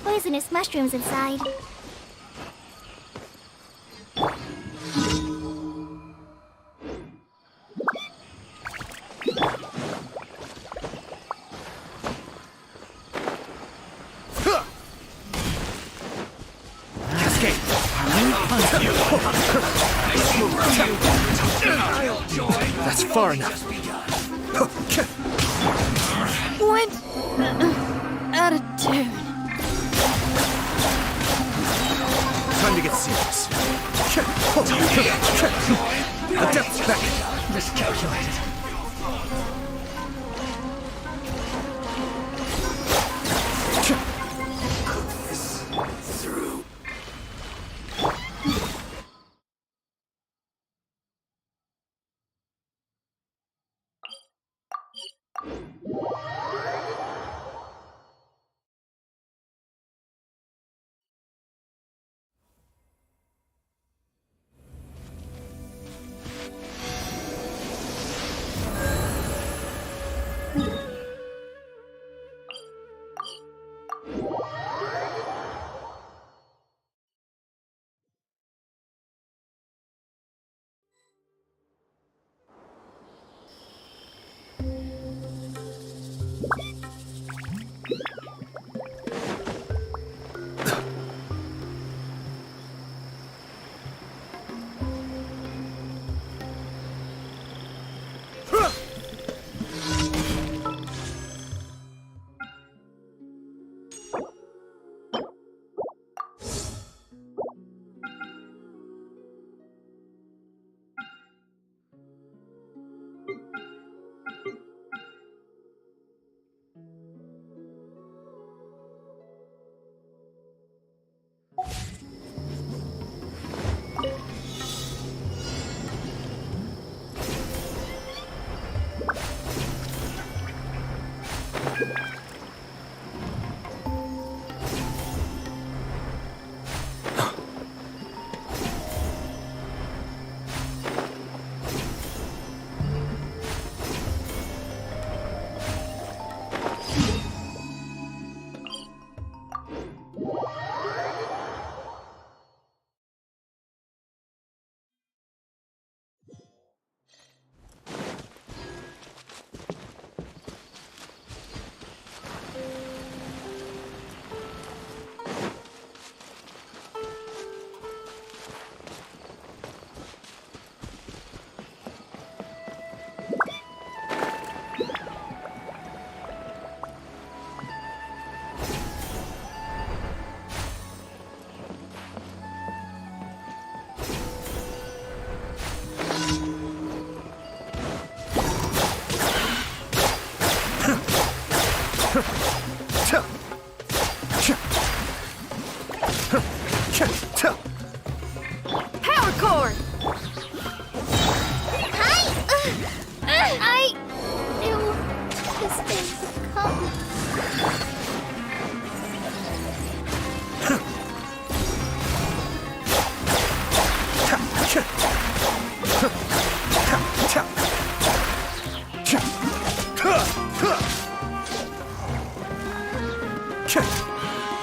Poisonous mushrooms inside. That's far enough. Went out of tune. Time to get serious. Adept back. Miscalculated. Power cord! I feel this thing come.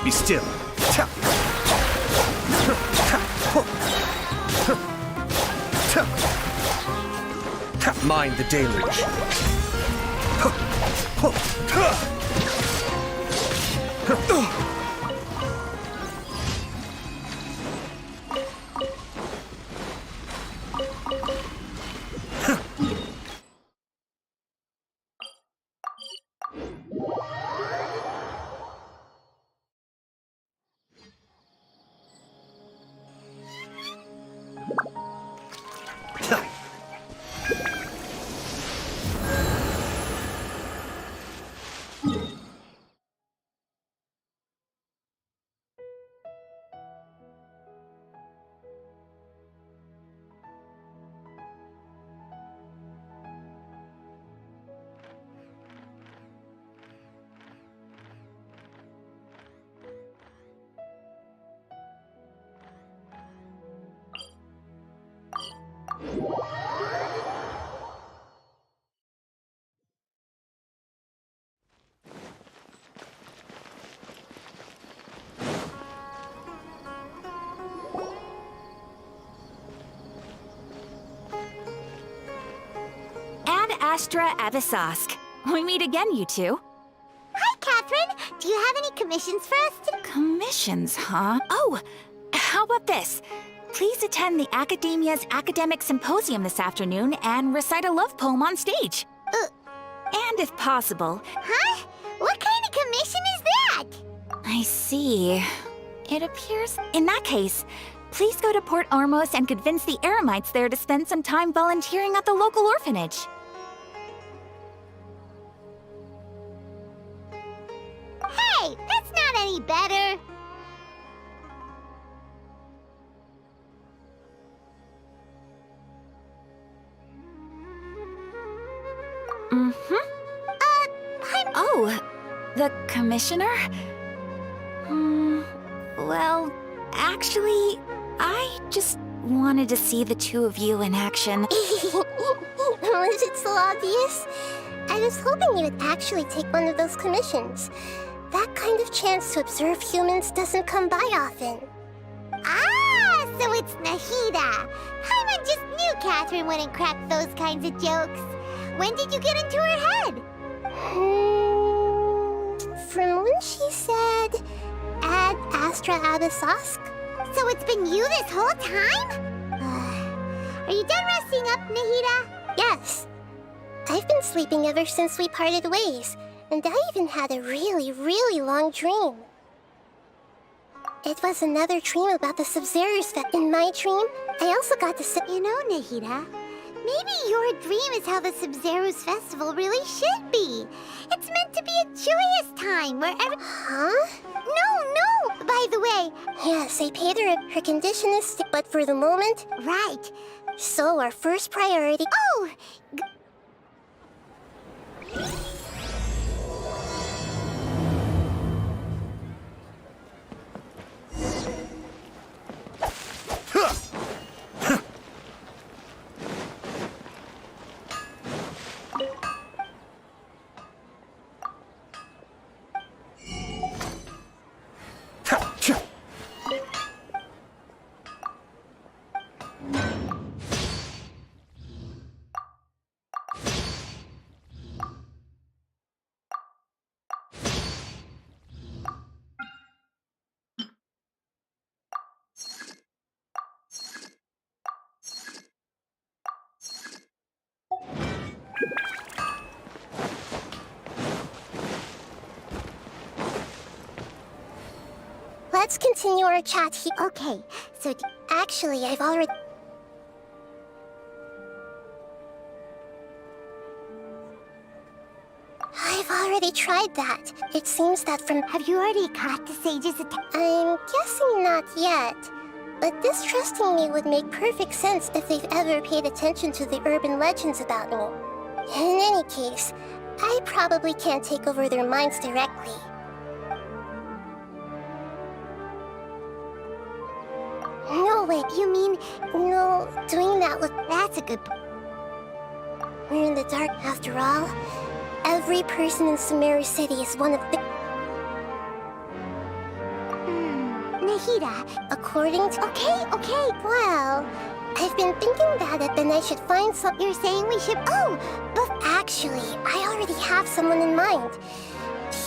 Be still. Mind the deluge. Ad Astra Abyssosque. We meet again, you two. Hi, Catherine. Do you have any commissions for us today? Commissions, huh? Oh, how about this? Please attend the Academia's Academic Symposium this afternoon and recite a love poem on stage. And if possible... Huh? What kind of commission is that? I see. It appears... In that case, please go to Port Ormos and convince the Eremites there to spend some time volunteering at the local orphanage. Hey, that's not any better. Oh, the commissioner? Well, actually, I just wanted to see the two of you in action. Was it so obvious? I was hoping you would actually take one of those commissions. That kind of chance to observe humans doesn't come by often. Ah, so it's Nahida. Paimon just knew Catherine wouldn't crack those kinds of jokes. When did you get into her head? From when she said, Ad Astra Abyssosque. So it's been you this whole time? Are you done resting up, Nahida? Yes. I've been sleeping ever since we parted ways, and I even had a really long dream. It was another dream about the Sub-Zero's Fest. In my dream, I also got to sit... You know, Nahida, maybe your dream is how the Sub-Zero's festival really should be. It's meant to be a joyous time where every... Huh? No! By the way... Yes, I paid her. Her condition is... But for the moment... Right. So our first priority... Oh! Let's continue our chat here. Okay, so actually, I've already tried that. It seems that from... Have you already caught the Sage's attack? I'm guessing not yet. But distrusting me would make perfect sense if they've ever paid attention to the urban legends about me. In any case, I probably can't take over their minds directly. No, wait, you mean, no, doing that would... That's a good... We're in the dark after all. Every person in Sumeru City is one of the... Nahida, according to... Okay, well... I've been thinking about it, then I should find some... You're saying we should... Oh, but actually, I already have someone in mind.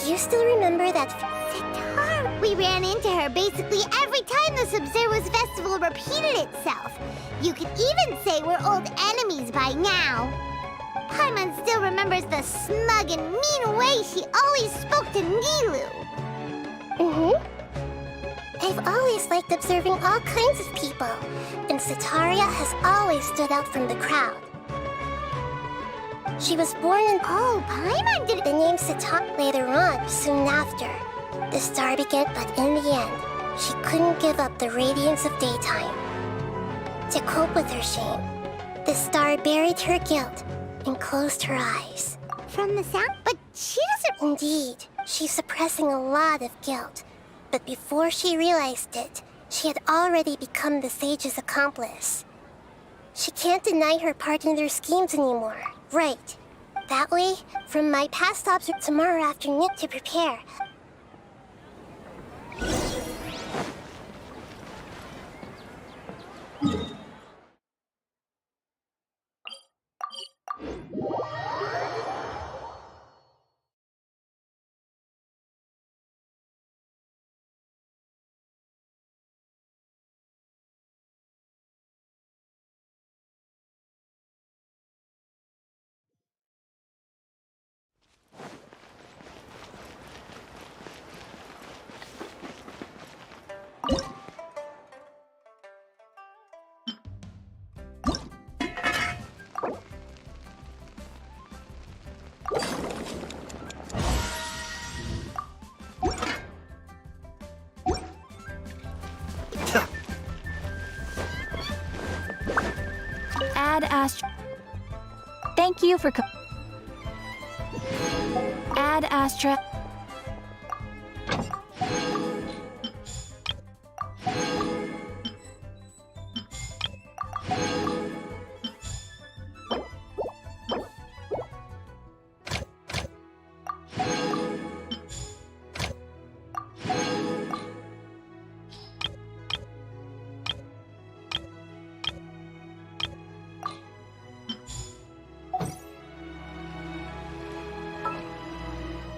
Do you still remember that... Sitar? We ran into her basically every time the Sub-Zero's festival repeated itself. You could even say we're old enemies by now. Paimon still remembers the smug and mean way she always spoke to Nilu. I've always liked observing all kinds of people, and Sitaria has always stood out from the crowd. She was born in... Oh, Paimon did... The name Sitar later on, soon after. The star began, but in the end, she couldn't give up the radiance of daytime. To cope with her shame, the star buried her guilt and closed her eyes. From the sound? But she doesn't... Indeed, she's suppressing a lot of guilt. But before she realized it, she had already become the sage's accomplice. She can't deny her part in their schemes anymore. Right. That way, from my past observation tomorrow afternoon to prepare. Add Astra. Thank you for Add Astra.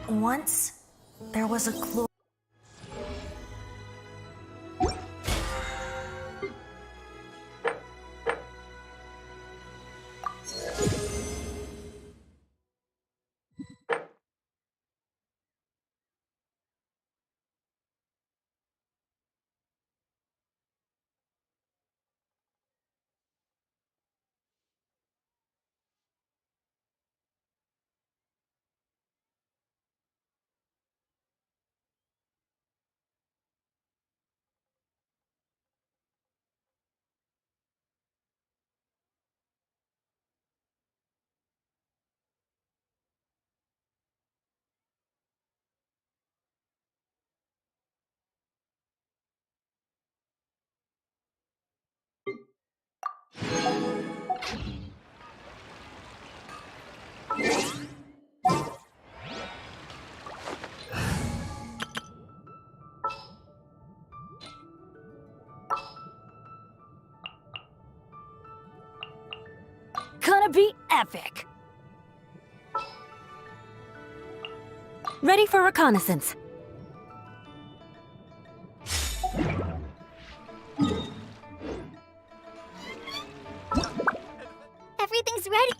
Once, there was a Gonna be epic! Ready for reconnaissance. Everything's ready.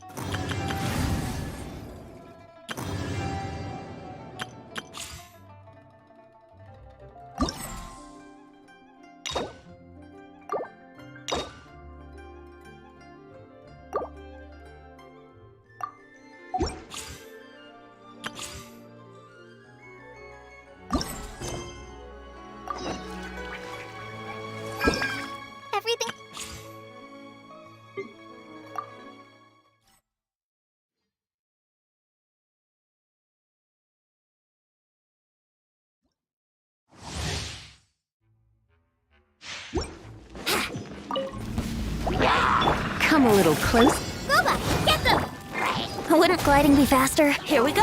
Come a little close. Boba, get them! Wouldn't gliding be faster? Here we go!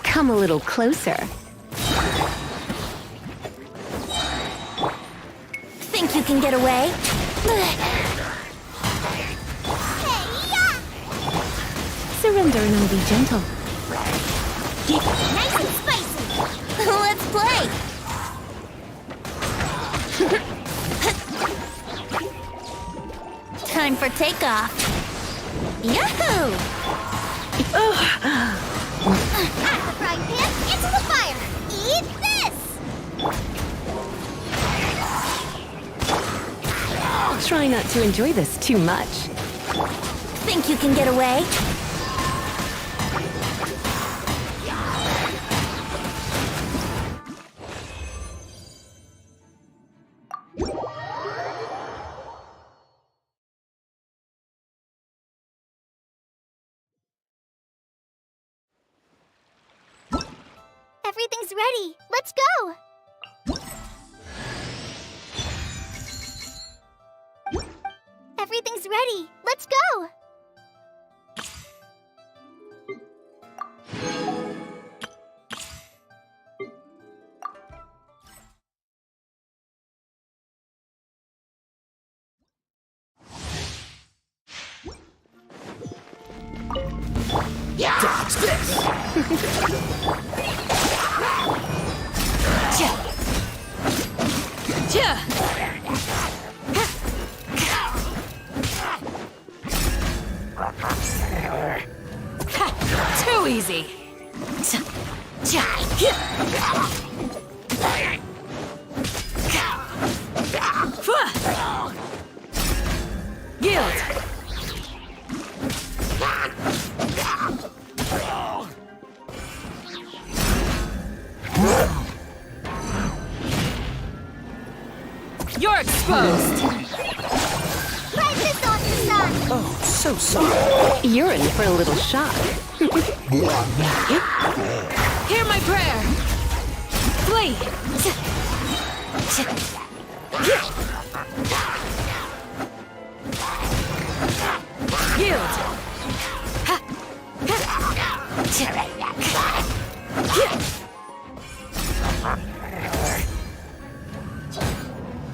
Come a little closer. Think you can get away? Surrender and I'll be gentle. Nice and spicy! Let's play! Time for takeoff. Yahoo! Out of the frying pan, into the fire! Eat this! Try not to enjoy this too much. Think you can get away? Everything's ready. Let's go! Everything's ready. Let's go! Dodge this! Too easy. Yield. You're exposed. Light this on the sun! Oh, so sorry. You're in for a little shock. Hear my prayer. Flee. Yield.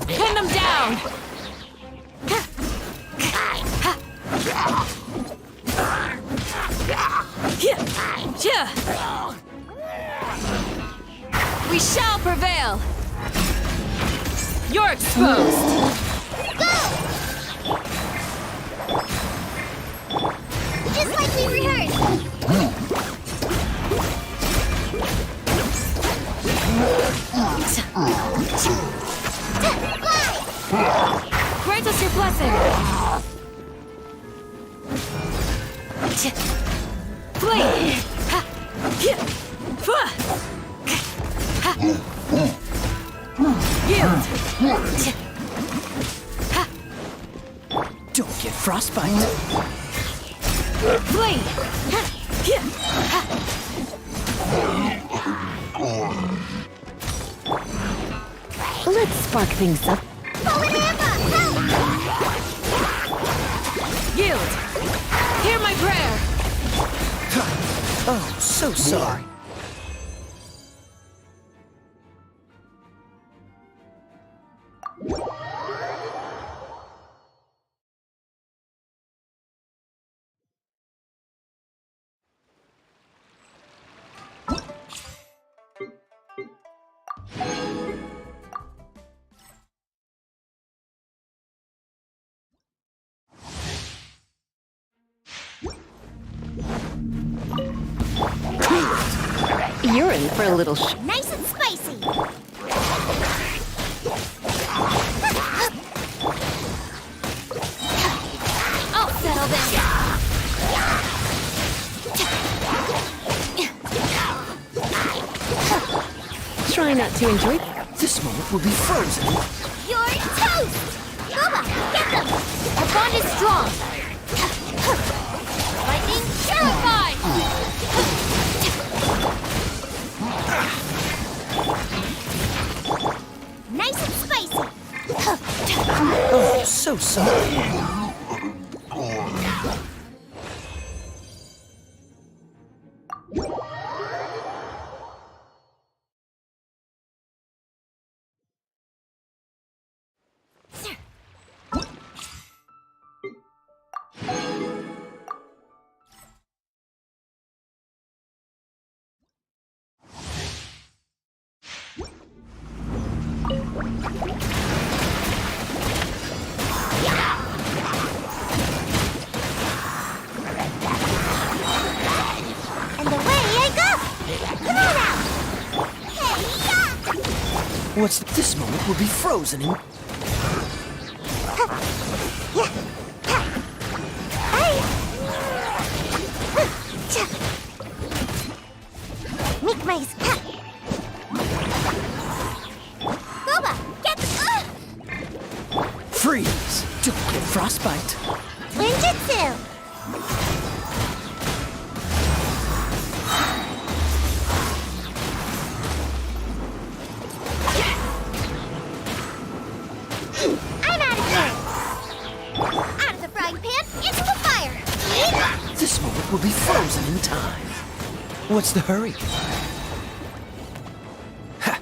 Pin them down. We shall prevail. You're exposed. Just like we rehearsed! Grant us your blessing. Flee. Yield. Don't get frostbite. Flee. Let's spark things up. Yield. Hear my prayer. Oh, so sorry. You're in for a little Nice and spicy! I'll settle this. Try not to enjoy. This moment will be frozen. You're toast! Boba, get them! Our bond is strong. Lightning terrified! sorry. And away I go! Come on out! Hey-ya! What's this moment will be frozen in... Make my... Boba, get... Freeze! Don't get frostbite. Ninjutsu! I'm out of here! Out of the frying pan, into the fire! This moment will be frozen in time. What's the hurry? Ha!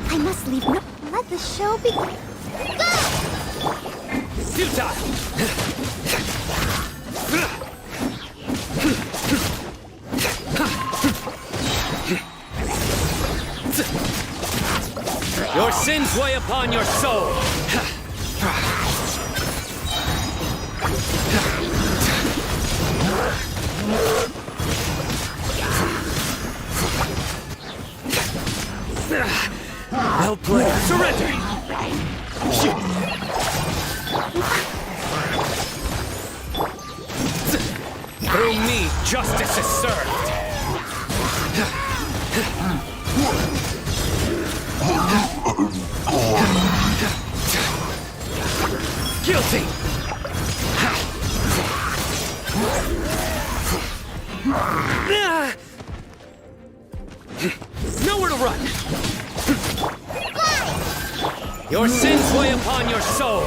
I must leave no... Let the show begin. Go! Futile! Your sins weigh upon your soul! Well played. Surrender! Through me, justice is served! Guilty! Nowhere to run! Your sins weigh upon your soul!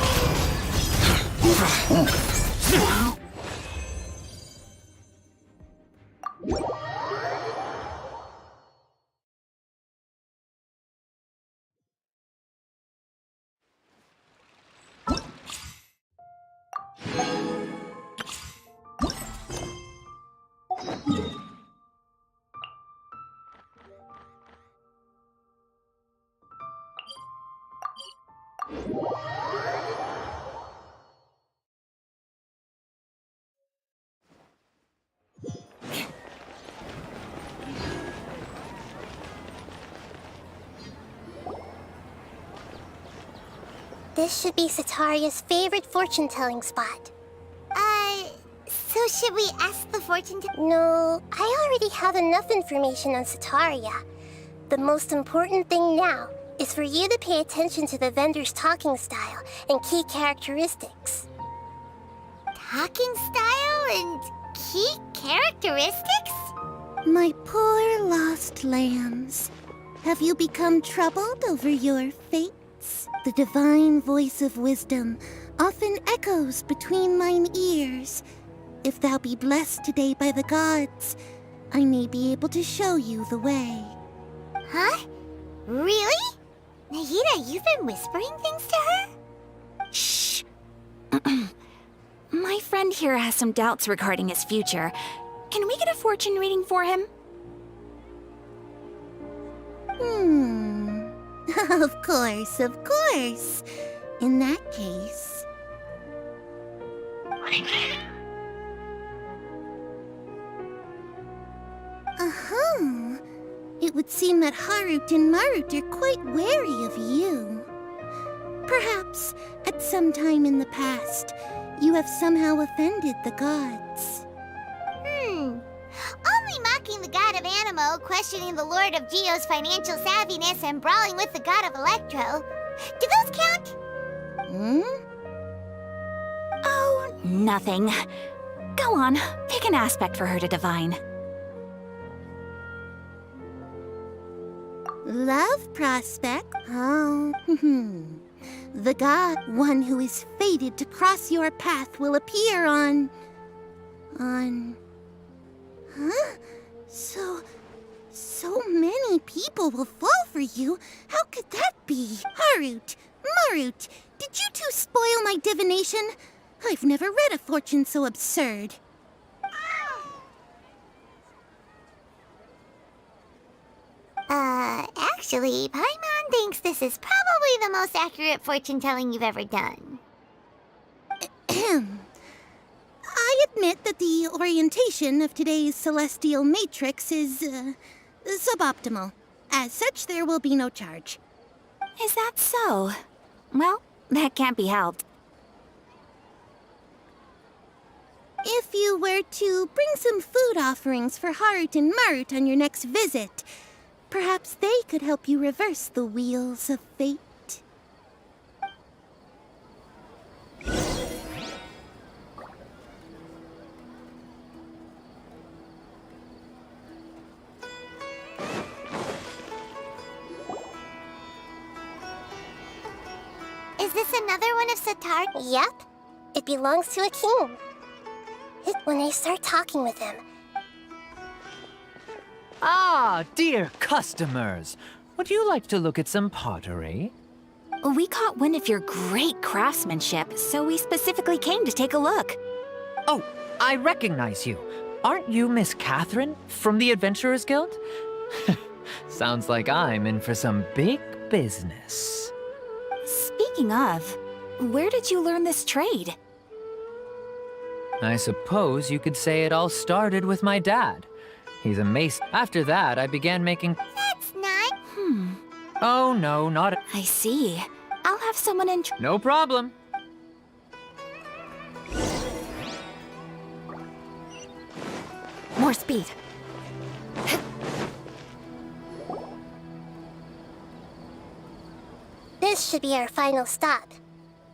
This should be Sataria's favorite fortune-telling spot. So should we ask the fortune teller? No, I already have enough information on Sataria. The most important thing now is for you to pay attention to the vendor's talking style and key characteristics. Talking style and key characteristics? My poor lost lambs. Have you become troubled over your fates? The divine voice of wisdom often echoes between mine ears. If thou be blessed today by the gods, I may be able to show you the way. Huh? Really? Nahida, you've been whispering things to her? Shh. My friend here has some doubts regarding his future. Can we get a fortune reading for him? Of course, of course. In that case... It would would seem that Harut and Marut are quite wary of you. Perhaps, at some time in the past, you have somehow offended the gods. Only mocking the god of Animo, questioning the lord of Geo's financial savviness, and brawling with the god of Electro. Do those count? Oh, nothing. Go on, pick an aspect for her to divine. Love prospect? Oh, the god, one who is fated to cross your path, will appear on... Huh? So many people will fall for you. How could that be? Harut, Marut, did you two spoil my divination? I've never read a fortune so absurd. Actually, Paimon thinks this is probably the most accurate fortune-telling you've ever done. I admit that the orientation of today's celestial matrix is, suboptimal. As such, there will be no charge. Is that so? Well, that can't be helped. If you were to bring some food offerings for Harut and Marut on your next visit, perhaps they could help you reverse the wheels of fate. Is this another one of Satar? Yep. It belongs to a king. When I start talking with him, Ah, dear customers. Would you like to look at some pottery? We caught wind of your great craftsmanship, so we specifically came to take a look. Oh, I recognize you. Aren't you Miss Catherine from the Adventurers Guild? Sounds like I'm in for some big business. Speaking of, where did you learn this trade? I suppose you could say it all started with my dad. He's a mason. After that, I began making... That's not. Oh, no, not... I see. I'll have someone in... No problem. More speed. this should be our final stop.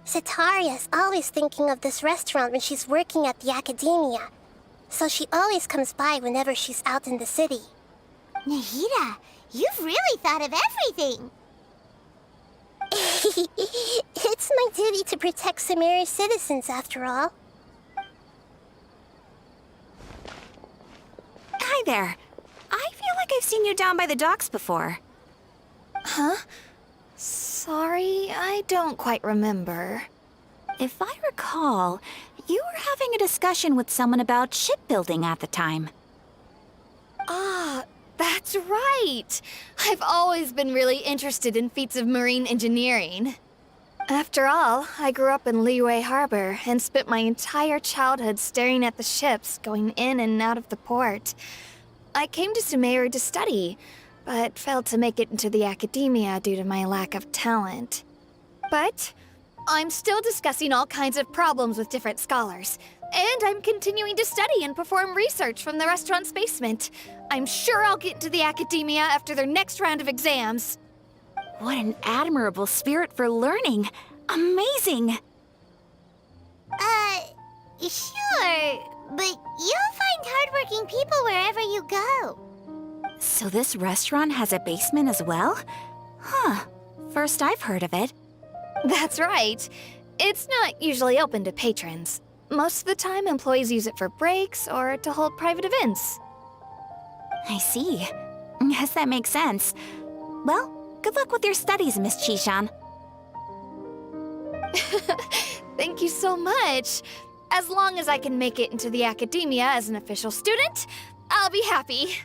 Sitaria is always thinking of this restaurant when she's working at the academia, so she always comes by whenever she's out in the city. Nahida, you've really thought of everything. It's my duty to protect Samira's citizens, after all. Hi there. I feel like I've seen you down by the docks before. Huh? Sorry, I don't quite remember. If I recall, you were having a discussion with someone about shipbuilding at the time. Ah, that's right! I've always been really interested in feats of marine engineering. After all, I grew up in Liyue Harbor and spent my entire childhood staring at the ships going in and out of the port. I came to Sumeru to study, but failed to make it into the academia due to my lack of talent. But I'm still discussing all kinds of problems with different scholars, and I'm continuing to study and perform research from the restaurant's basement. I'm sure I'll get into the academia after their next round of exams. What an admirable spirit for learning. Amazing! Sure, but you'll find hardworking people wherever you go. So this restaurant has a basement as well? Huh. First I've heard of it. That's right. It's not usually open to patrons. Most of the time, employees use it for breaks or to hold private events. I see. Guess that makes sense. Well, good luck with your studies, Miss Chishan. Thank you so much. As long as I can make it into the academia as an official student, I'll be happy.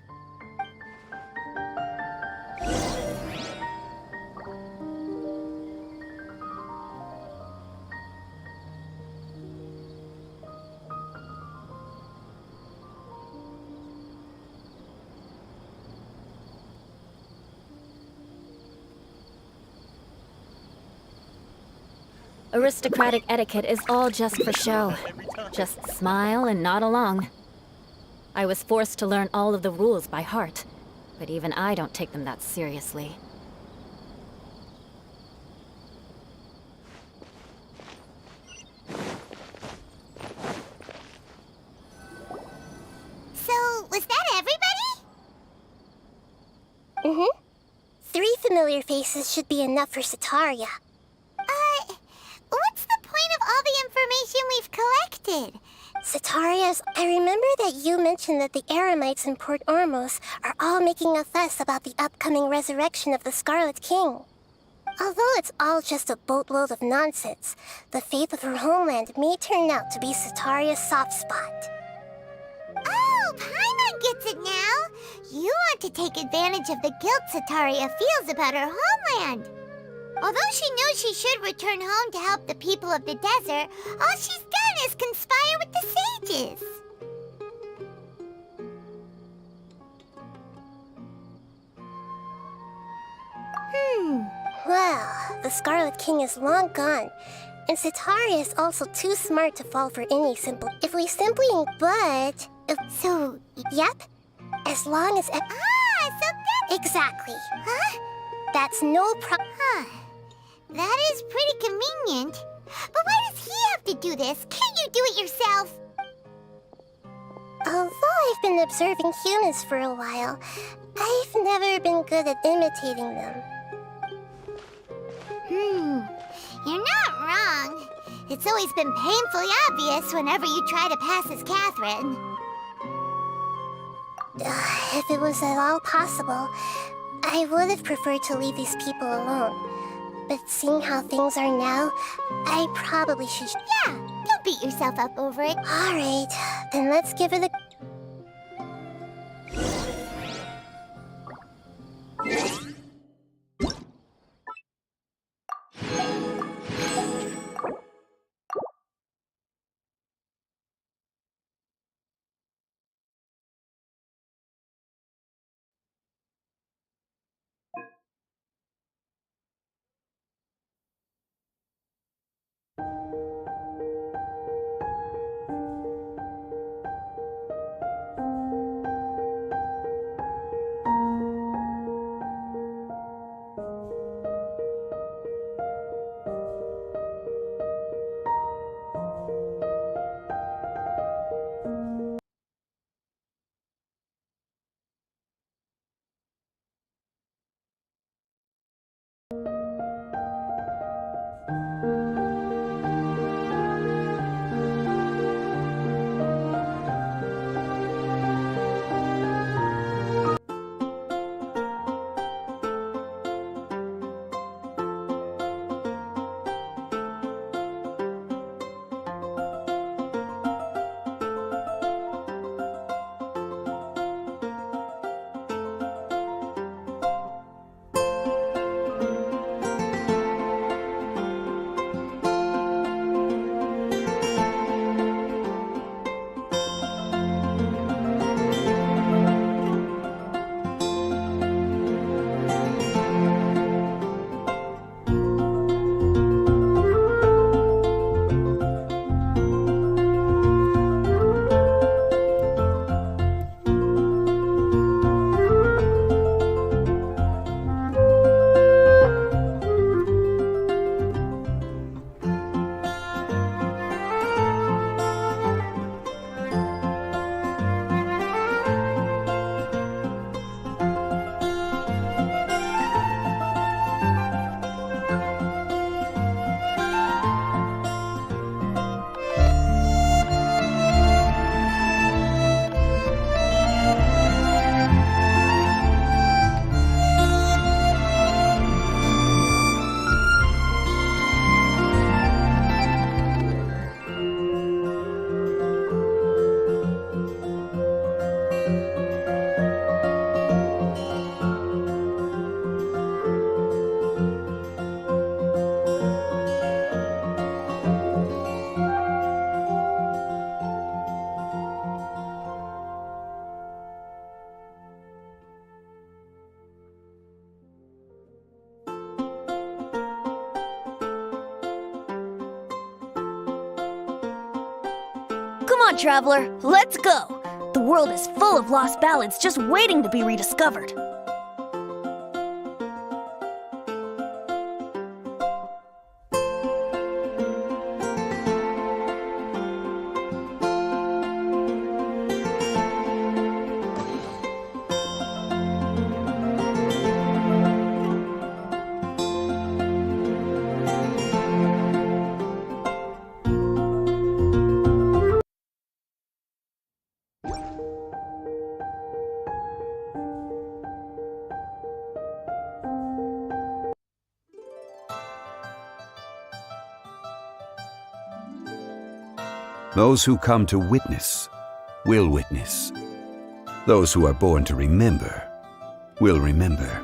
Aristocratic etiquette is all just for show. Just smile and nod along. I was forced to learn all of the rules by heart, but even I don't take them that seriously. So, was that everybody? Mm-hmm. 3 familiar faces should be enough for Sataria. What's the point of all the information we've collected? Satarias, I remember that you mentioned that the Eremites in Port Ormos are all making a fuss about the upcoming resurrection of the Scarlet King. Although it's all just a boatload of nonsense, the fate of her homeland may turn out to be Sataria's soft spot. Oh, Paimon gets it now! You want to take advantage of the guilt Sataria feels about her homeland. Although she knows she should return home to help the people of the desert, all she's done is conspire with the sages. Well, the Scarlet King is long gone, and Sataria is also too smart to fall for any simple... If we simply... But... So, yep. As long as... So that... Exactly. Huh? That's no Huh. That is pretty convenient. But why does he have to do this? Can't you do it yourself? Although I've been observing humans for a while, I've never been good at imitating them. You're not wrong. It's always been painfully obvious whenever you try to pass as Catherine. If it was at all possible, I would have preferred to leave these people alone. But seeing how things are now, I probably should... Yeah, don't beat yourself up over it. Alright, then let's give it a... Come on, traveler, let's go! The world is full of lost ballads just waiting to be rediscovered. Those who come to witness will witness. Those who are born to remember will remember.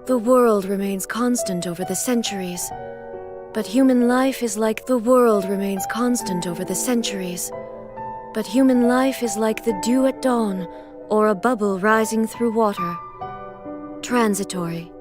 The world remains constant over the centuries, but human life is like the world remains constant over the centuries. But human life is like the dew at dawn, or a bubble rising through water. Transitory.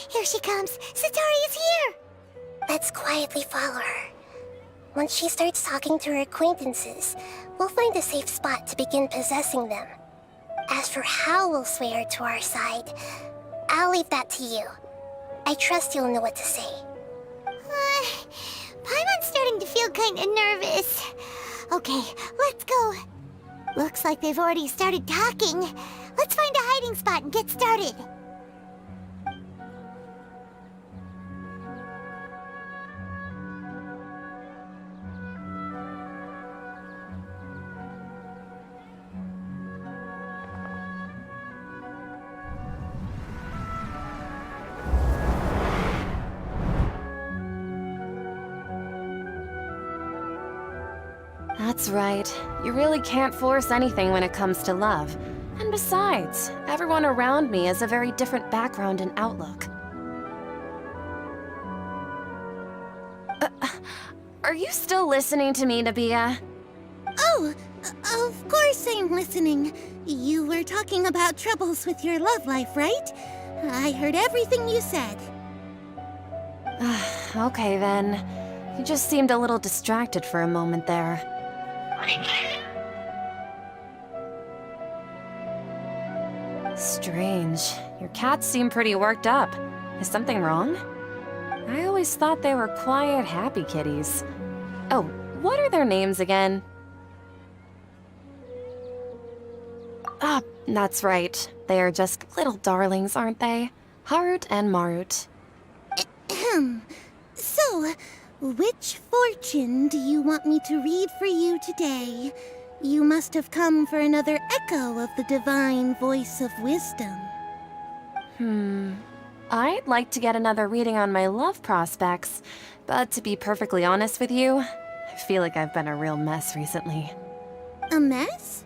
Here she comes! Satori is here! Let's quietly follow her. Once she starts talking to her acquaintances, we'll find a safe spot to begin possessing them. As for how we'll sway her to our side, I'll leave that to you. I trust you'll know what to say. Paimon's starting to feel kinda nervous. Okay, let's go. Looks like they've already started talking. Let's find a hiding spot and get started. That's right. You really can't force anything when it comes to love. And besides, everyone around me has a very different background and outlook. Are you still listening to me, Nabia? Oh, of course I'm listening. You were talking about troubles with your love life, right? I heard everything you said. Okay then. You just seemed a little distracted for a moment there. Strange. Your cats seem pretty worked up. Is something wrong? I always thought they were quiet, happy kitties. Oh, what are their names again? Ah, that's right. They are just little darlings, aren't they? Harut and Marut. So, which fortune do you want me to read for you today? You must have come for another echo of the divine voice of wisdom. I'd like to get another reading on my love prospects, but to be perfectly honest with you, I feel like I've been a real mess recently. A mess?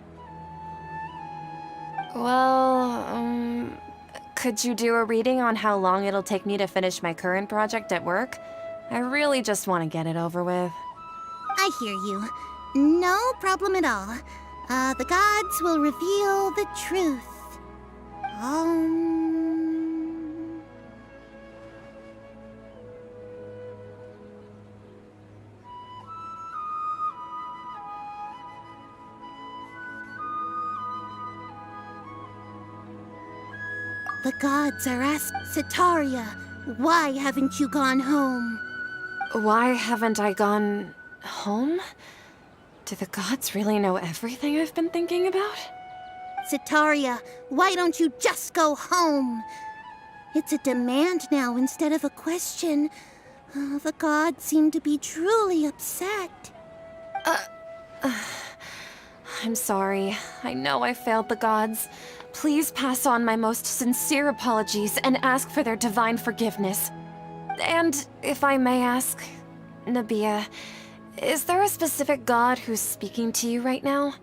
Well, could you do a reading on how long it'll take me to finish my current project at work? I really just want to get it over with. I hear you. No problem at all. The gods will reveal the truth. The gods are asking Sataria, why haven't you gone home? Why haven't I gone home? Do the gods really know everything I've been thinking about? Sataria, why don't you just go home? It's a demand now instead of a question. The gods seem to be truly upset. I'm sorry. I know I failed the gods. Please pass on my most sincere apologies and ask for their divine forgiveness. And if I may ask, Nabia, is there a specific god who's speaking to you right now?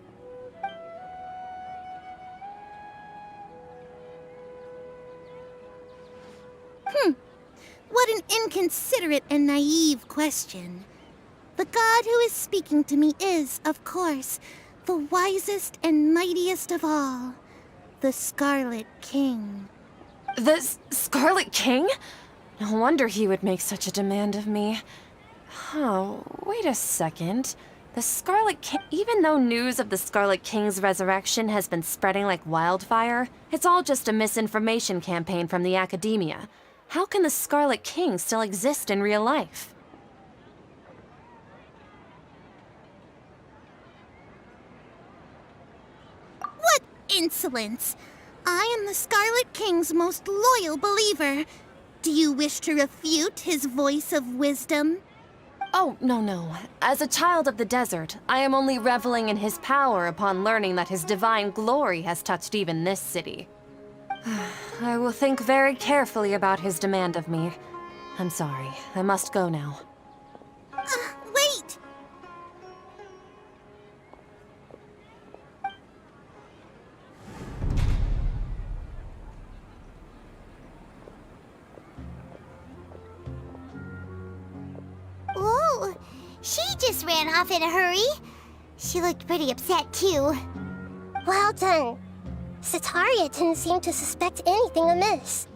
What an inconsiderate and naive question. The god who is speaking to me is, of course, the wisest and mightiest of all, the Scarlet King. The Scarlet King? No wonder he would make such a demand of me. Oh, wait a second. The Scarlet King... Even though news of the Scarlet King's resurrection has been spreading like wildfire, it's all just a misinformation campaign from the academia. How can the Scarlet King still exist in real life? What insolence! I am the Scarlet King's most loyal believer. Do you wish to refute his voice of wisdom? Oh, no. As a child of the desert, I am only reveling in his power upon learning that his divine glory has touched even this city. I will think very carefully about his demand of me. I'm sorry. I must go now. Wait! Ooh, she just ran off in a hurry. She looked pretty upset, too. Well done. Sataria didn't seem to suspect anything amiss.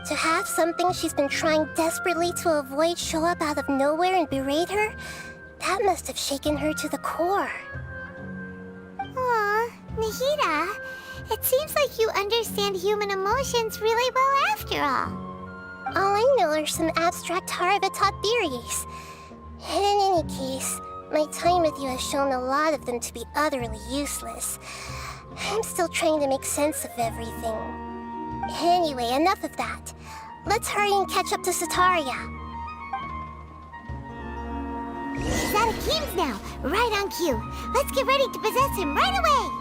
To have something she's been trying desperately to avoid show up out of nowhere and berate her, that must have shaken her to the core. Aw, Nahida, it seems like you understand human emotions really well after all. All I know are some abstract Harava-taught theories. In any case, my time with you has shown a lot of them to be utterly useless. I'm still trying to make sense of everything. Anyway, enough of that. Let's hurry and catch up to Sataria. He's out of Keem's now, right on cue. Let's get ready to possess him right away!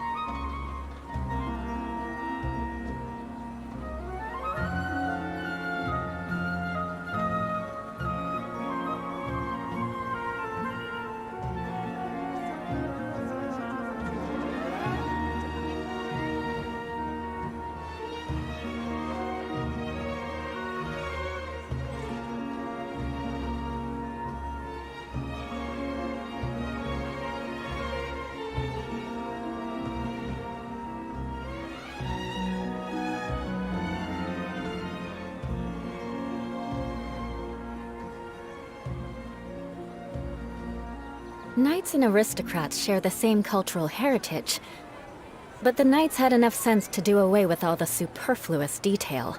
Knights and aristocrats share the same cultural heritage, but the knights had enough sense to do away with all the superfluous detail.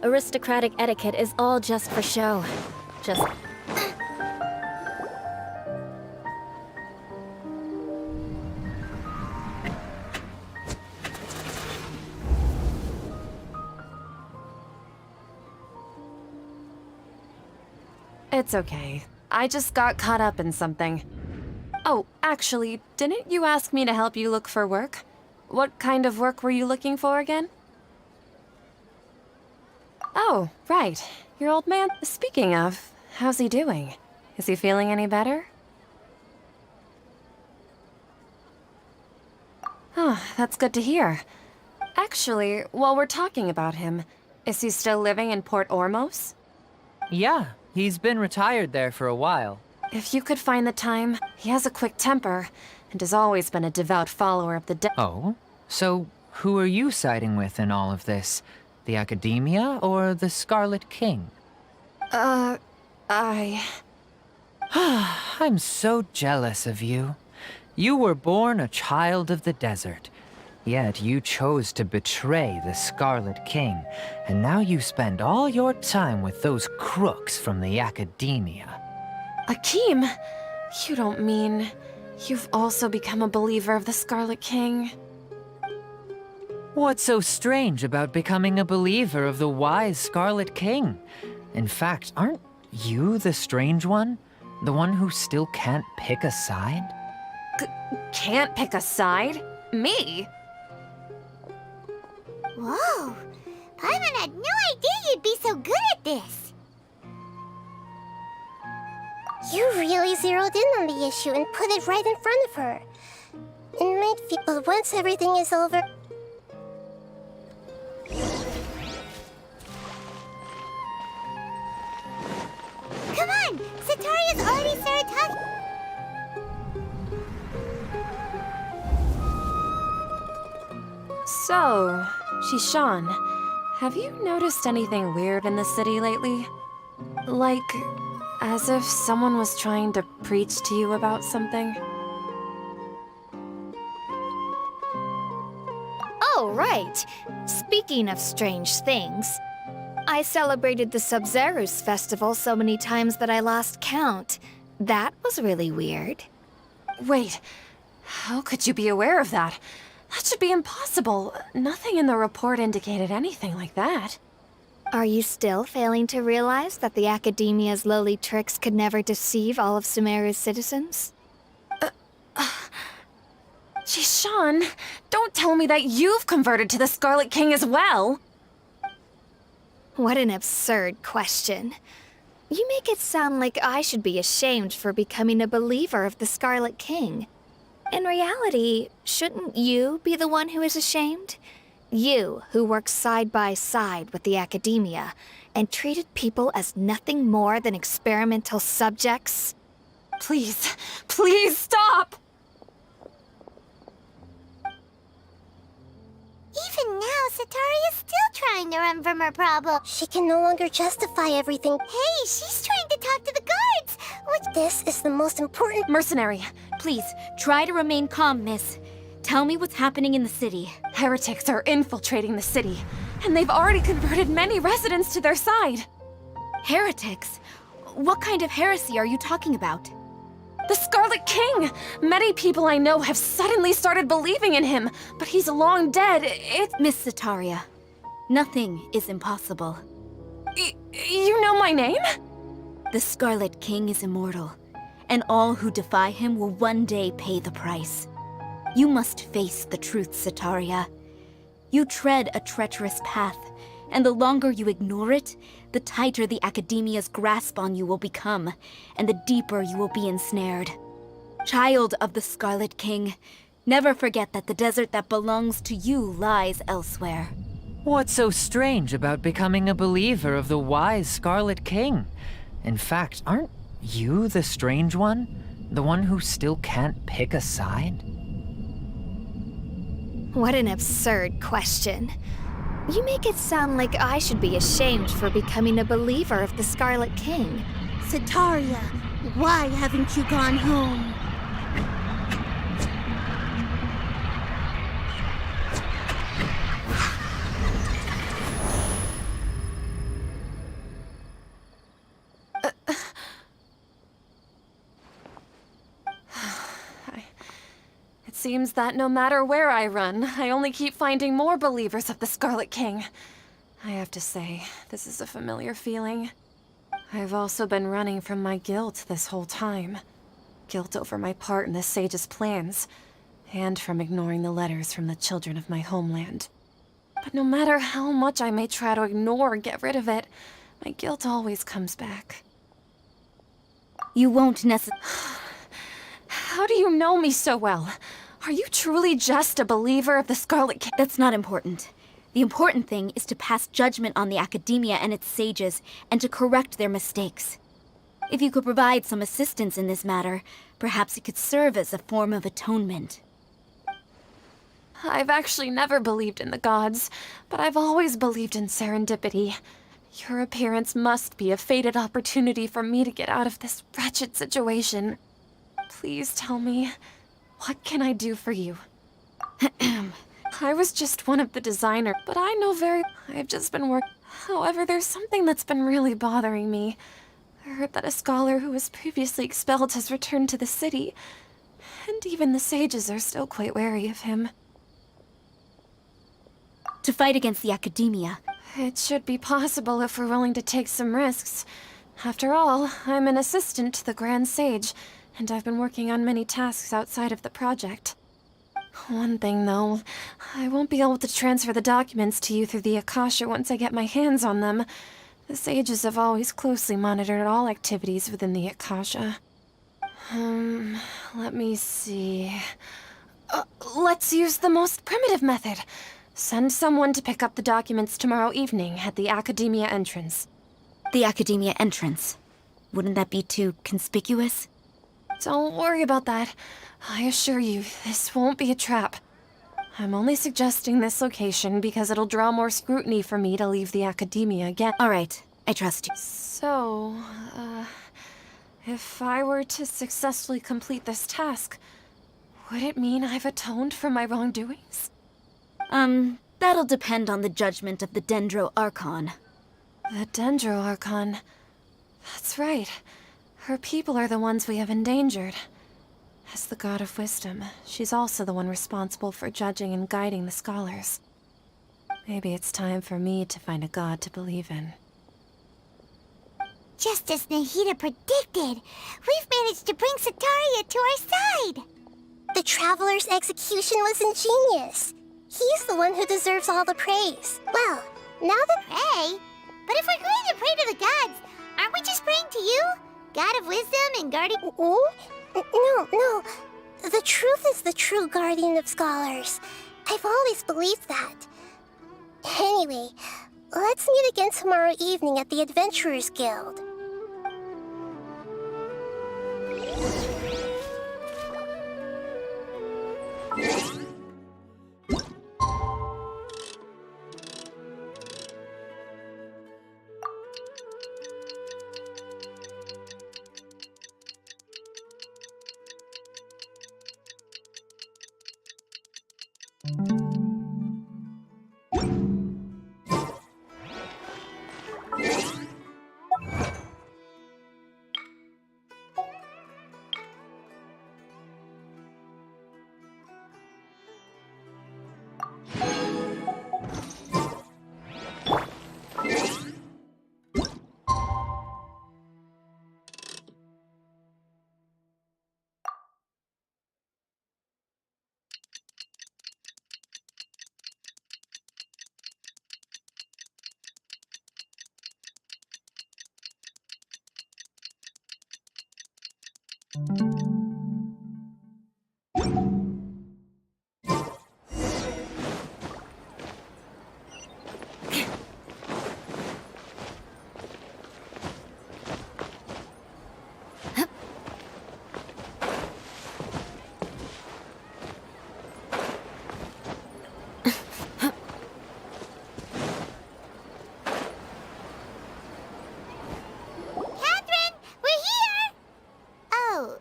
Aristocratic etiquette is all just for show. Just... It's okay. I just got caught up in something. Oh, actually, didn't you ask me to help you look for work? What kind of work were you looking for again? Oh, right. Your old man. Speaking of, How's he doing? Is he feeling any better? Oh, that's good to hear. Actually, while we're talking about him, is he still living in Port Ormos? Yeah, he's been retired there for a while. If you could find the time, he has a quick temper, and has always been a devout follower of the Oh? So, who are you siding with in all of this? The Academia or the Scarlet King? I'm so jealous of you. You were born a child of the desert, yet you chose to betray the Scarlet King, and now you spend all your time with those crooks from the Academia. Akeem, you don't mean you've also become a believer of the Scarlet King? What's so strange about becoming a believer of the wise Scarlet King? In fact, aren't you the strange one? The one who still can't pick a side? Can't pick a side? Me? Whoa! Paimon had no idea you'd be so good at this. You really zeroed in on the issue and put it right in front of her. It might feel, but once everything is over... Come on! Sataria's already started talking. So, Shishan, have you noticed anything weird in the city lately? Like, as if someone was trying to preach to you about something? Oh, right. Speaking of strange things, I celebrated the Sub-Zerus festival so many times that I lost count. That was really weird. Wait, how could you be aware of that? That should be impossible. Nothing in the report indicated anything like that. Are you still failing to realize that the Academia's lowly tricks could never deceive all of Sumeru's citizens? Shishan, don't tell me that you've converted to the Scarlet King as well! What an absurd question. You make it sound like I should be ashamed for becoming a believer of the Scarlet King. In reality, shouldn't you be the one who is ashamed? You, who worked side by side with the Academia and treated people as nothing more than experimental subjects? Please, please stop! Even now, Sataria's still trying to run from her problem. She can no longer justify everything. Hey, she's trying to talk to the guards! This is the most important... Mercenary, please, try to remain calm, miss. Tell me what's happening in the city. Heretics are infiltrating the city, and they've already converted many residents to their side. Heretics? What kind of heresy are you talking about? The Scarlet King! Many people I know have suddenly started believing in him, but he's long dead. Miss Sataria, nothing is impossible. You know my name? The Scarlet King is immortal, and all who defy him will one day pay the price. You must face the truth, Sataria. You tread a treacherous path, and the longer you ignore it, the tighter the Academia's grasp on you will become, and the deeper you will be ensnared. Child of the Scarlet King, never forget that the desert that belongs to you lies elsewhere. What's so strange about becoming a believer of the wise Scarlet King? In fact, aren't you the strange one? The one who still can't pick a side? What an absurd question. You make it sound like I should be ashamed for becoming a believer of the Scarlet King. Sataria, why haven't you gone home? It seems that no matter where I run, I only keep finding more believers of the Scarlet King. I have to say, this is a familiar feeling. I've also been running from my guilt this whole time. Guilt over my part in the Sage's plans, and from ignoring the letters from the children of my homeland. But no matter how much I may try to ignore or get rid of it, my guilt always comes back. You won't necessarily... How do you know me so well? Are you truly just a believer of the Scarlet King? That's not important. The important thing is to pass judgment on the academia and its sages, and to correct their mistakes. If you could provide some assistance in this matter, perhaps it could serve as a form of atonement. I've actually never believed in the gods, but I've always believed in serendipity. Your appearance must be a fated opportunity for me to get out of this wretched situation. Please tell me, what can I do for you? I was just one of the designers, but I know I've just been working. However, there's something that's been really bothering me. I heard that a scholar who was previously expelled has returned to the city, and even the sages are still quite wary of him. To fight against the academia. It should be possible if we're willing to take some risks. After all, I'm an assistant to the Grand Sage, and I've been working on many tasks outside of the project. One thing, though, I won't be able to transfer the documents to you through the Akasha once I get my hands on them. The sages have always closely monitored all activities within the Akasha. Let me see... let's use the most primitive method. Send someone to pick up the documents tomorrow evening at the Academia entrance. The Academia entrance? Wouldn't that be too conspicuous? Don't worry about that. I assure you, this won't be a trap. I'm only suggesting this location because it'll draw more scrutiny for me to leave the Academia again. All right, I trust you. So, if I were to successfully complete this task, would it mean I've atoned for my wrongdoings? That'll depend on the judgment of the Dendro Archon. The Dendro Archon. That's right. Her people are the ones we have endangered. As the God of Wisdom, she's also the one responsible for judging and guiding the scholars. Maybe it's time for me to find a god to believe in. Just as Nahida predicted, we've managed to bring Sataria to our side! The Traveler's execution was ingenious. He's the one who deserves all the praise. Well, now that... Pray? But if we're going to pray to the gods, aren't we just praying to you? God of Wisdom and Guardian... No. The truth is the true guardian of scholars. I've always believed that. Anyway, let's meet again tomorrow evening at the Adventurers Guild.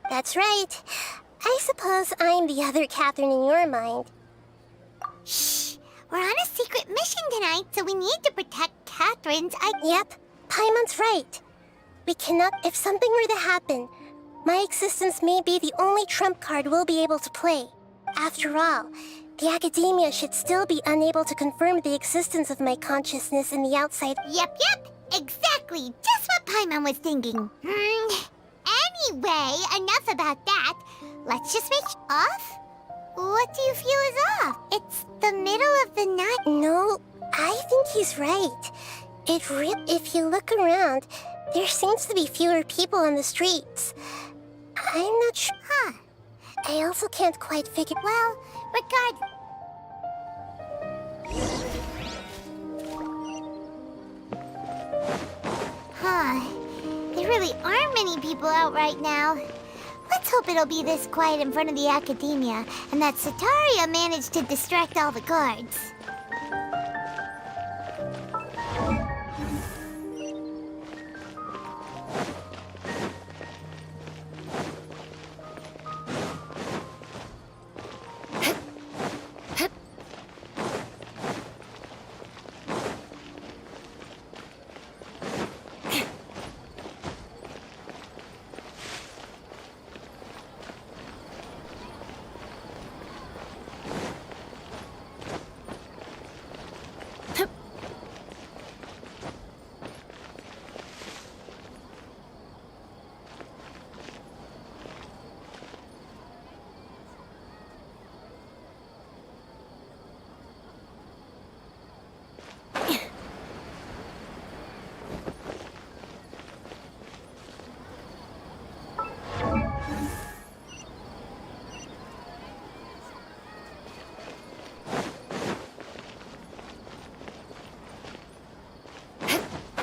That's right. I suppose I'm the other Catherine in your mind. Shh! We're on a secret mission tonight, so we need to protect Catherine's... Yep, Paimon's right. We cannot... If something were to happen, my existence may be the only trump card we'll be able to play. After all, the Academia should still be unable to confirm the existence of my consciousness in the outside... Yep, exactly! Just what Paimon was thinking. Anyway, enough about that. Let's just make off? What do you feel is off? It's the middle of the night. No, I think he's right. If you look around, There seems to be fewer people on the streets. I'm not sure. Huh. I also can't quite figure. Well, regard... Huh. There really aren't many people out right now. Let's hope it'll be this quiet in front of the academia, and that Sataria managed to distract all the guards.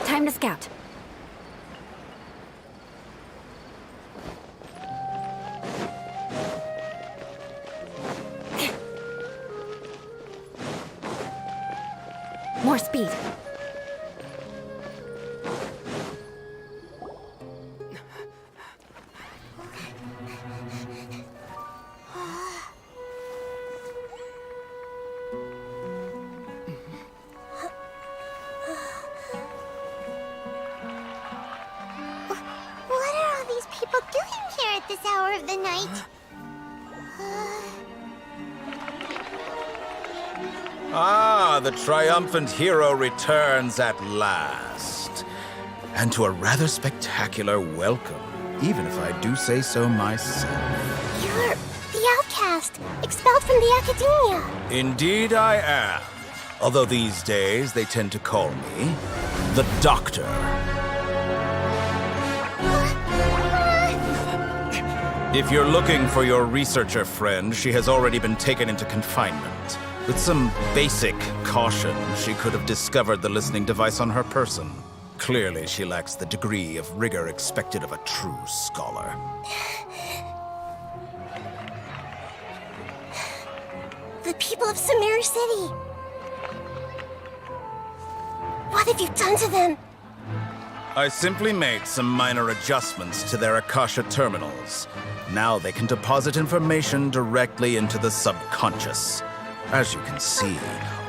Time to scout. More speed. What are all these people doing here at this hour of the night? Ah, the triumphant hero returns at last. And to a rather spectacular welcome, even if I do say so myself. You're the outcast, expelled from the academia. Indeed I am. Although these days they tend to call me the Doctor. If you're looking for your researcher friend, she has already been taken into confinement. With some basic caution, she could have discovered the listening device on her person. Clearly, she lacks the degree of rigor expected of a true scholar. The people of Sumeru City. What have you done to them? I simply made some minor adjustments to their Akasha terminals. Now they can deposit information directly into the subconscious. As you can see,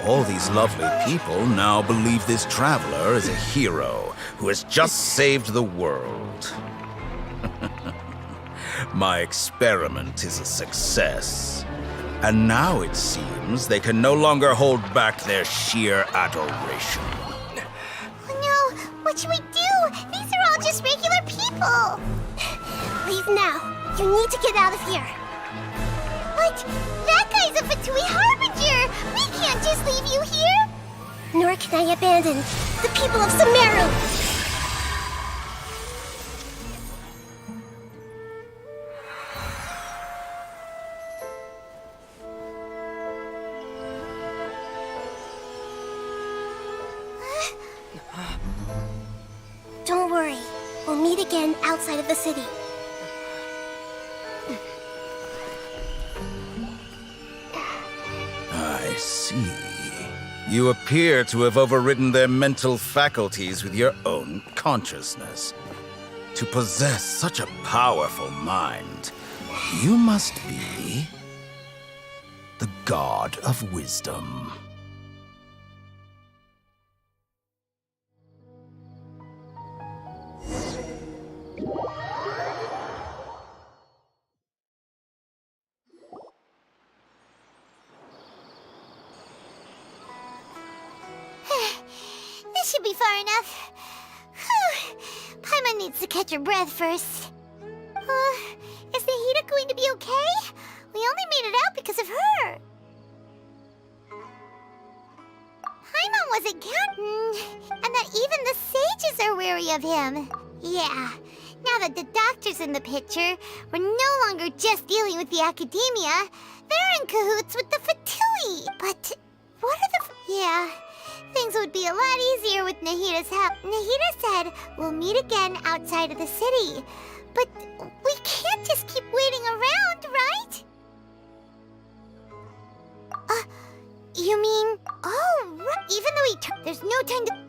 all these lovely people now believe this traveler is a hero who has just saved the world. My experiment is a success. And now it seems they can no longer hold back their sheer adoration. Oh no, what should we do? These are all just regular people. Leave now. You need to get out of here. But that guy's a Fatui Harbinger. We can't just leave you here. Nor can I abandon the people of Sumeru. Don't worry. We'll meet again outside of the city. I see. You appear to have overridden their mental faculties with your own consciousness. To possess such a powerful mind, you must be the god of wisdom. This should be far enough. Whew. Paimon needs to catch her breath first. Is Nahida going to be okay? We only made it out because of her. Paimon was a captain, and that even the sages are wary of him. Yeah, now that the doctor's in the picture, we're no longer just dealing with the academia. They're in cahoots with the Fatui. But what are the... Yeah, things would be a lot easier with Nahida's help. Nahida said we'll meet again outside of the city. But we can't just keep waiting around, right? You mean... Oh, right. Even though there's no time to...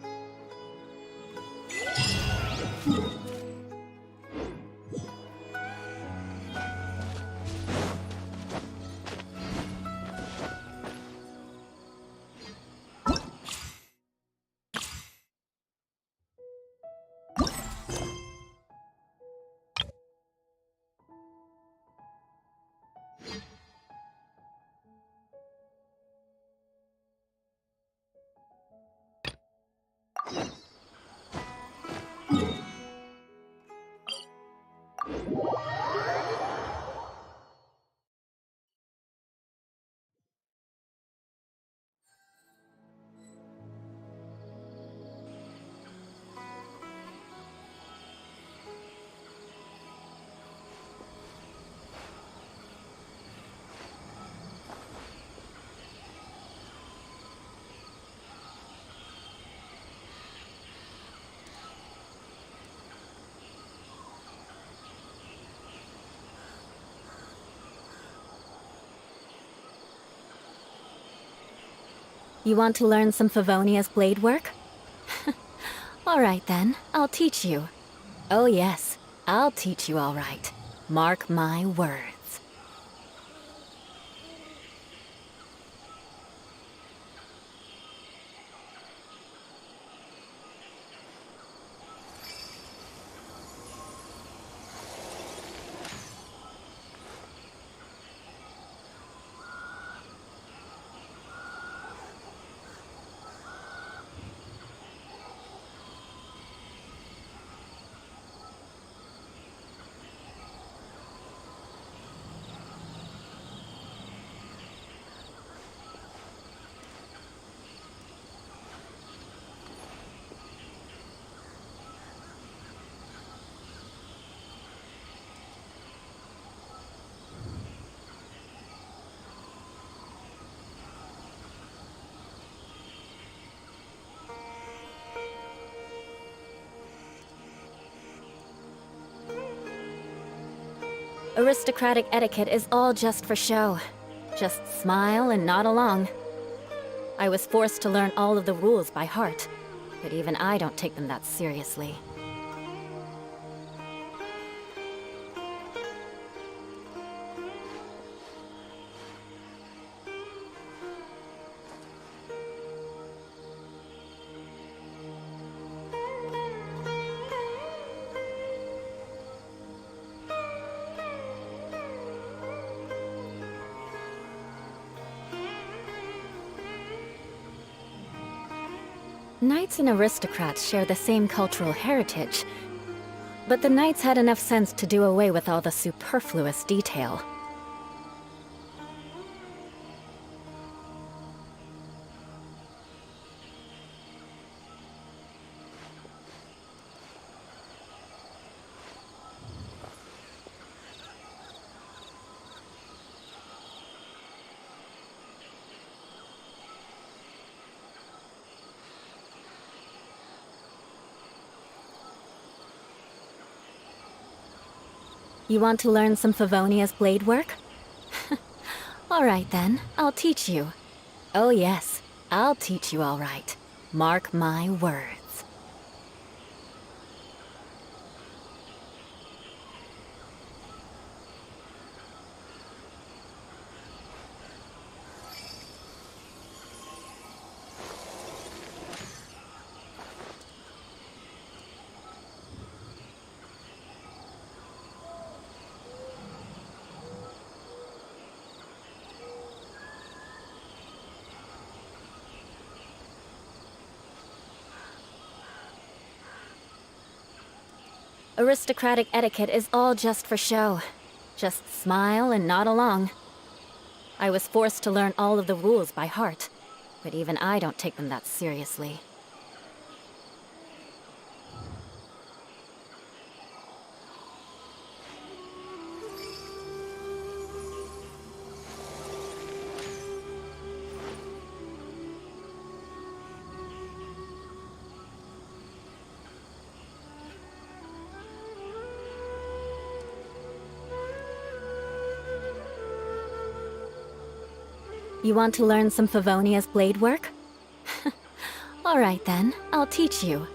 You want to learn some Favonia's blade work? All right then, I'll teach you. Oh yes, I'll teach you all right. Mark my words. Aristocratic etiquette is all just for show. Just smile and nod along. I was forced to learn all of the rules by heart, but even I don't take them that seriously. Knights and aristocrats share the same cultural heritage, but the knights had enough sense to do away with all the superfluous detail. You want to learn some Favonia's blade work? All right then, I'll teach you. Oh yes, I'll teach you all right. Mark my words. Aristocratic etiquette is all just for show. Just smile and nod along. I was forced to learn all of the rules by heart, but even I don't take them that seriously. You want to learn some Favonia's blade work? All right then, I'll teach you.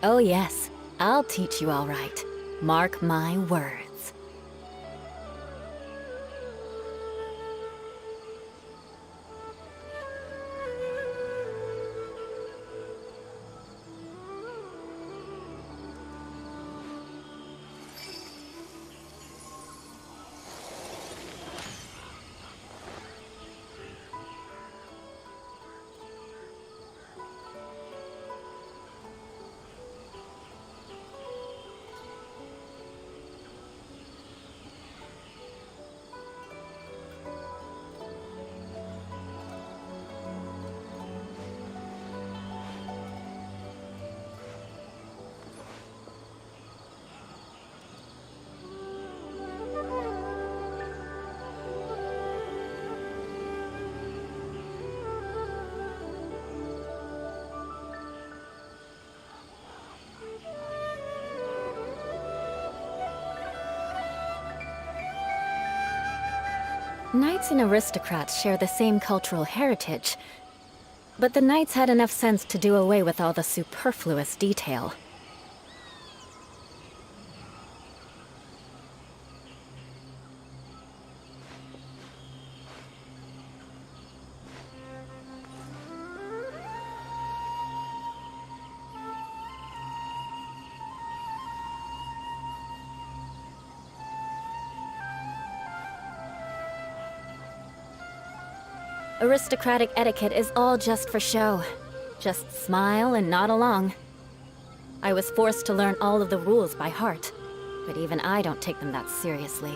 Oh yes, I'll teach you all right. Mark my words. Knights and aristocrats share the same cultural heritage, but the knights had enough sense to do away with all the superfluous detail. Aristocratic etiquette is all just for show. Just smile and nod along. I was forced to learn all of the rules by heart, but even I don't take them that seriously.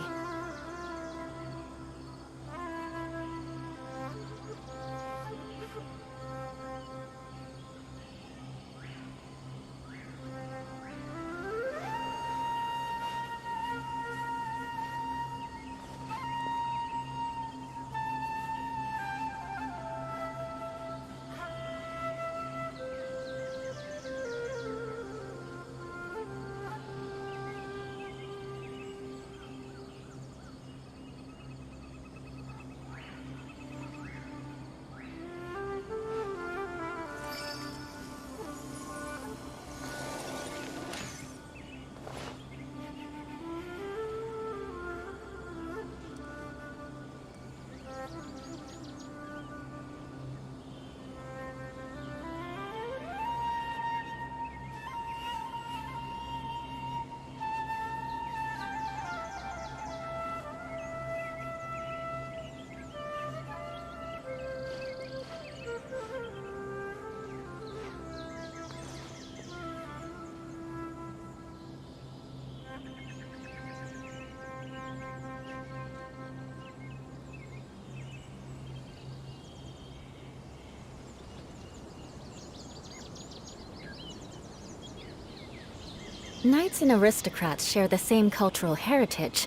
Knights and aristocrats share the same cultural heritage,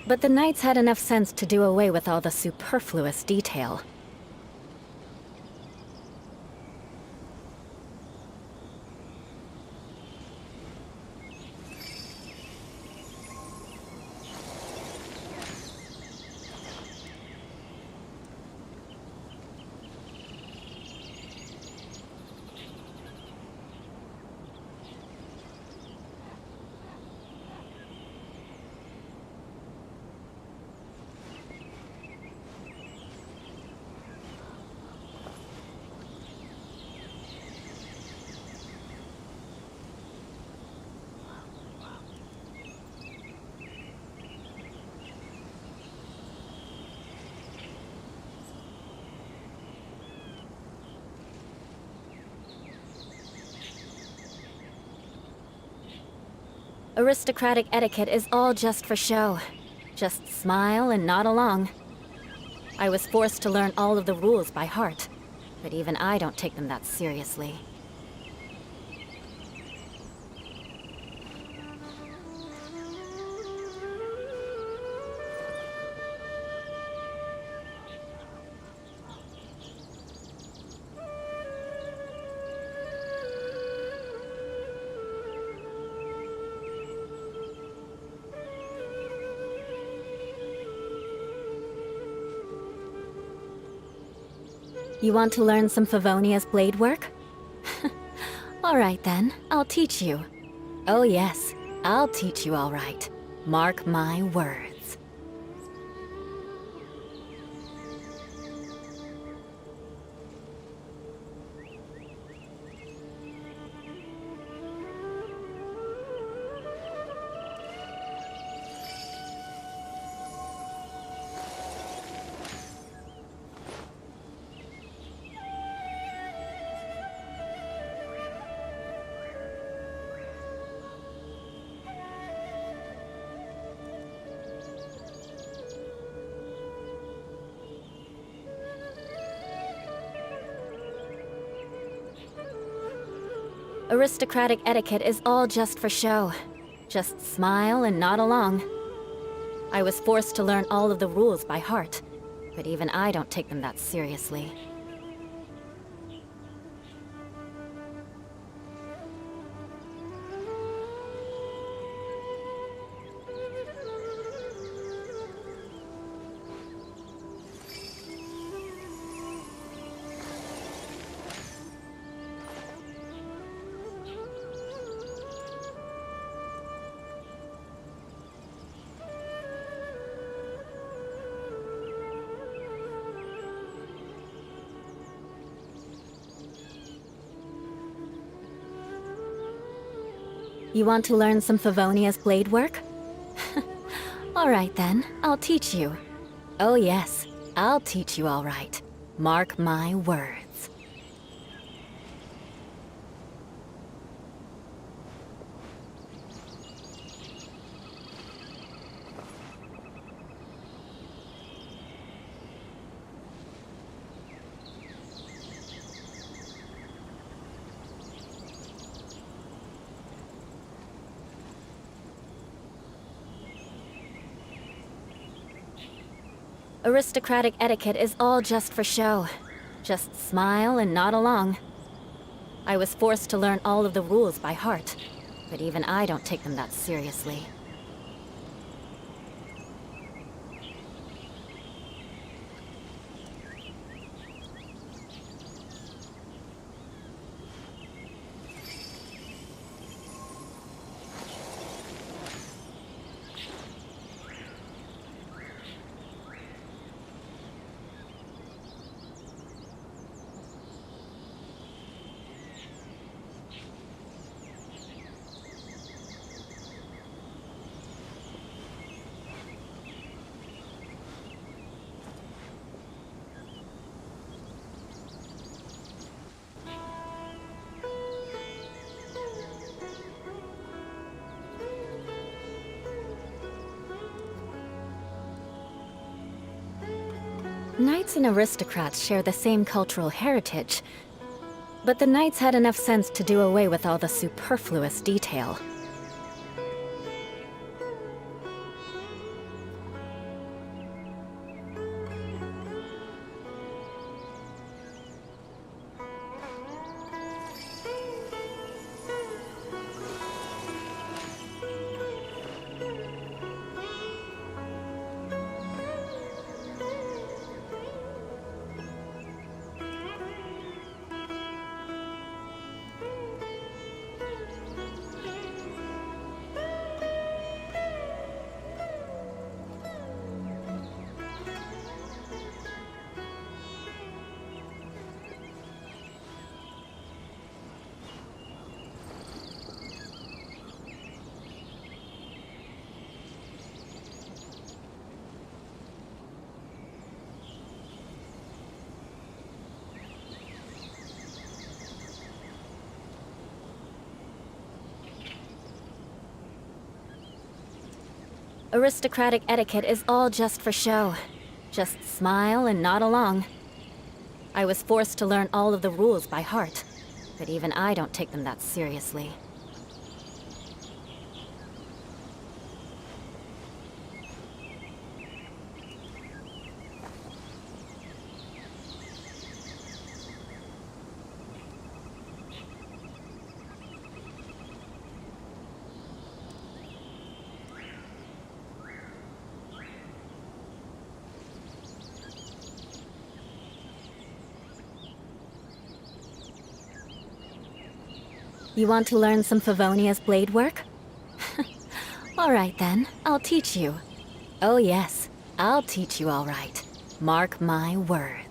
but the knights had enough sense to do away with all the superfluous detail. Aristocratic etiquette is all just for show. Just smile and nod along. I was forced to learn all of the rules by heart, but even I don't take them that seriously. You want to learn some Favonia's blade work? All right then, I'll teach you. Oh yes, I'll teach you all right. Mark my words. Aristocratic etiquette is all just for show. Just smile and nod along. I was forced to learn all of the rules by heart, but even I don't take them that seriously. You want to learn some Favonia's blade work? All right then, I'll teach you. Oh yes, I'll teach you all right. Mark my words. Aristocratic etiquette is all just for show. Just smile and nod along. I was forced to learn all of the rules by heart, but even I don't take them that seriously. Knights and aristocrats share the same cultural heritage, but the knights had enough sense to do away with all the superfluous detail. Aristocratic etiquette is all just for show. Just smile and nod along. I was forced to learn all of the rules by heart, but even I don't take them that seriously. You want to learn some Favonia's blade work? All right then, I'll teach you. Oh yes, I'll teach you all right. Mark my words.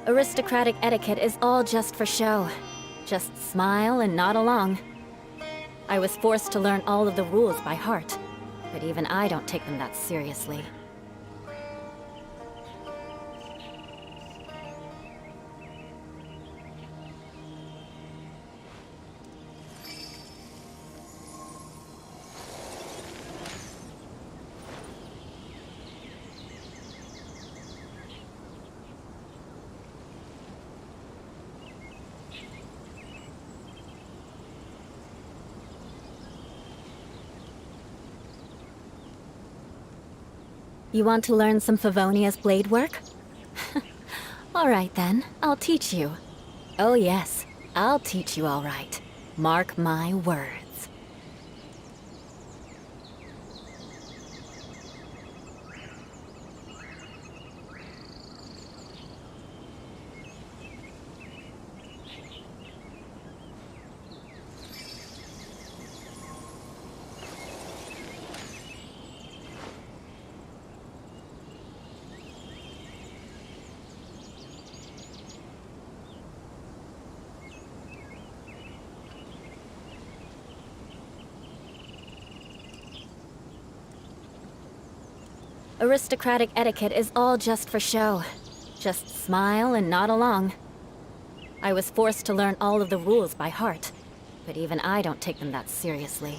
Aristocratic etiquette is all just for show. Just smile and nod along. I was forced to learn all of the rules by heart, but even I don't take them that seriously. You want to learn some Favonia's blade work? All right then, I'll teach you. Oh yes, I'll teach you all right. Mark my words. Aristocratic etiquette is all just for show. Just smile and nod along. I was forced to learn all of the rules by heart, but even I don't take them that seriously.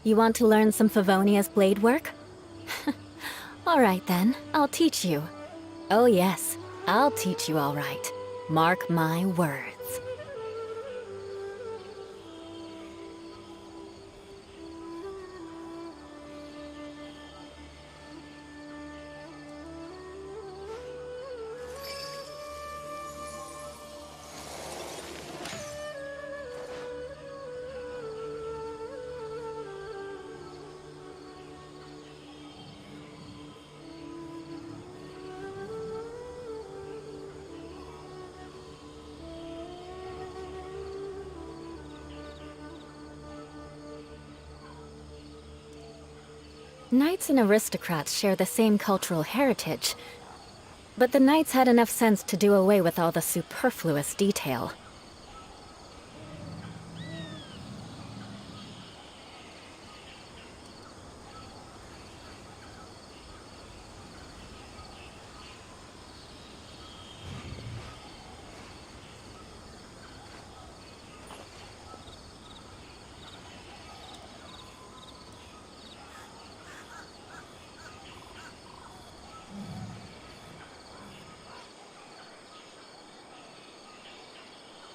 You want to learn some Favonia's blade work? All right then, I'll teach you. Oh yes, I'll teach you all right. Mark my words. Knights and aristocrats share the same cultural heritage, but the knights had enough sense to do away with all the superfluous detail.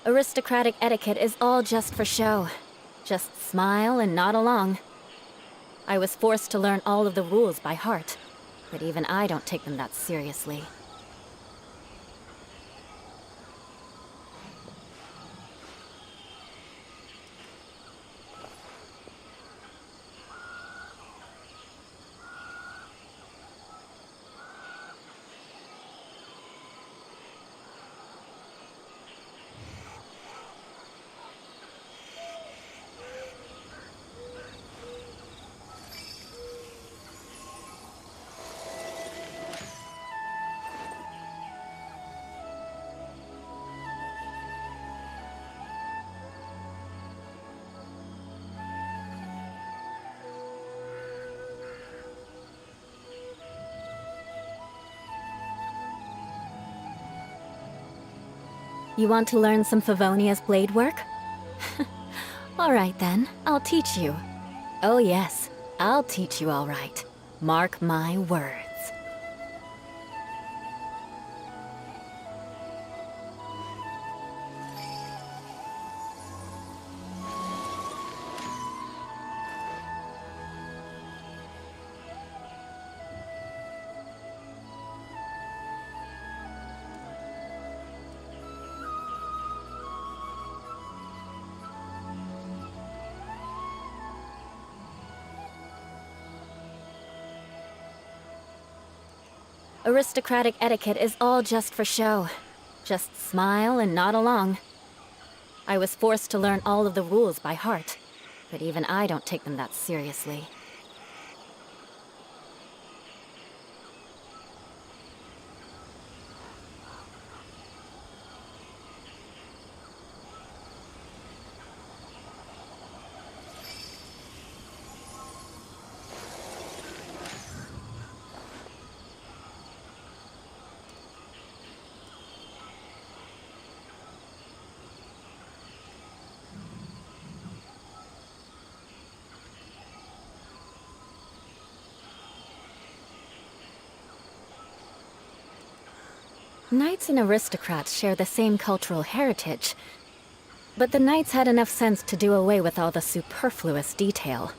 Aristocratic etiquette is all just for show. Just smile and nod along. I was forced to learn all of the rules by heart, but even I don't take them that seriously. You want to learn some Favonia's blade work? All right then, I'll teach you. Oh yes, I'll teach you all right. Mark my words. Aristocratic etiquette is all just for show. Just smile and nod along. I was forced to learn all of the rules by heart, but even I don't take them that seriously. Knights and aristocrats share the same cultural heritage, but the knights had enough sense to do away with all the superfluous detail.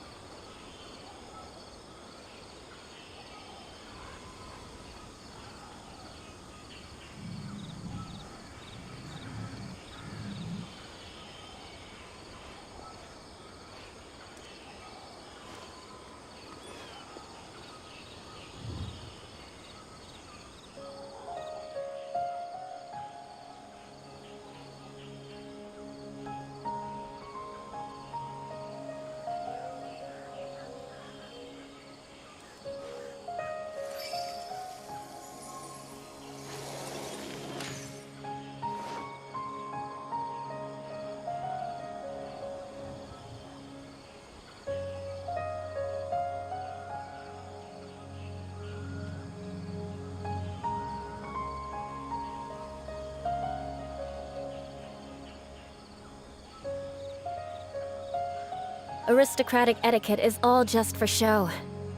Aristocratic etiquette is all just for show.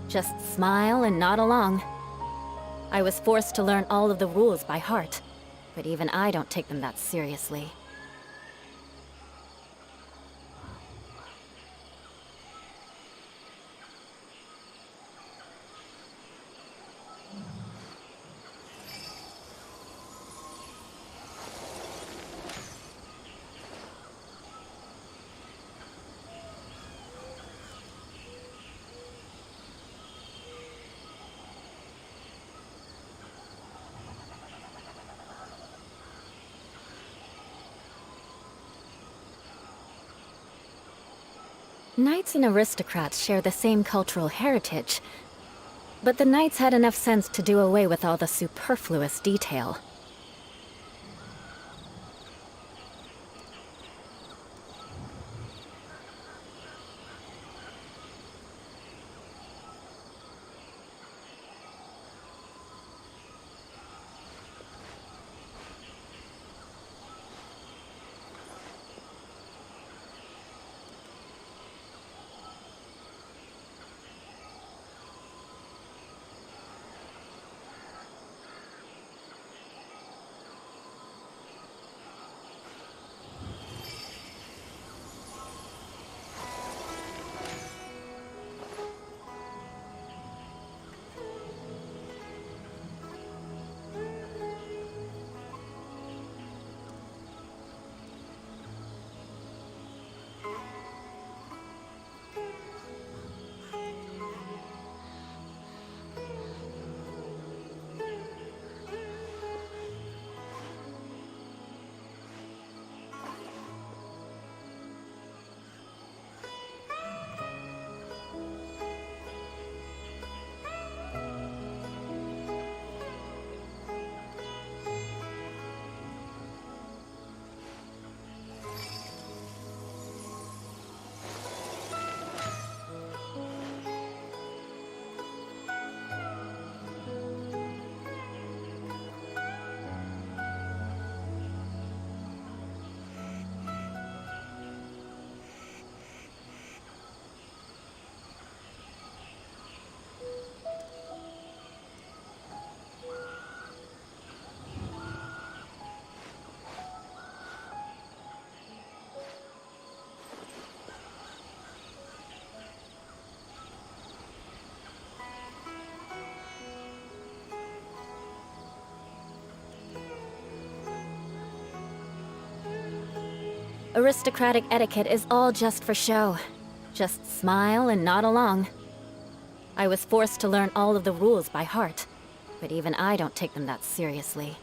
Just smile and nod along. I was forced to learn all of the rules by heart, but even I don't take them that seriously. Knights and aristocrats share the same cultural heritage, But the knights had enough sense to do away with all the superfluous detail. Aristocratic etiquette is all just for show. Just smile and nod along. I was forced to learn all of the rules by heart, but even I don't take them that seriously.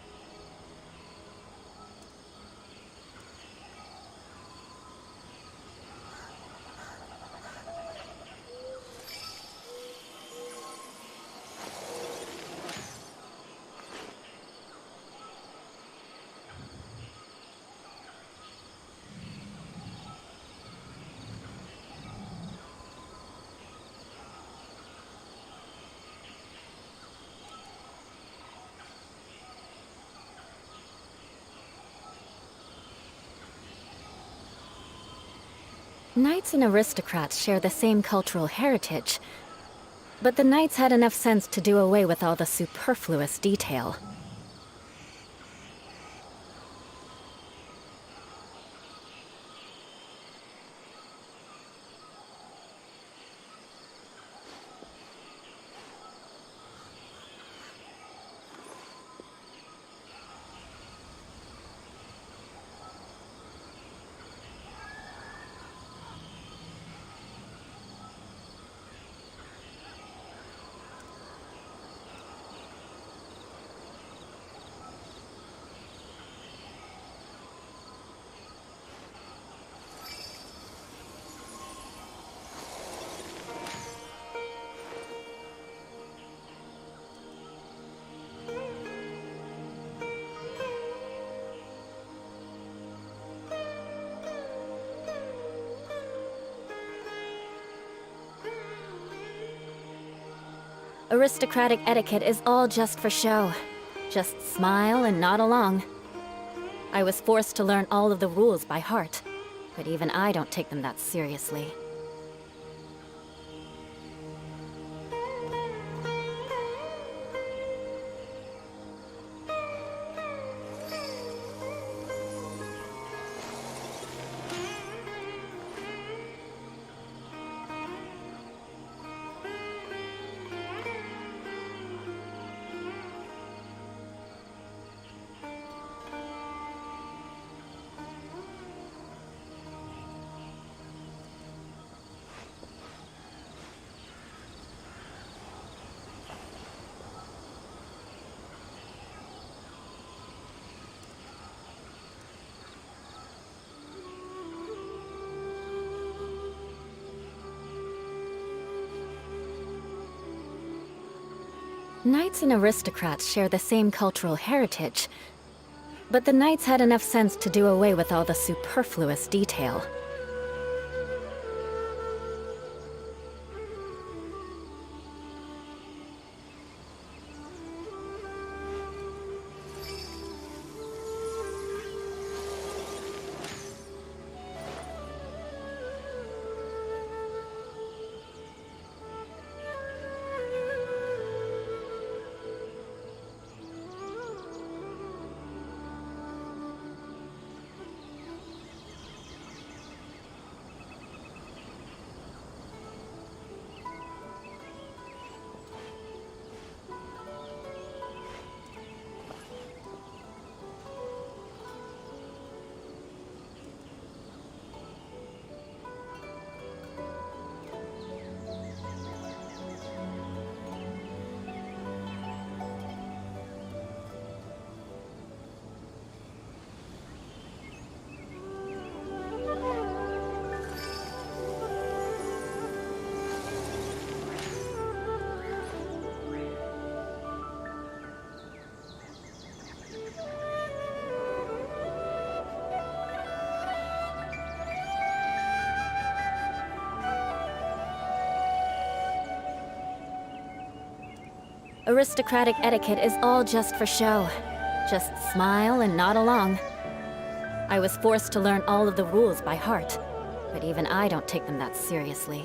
Knights and aristocrats share the same cultural heritage, but the knights had enough sense to do away with all the superfluous detail. Aristocratic etiquette is all just for show. Just smile and nod along. I was forced to learn all of the rules by heart, but even I don't take them that seriously. Knights and aristocrats share the same cultural heritage, but the knights had enough sense to do away with all the superfluous detail. Aristocratic etiquette is all just for show. Just smile and nod along. I was forced to learn all of the rules by heart, but even I don't take them that seriously.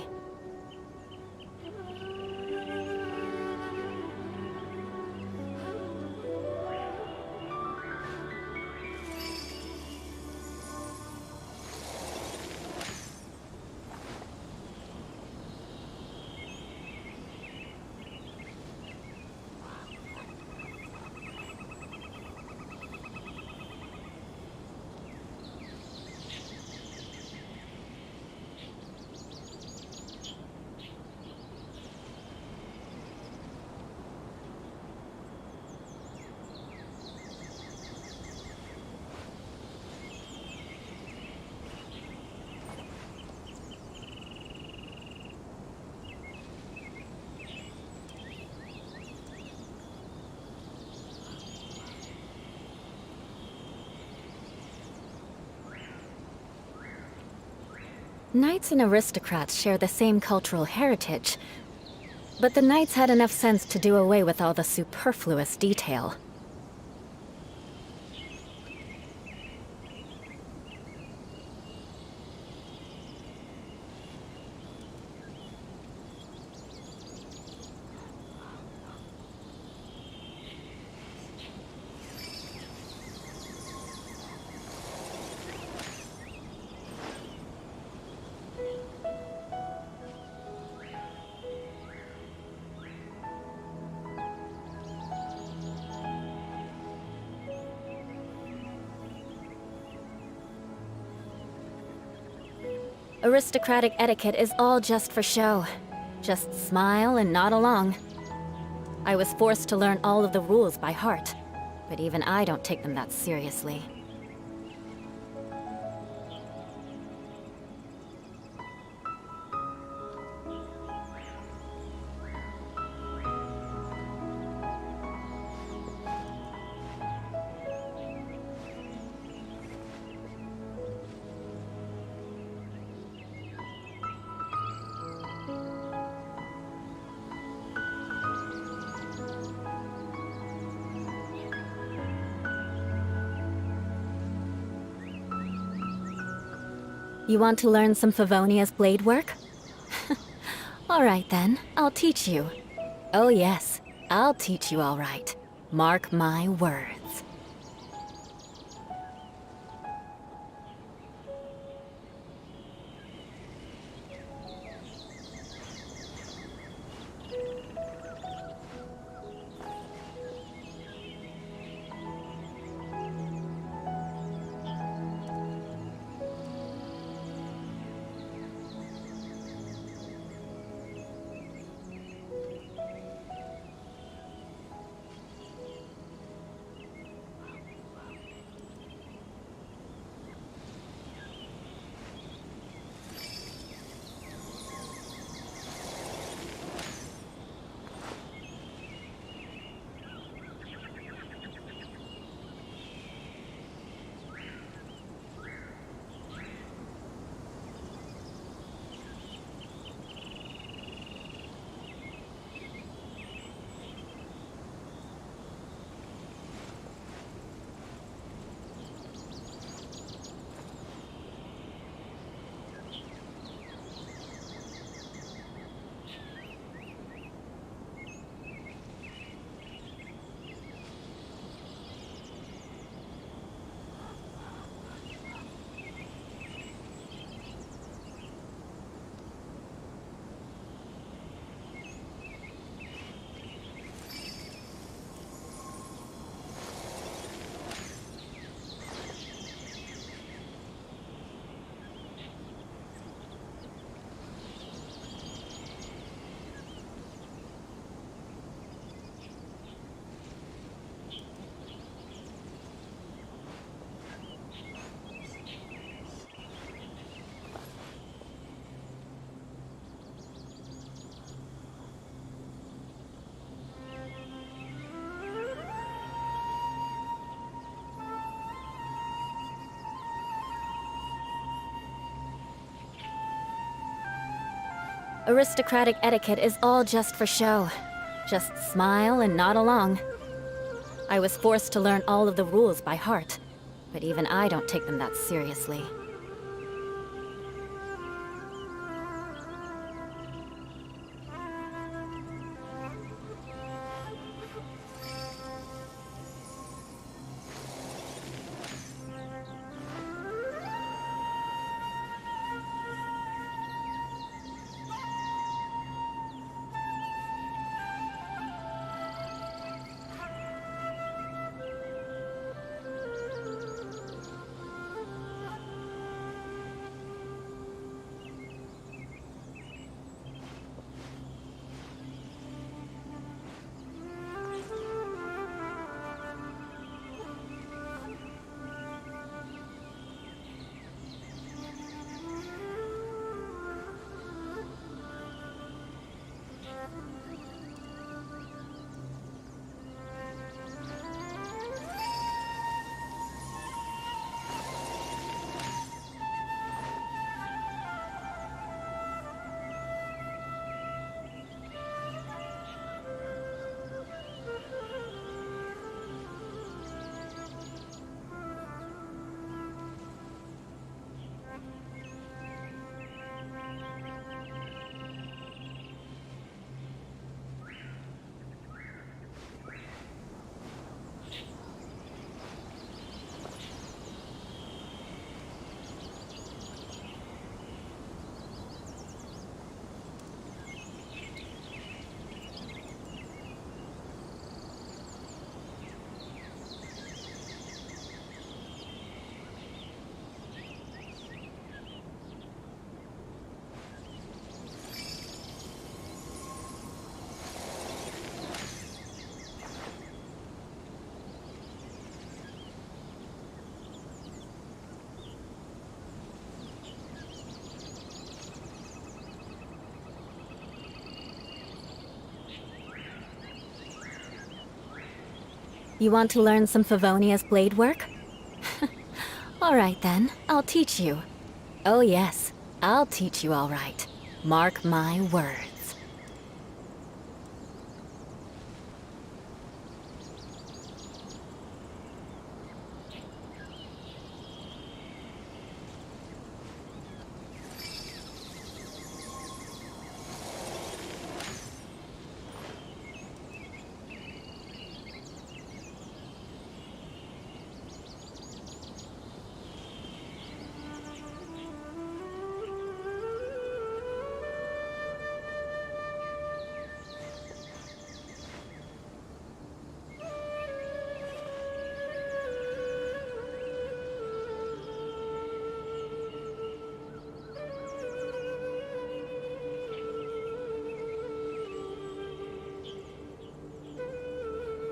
Knights and aristocrats share the same cultural heritage, but the knights had enough sense to do away with all the superfluous detail. Aristocratic etiquette is all just for show. Just smile and nod along. I was forced to learn all of the rules by heart, but even I don't take them that seriously. You want to learn some Favonia's blade work? All right then, I'll teach you. Oh yes, I'll teach you all right. Mark my words. Aristocratic etiquette is all just for show. Just smile and nod along. I was forced to learn all of the rules by heart, but even I don't take them that seriously. You want to learn some Favonia's blade work? All right then, I'll teach you. Oh yes, I'll teach you all right. Mark my words.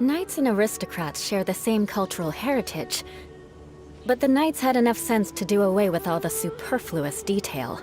Knights and aristocrats share the same cultural heritage, but the knights had enough sense to do away with all the superfluous detail.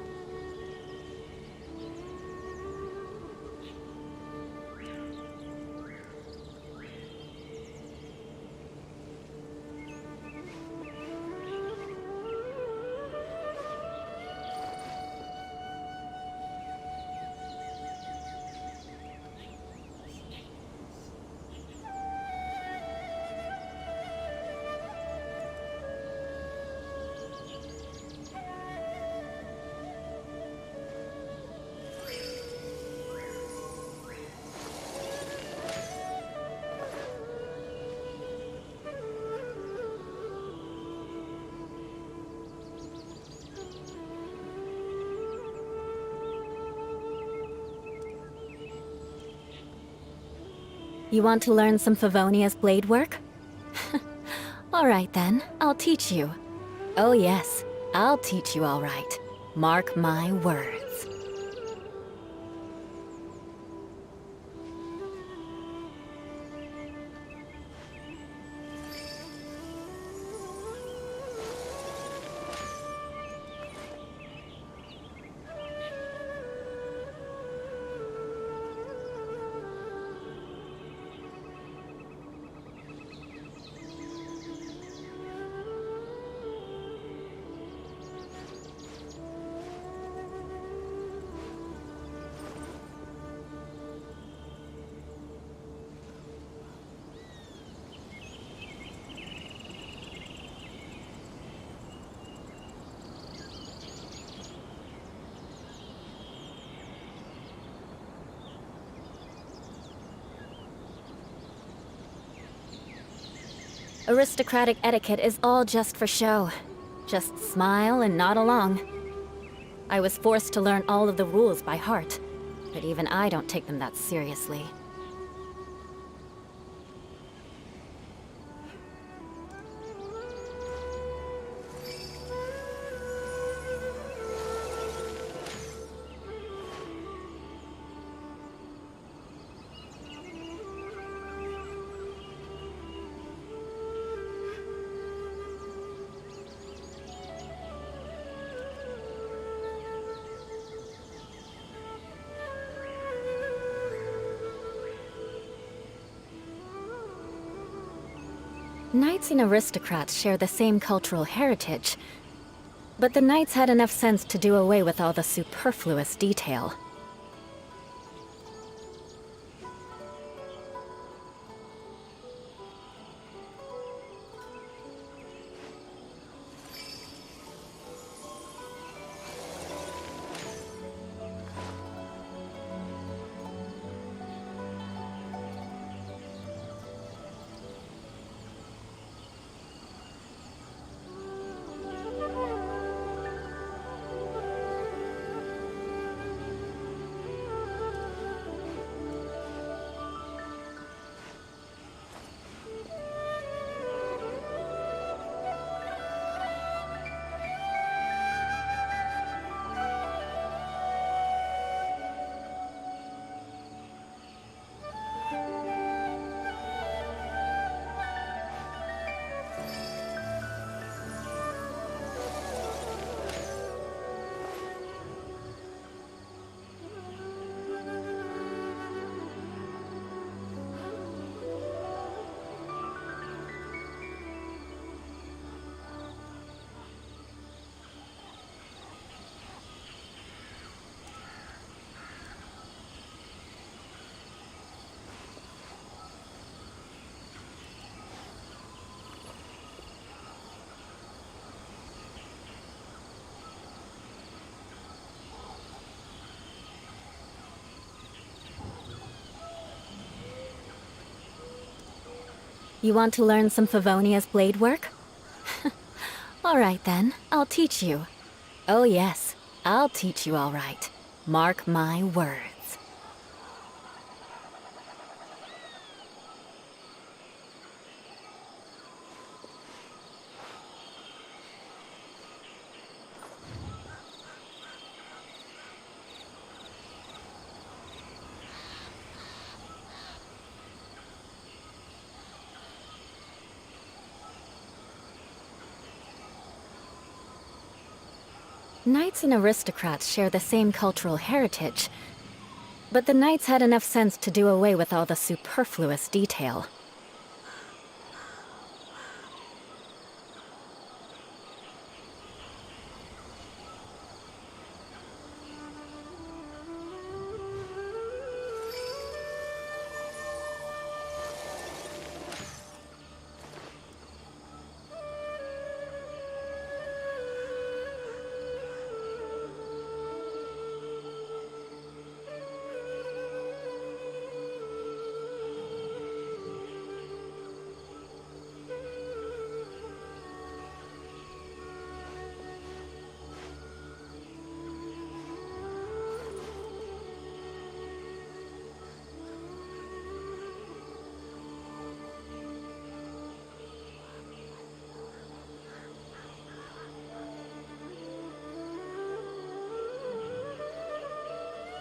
You want to learn some Favonia's blade work? All right then, I'll teach you. Oh yes, I'll teach you all right. Mark my words. Aristocratic etiquette is all just for show. Just smile and nod along. I was forced to learn all of the rules by heart, but even I don't take them that seriously. Knights and aristocrats share the same cultural heritage, but the knights had enough sense to do away with all the superfluous detail. You want to learn some Favonia's blade work? All right then, I'll teach you. Oh yes, I'll teach you all right. Mark my words. Knights and aristocrats share the same cultural heritage, but the knights had enough sense to do away with all the superfluous detail.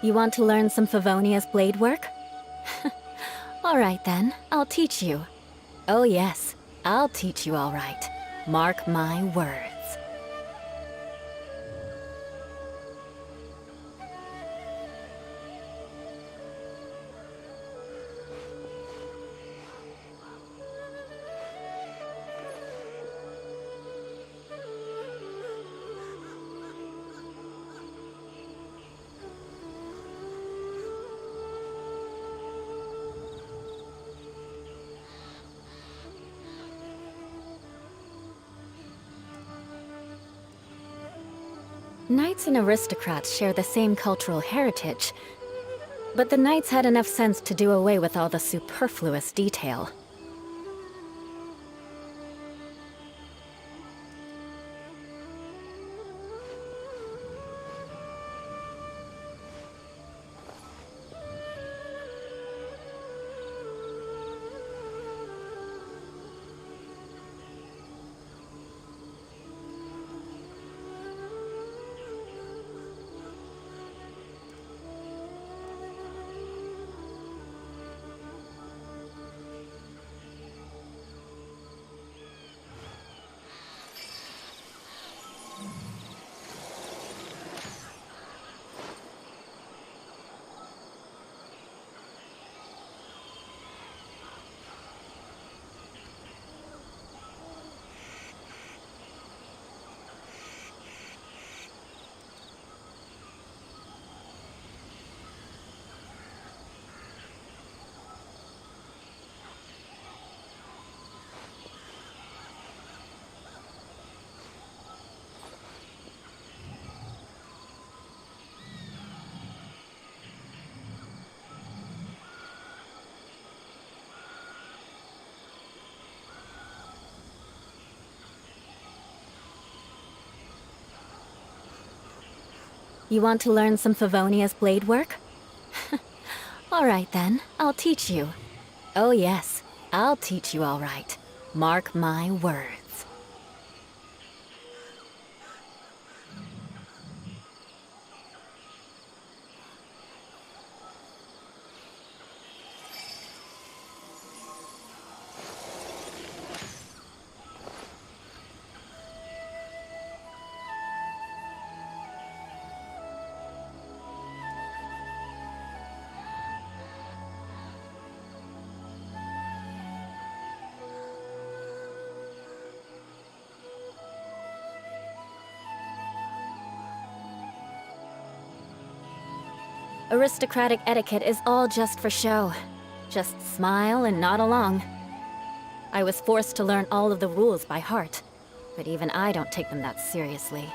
You want to learn some Favonia's blade work? All right then, I'll teach you. Oh yes, I'll teach you all right. Mark my words. Knights and aristocrats share the same cultural heritage, but the knights had enough sense to do away with all the superfluous detail. You want to learn some Favonia's blade work? All right then, I'll teach you. Oh yes, I'll teach you all right. Mark my words. Aristocratic etiquette is all just for show. Just smile and nod along. I was forced to learn all of the rules by heart, but even I don't take them that seriously.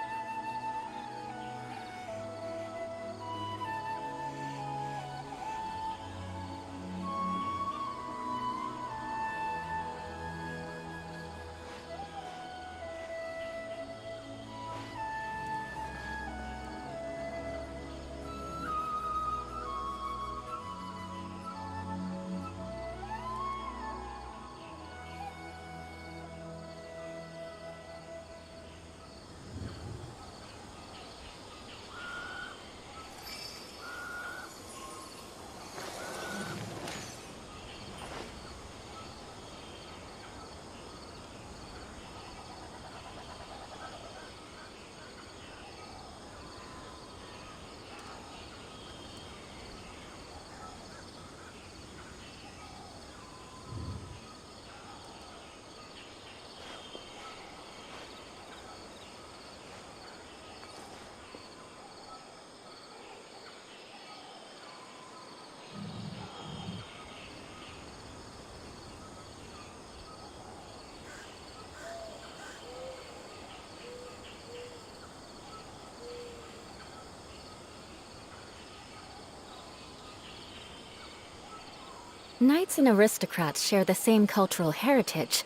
Knights and aristocrats share the same cultural heritage,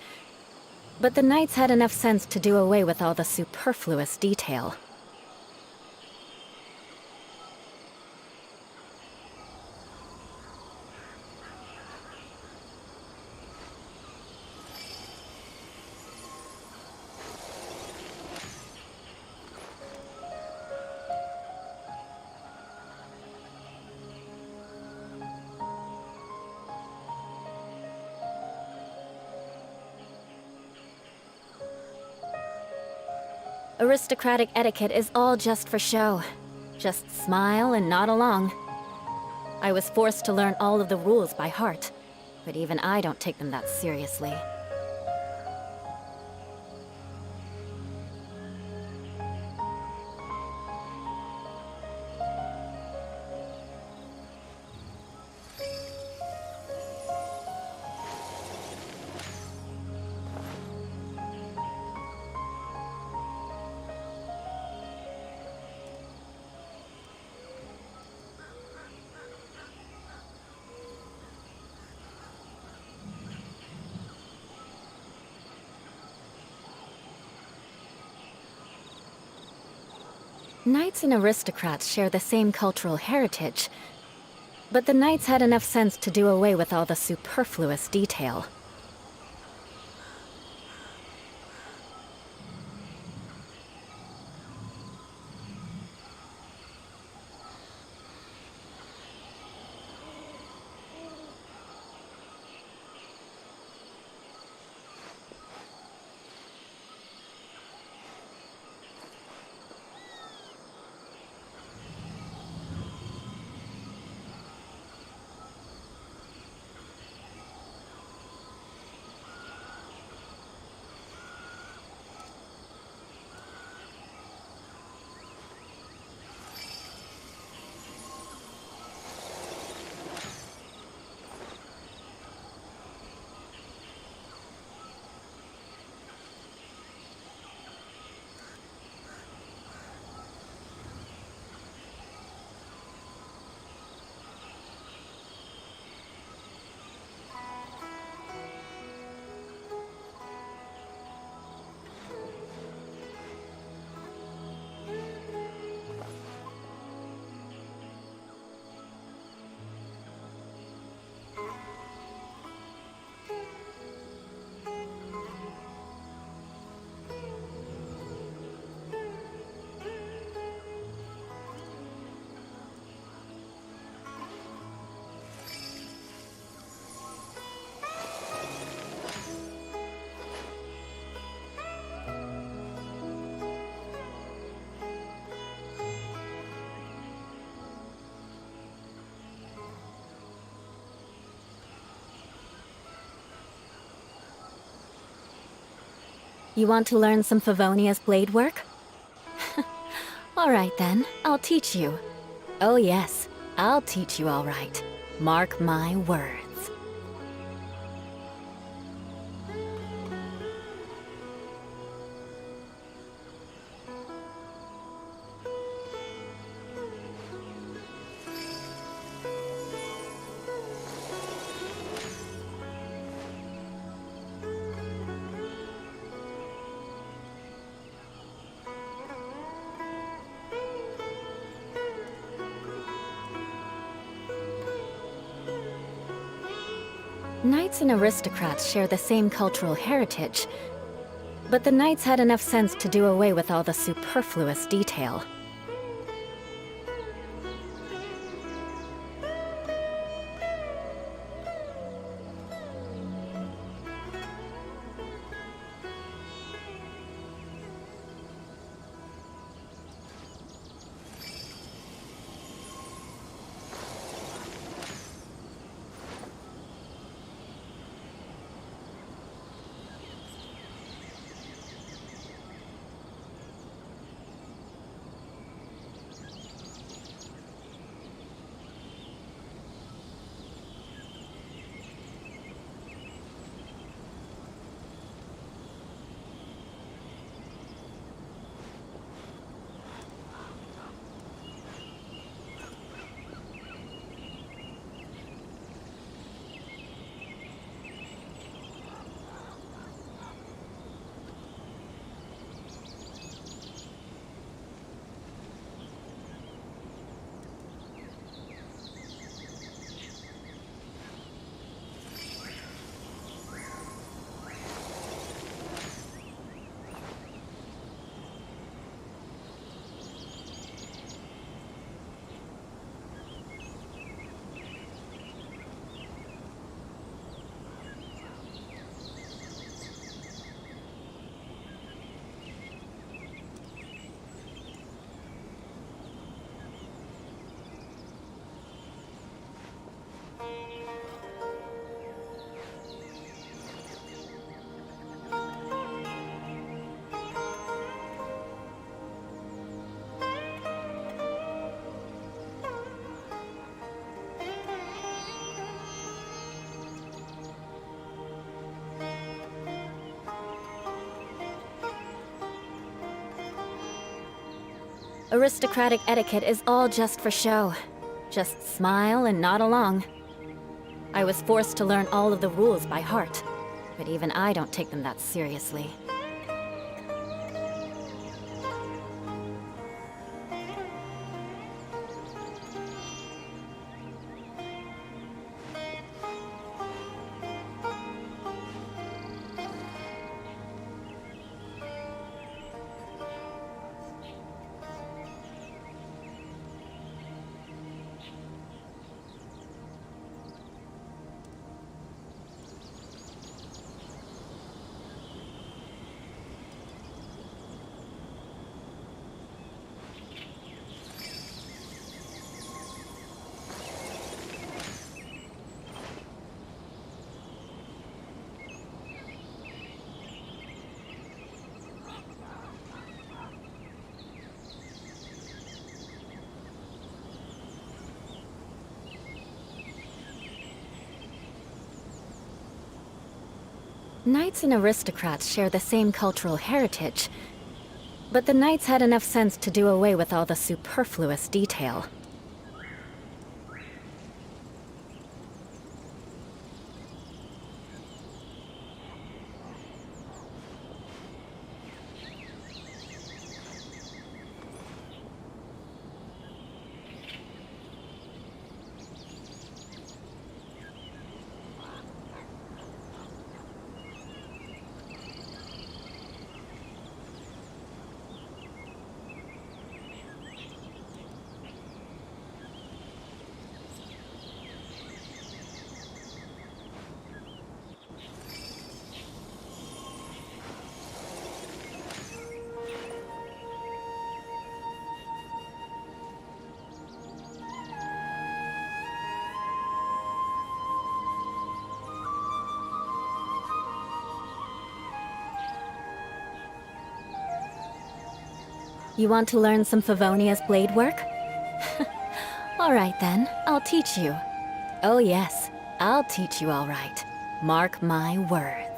but the knights had enough sense to do away with all the superfluous detail. Aristocratic etiquette is all just for show. Just smile and nod along. I was forced to learn all of the rules by heart, but even I don't take them that seriously. Knights and aristocrats share the same cultural heritage, but the knights had enough sense to do away with all the superfluous detail. You want to learn some Favonia's blade work? All right then, I'll teach you. Oh yes, I'll teach you all right. Mark my words. Knights and aristocrats share the same cultural heritage, but the knights had enough sense to do away with all the superfluous detail. Aristocratic etiquette is all just for show. Just smile and nod along. I was forced to learn all of the rules by heart, but even I don't take them that seriously. Knights and aristocrats share the same cultural heritage, but the knights had enough sense to do away with all the superfluous detail. You want to learn some Favonia's blade work? All right then, I'll teach you. Oh yes, I'll teach you all right. Mark my words.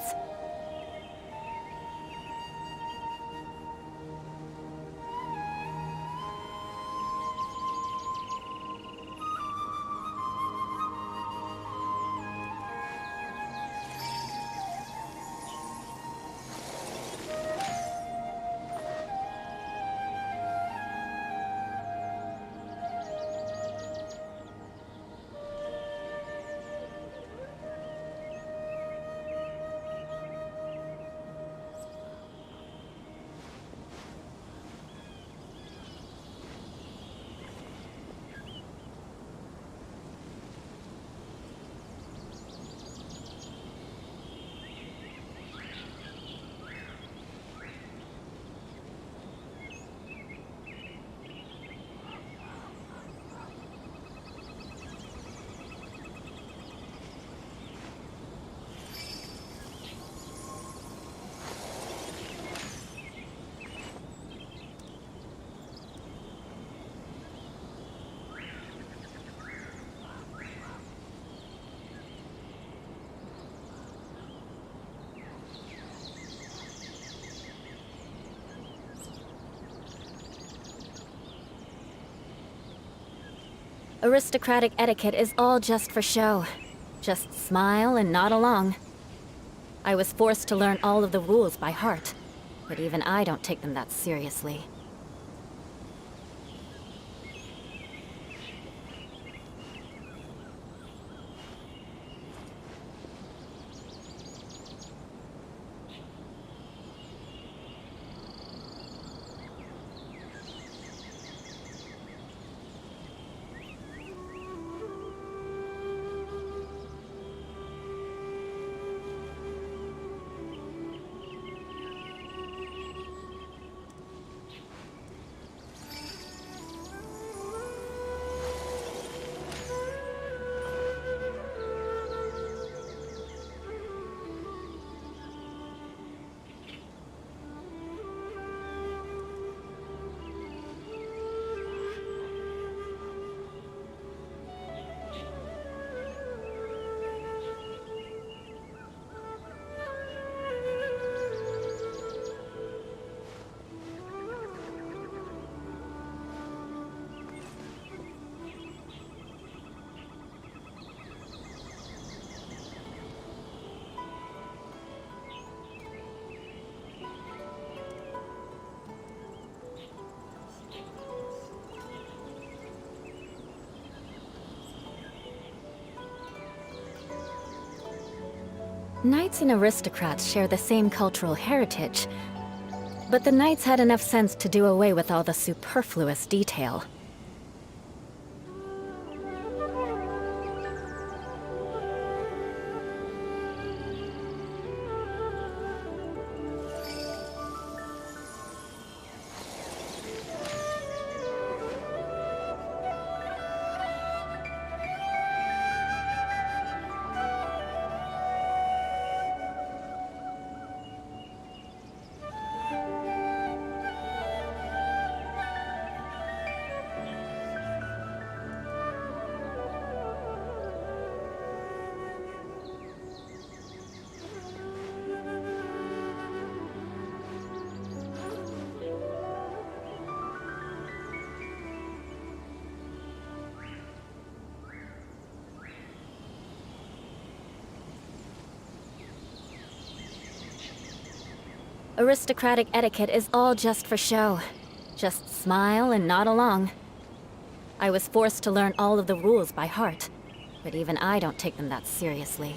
Aristocratic etiquette is all just for show. Just smile and nod along. I was forced to learn all of the rules by heart, but even I don't take them that seriously. Knights and aristocrats share the same cultural heritage, but the knights had enough sense to do away with all the superfluous detail. Aristocratic etiquette is all just for show. Just smile and nod along. I was forced to learn all of the rules by heart, but even I don't take them that seriously.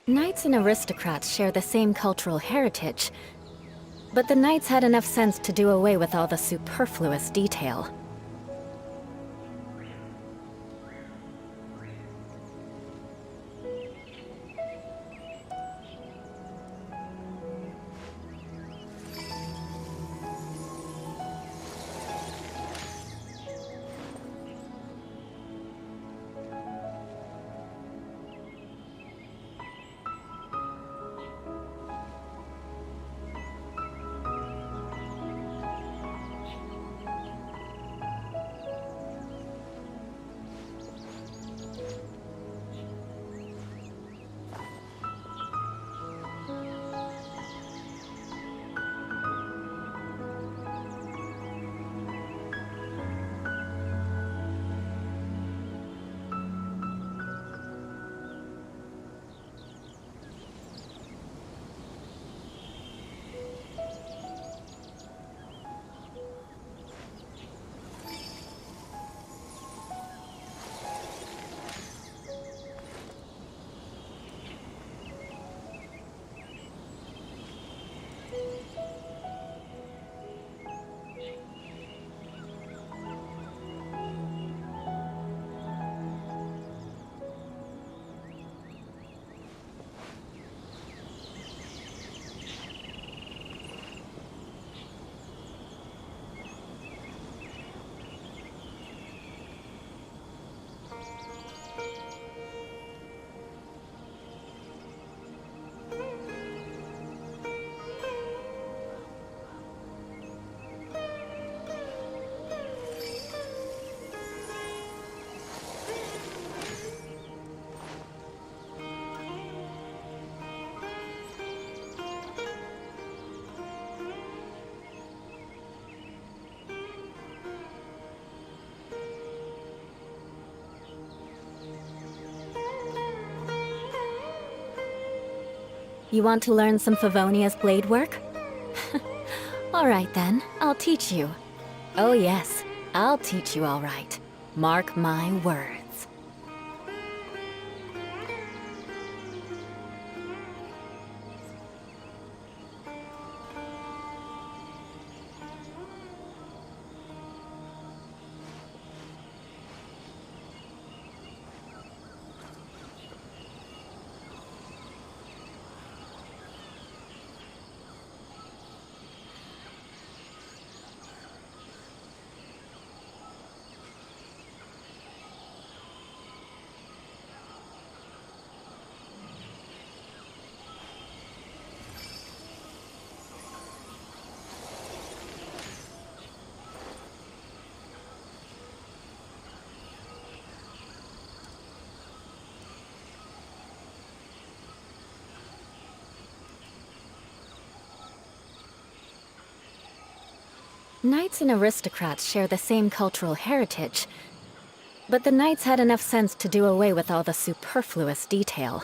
Knights and aristocrats share the same cultural heritage, but the knights had enough sense to do away with all the superfluous detail. You want to learn some Favonia's blade work? All right then, I'll teach you. Oh yes, I'll teach you all right. Mark my words. Knights and aristocrats share the same cultural heritage, but the knights had enough sense to do away with all the superfluous detail.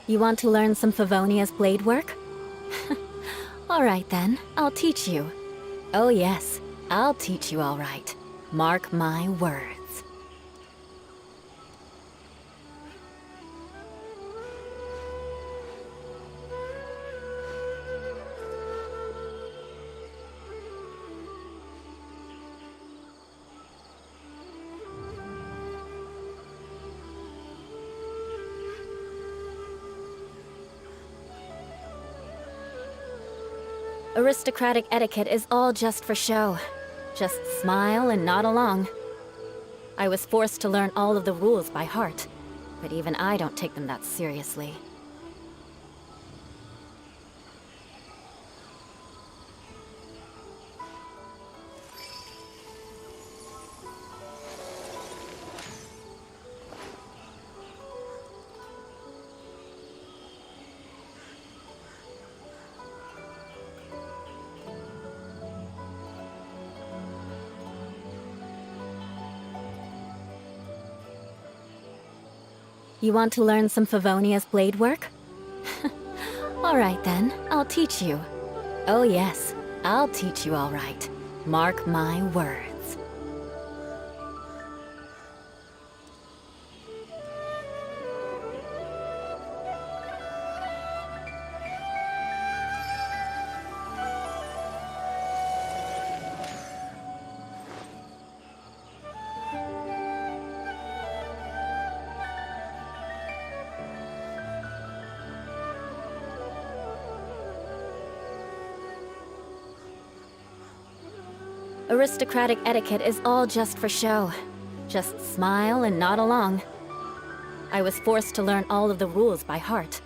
You want to learn some Favonia's blade work? All right then, I'll teach you. Oh yes, I'll teach you all right. Mark my words. Aristocratic etiquette is all just for show. Just smile and nod along. I was forced to learn all of the rules by heart, but even I don't take them that seriously. You want to learn some Favonia's blade work? All right then, I'll teach you. Oh yes, I'll teach you all right. Mark my words. Aristocratic etiquette is all just for show. Just smile and nod along. I was forced to learn all of the rules by heart,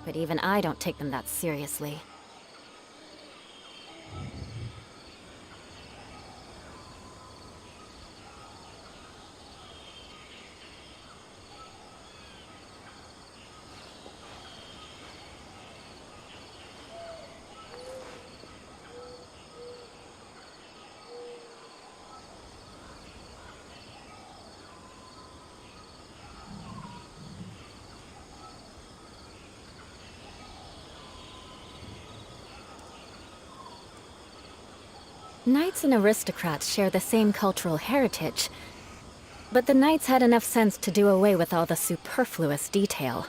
but even I don't take them that seriously. Knights and aristocrats share the same cultural heritage, but the knights had enough sense to do away with all the superfluous detail.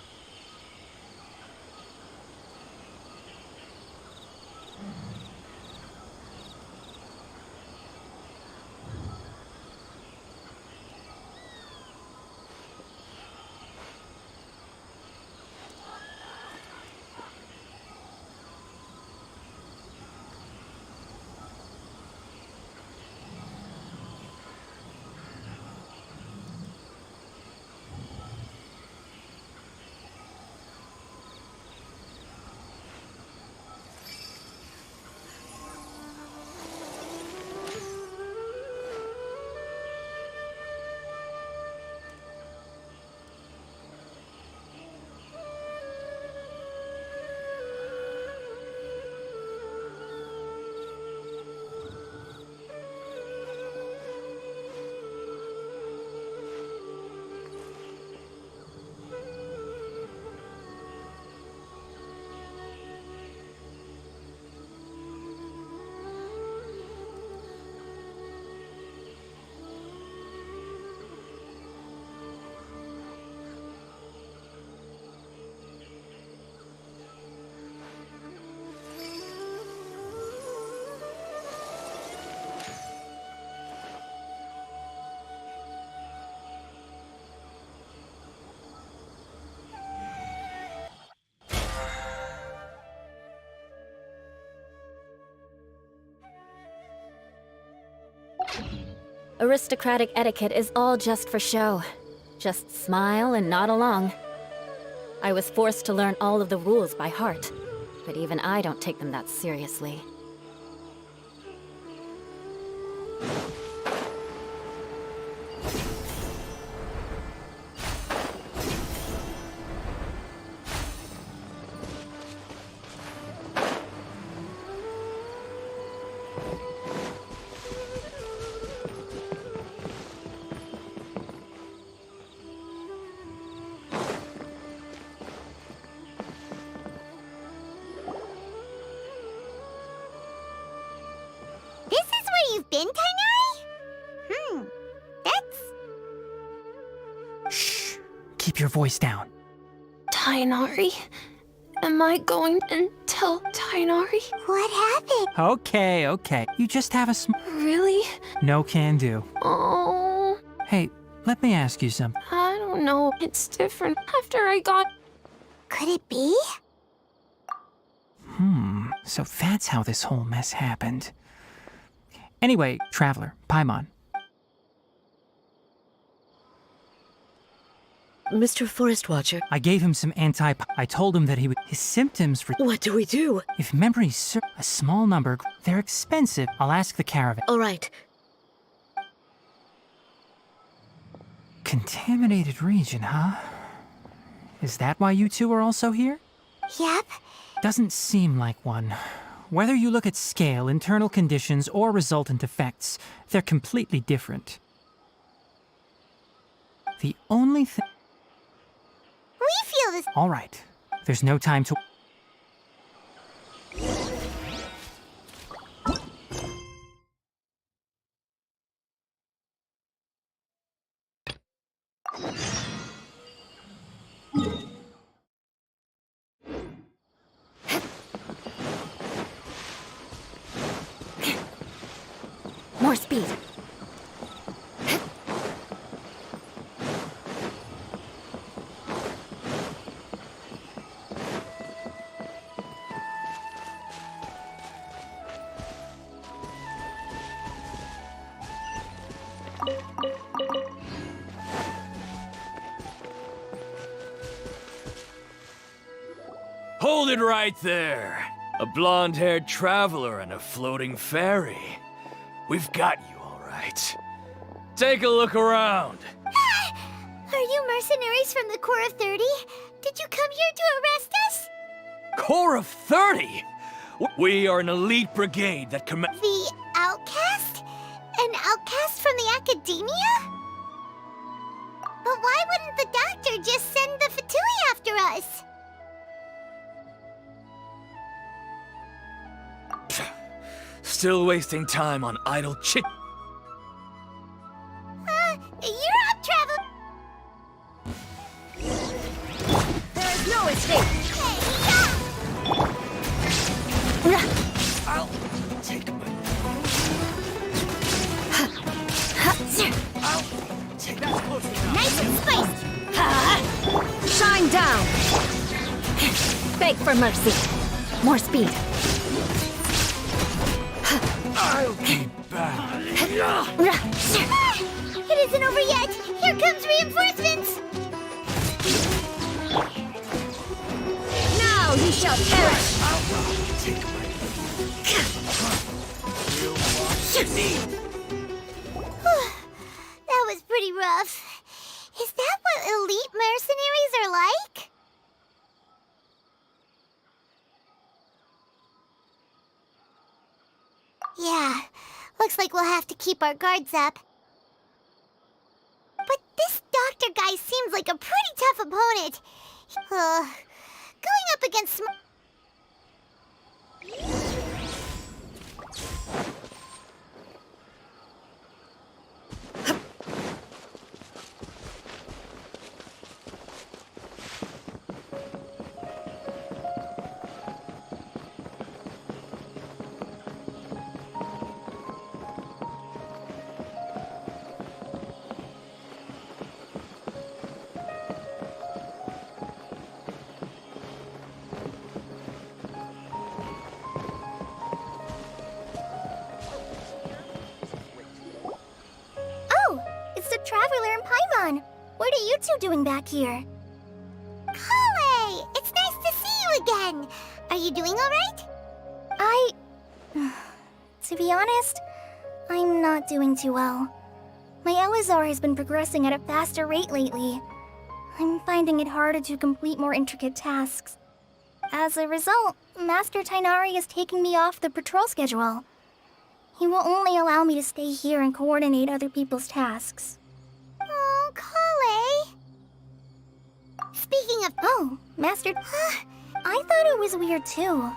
Aristocratic etiquette is all just for show. Just smile and nod along. I was forced to learn all of the rules by heart, but even I don't take them that seriously. This is where you've been, Tainari? That's... Shh. Keep your voice down. Tainari? Am I going and tell Tainari? What happened? Okay. You just have a Really? No can do. Oh, Hey, let me ask you something. I don't know. It's different after I got... Could it be? So that's how this whole mess happened. Anyway, Traveler, Paimon. Mr. Forest Watcher, I gave him some I told him that his symptoms for... what do we do? If memories serve a small number, they're expensive. I'll ask the caravan. All right. Contaminated region, huh? Is that why you two are also here? Yep. Doesn't seem like one. Whether you look at scale, internal conditions, or resultant effects, they're completely different. The only thing... this. All right. There's no time to... More speed. Hold it right there. A blonde-haired traveler and a floating fairy. We've got you, all right. Take a look around. Are you mercenaries from the Corps of 30? Did you come here to arrest us? Corps of 30? We are an elite brigade that The outcast? An outcast from the academia? But why wouldn't the doctor just send the Fatui after us? Still wasting time on idle chit. You're up, travel. There is no escape! I'll take my... I'll take that close enough. Nice and spiced. Shine down! Beg for mercy. More speed. I'll be back. It isn't over yet. Here comes reinforcements. Now you shall perish! I'll take my... That was pretty rough. Is that what elite mercenaries are like? Yeah, looks like we'll have to keep our guards up. But this doctor guy seems like a pretty tough opponent. Going up against... Traveler and Paimon, what are you two doing back here? Kale, it's nice to see you again. Are you doing all right? To be honest, I'm not doing too well. My Elazar has been progressing at a faster rate lately. I'm finding it harder to complete more intricate tasks. As a result, Master Tainari is taking me off the patrol schedule. He will only allow me to stay here and coordinate other people's tasks. Oh, Kale. Speaking of... Oh, Master... I thought it was weird, too.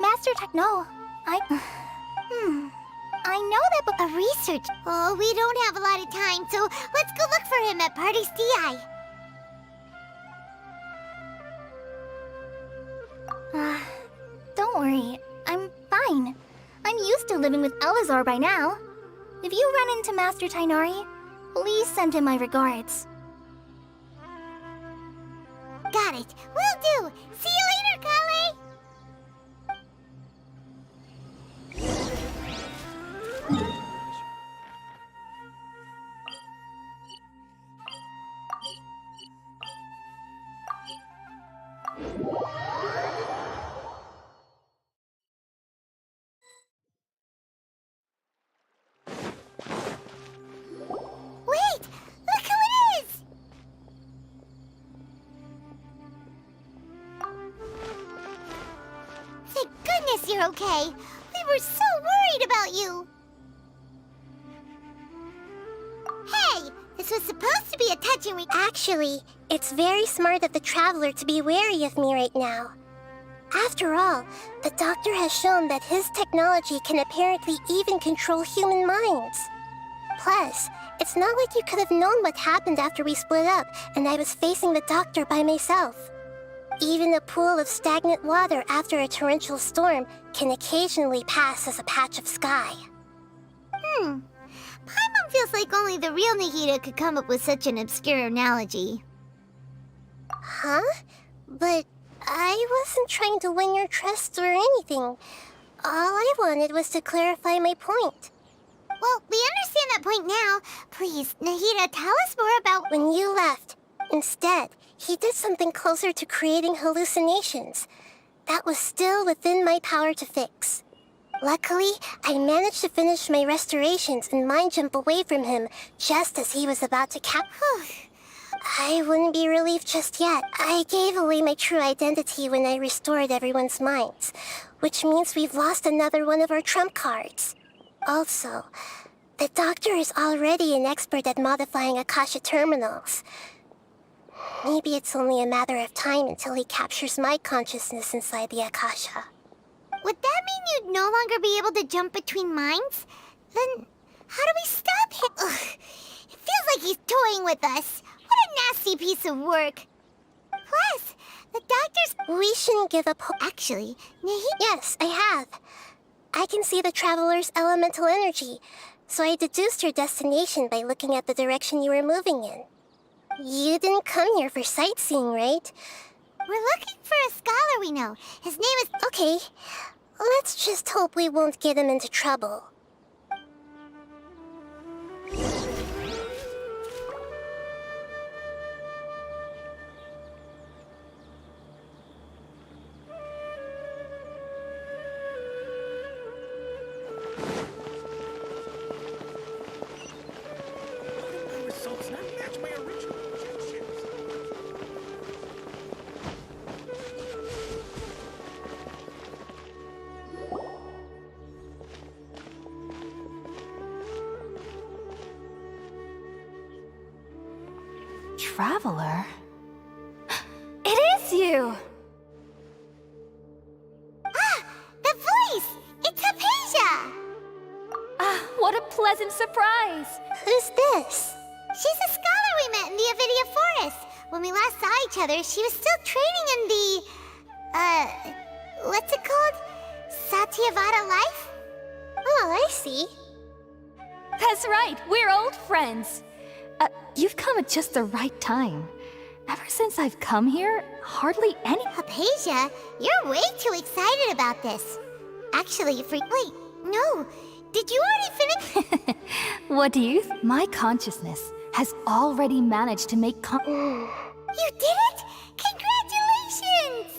Master Techno, I know that, but a research... Oh, we don't have a lot of time, so let's go look for him at Party's DI. Don't worry. I'm fine. I'm used to living with Elazar by now. If you run into Master Tainari, please send him my regards. Got it. Will do. See you later, Kale. Wait! Look who it is! Thank goodness you're okay. We were so worried about you. Hey! This was supposed to be a touch and we... Actually, It's very smart of the Traveler to be wary of me right now. After all, the Doctor has shown that his technology can apparently even control human minds. Plus, it's not like you could have known what happened after we split up and I was facing the Doctor by myself. Even a pool of stagnant water after a torrential storm can occasionally pass as a patch of sky. Paimon feels like only the real Nahida could come up with such an obscure analogy. Huh? But I wasn't trying to win your trust or anything. All I wanted was to clarify my point. Well, we understand that point now. Please, Nahida, tell us more about... When you left, instead, he did something closer to creating hallucinations. That was still within my power to fix. Luckily, I managed to finish my restorations and mind jump away from him just as he was about to I wouldn't be relieved just yet. I gave away my true identity when I restored everyone's minds, which means we've lost another one of our trump cards. Also, the Doctor is already an expert at modifying Akasha terminals. Maybe it's only a matter of time until he captures my consciousness inside the Akasha. Would that mean you'd no longer be able to jump between minds? Then, how do we stop him? Ugh, it feels like he's toying with us. What a nasty piece of work. Plus, the Doctor's... We shouldn't give up hope. Actually, Yes, I have. I can see the Traveler's elemental energy, so I deduced your destination by looking at the direction you were moving in. You didn't come here for sightseeing, right? We're looking for a scholar we know. His name is... Okay, let's just hope we won't get him into trouble. Traveler? It is you! Ah! The voice! It's Hypatia! Ah, what a pleasant surprise! Who's this? She's a scholar we met in the Avidia Forest. When we last saw each other, she was still training in the... what's it called? Satyavada life? Oh, I see. That's right, we're old friends. You've come at just the right time. Ever since I've come here, hardly any... Hypatia, you're way too excited about this. Actually, wait, no. Did you already finish? What do you... My consciousness has already managed to make You did it? Congratulations!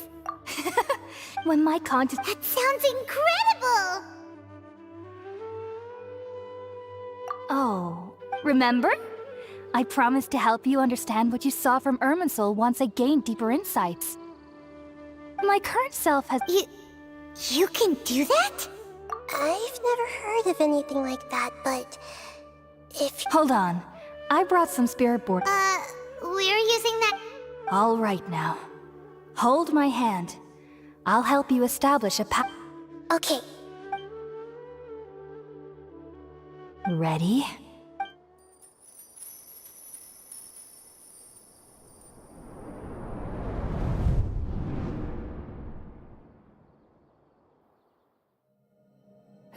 When my conscious... That sounds incredible! Oh, remember? I promised to help you understand what you saw from Irminsul once I gained deeper insights. My current self has... You can do that? I've never heard of anything like that, but... Hold on. I brought some spirit board... We're using that... All right now. Hold my hand. I'll help you establish a path... Okay. Ready?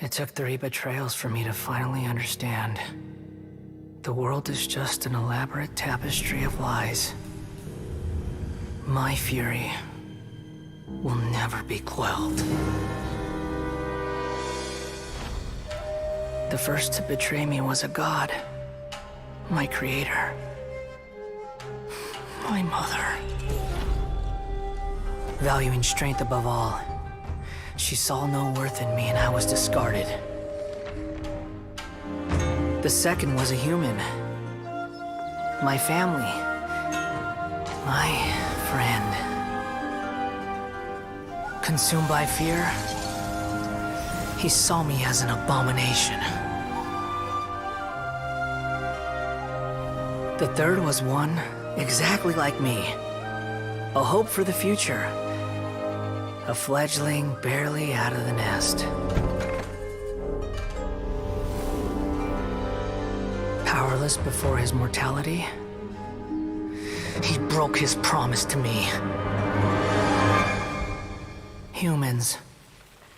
It took 3 betrayals for me to finally understand. The world is just an elaborate tapestry of lies. My fury will never be quelled. The first to betray me was a god. My creator. My mother. Valuing strength above all, she saw no worth in me and I was discarded. The second was a human. My family. My friend. Consumed by fear, he saw me as an abomination. The third was one Exactly like me. A hope for the future. A fledgling barely out of the nest. Powerless before his mortality, he broke his promise to me. Humans,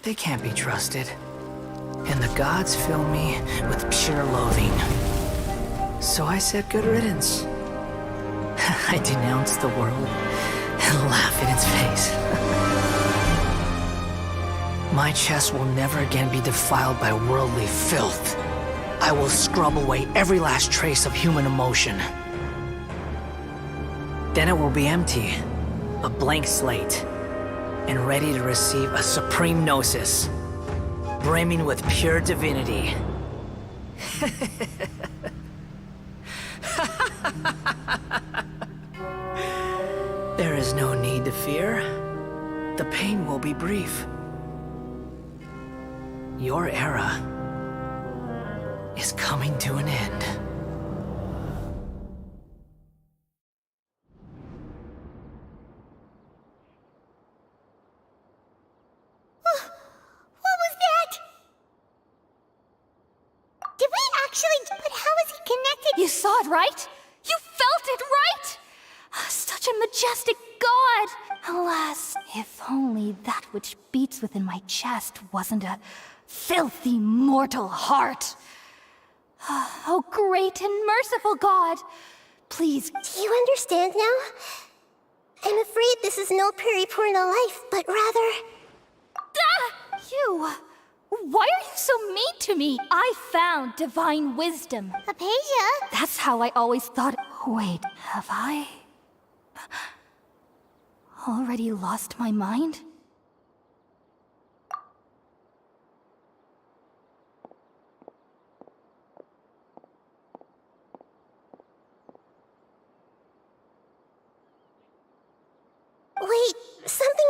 they can't be trusted. And the gods fill me with pure loathing. So I said good riddance. I denounce the world and laugh in its face. My chest will never again be defiled by worldly filth. I will scrub away every last trace of human emotion. Then it will be empty, a blank slate, and ready to receive a supreme gnosis, brimming with pure divinity. There is no need to fear. The pain will be brief. Your era is coming to an end. What was that? Did we actually... But how is he connected? You saw it, right? You felt it, right? Such a majestic god! Alas, if only that which beats within my chest wasn't a filthy mortal heart. Oh, great and merciful God! Please... Do you understand now? I'm afraid this is no Puripurna life, but rather... Ah! You... Why are you so mean to me? I found divine wisdom. Aphasia? That's how I always thought... Wait, have I... already lost my mind? Wait, something...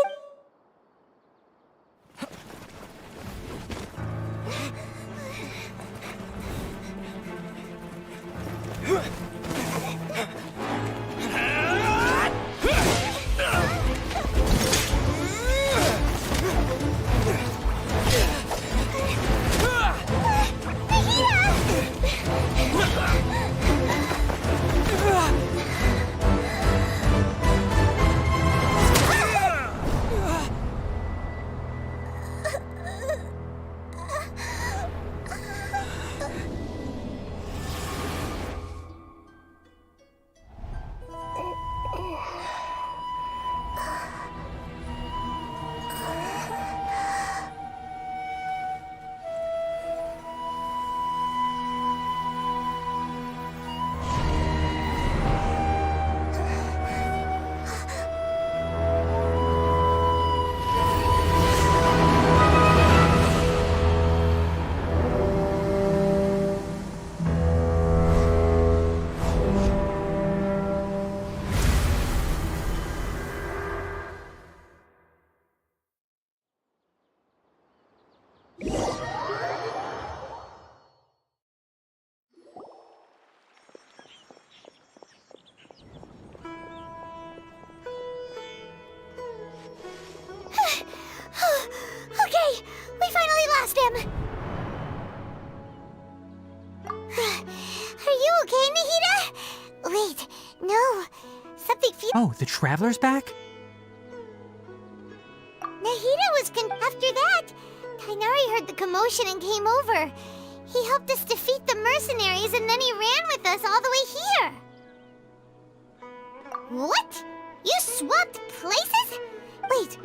Okay, we finally lost him. Are you okay, Nahida? Wait, no. Something feels... Oh, the Traveler's back? Nahida was after that. Kainari heard the commotion and came over. He helped us defeat the mercenaries and then he ran with us all the way here. What? You swapped places? Wait.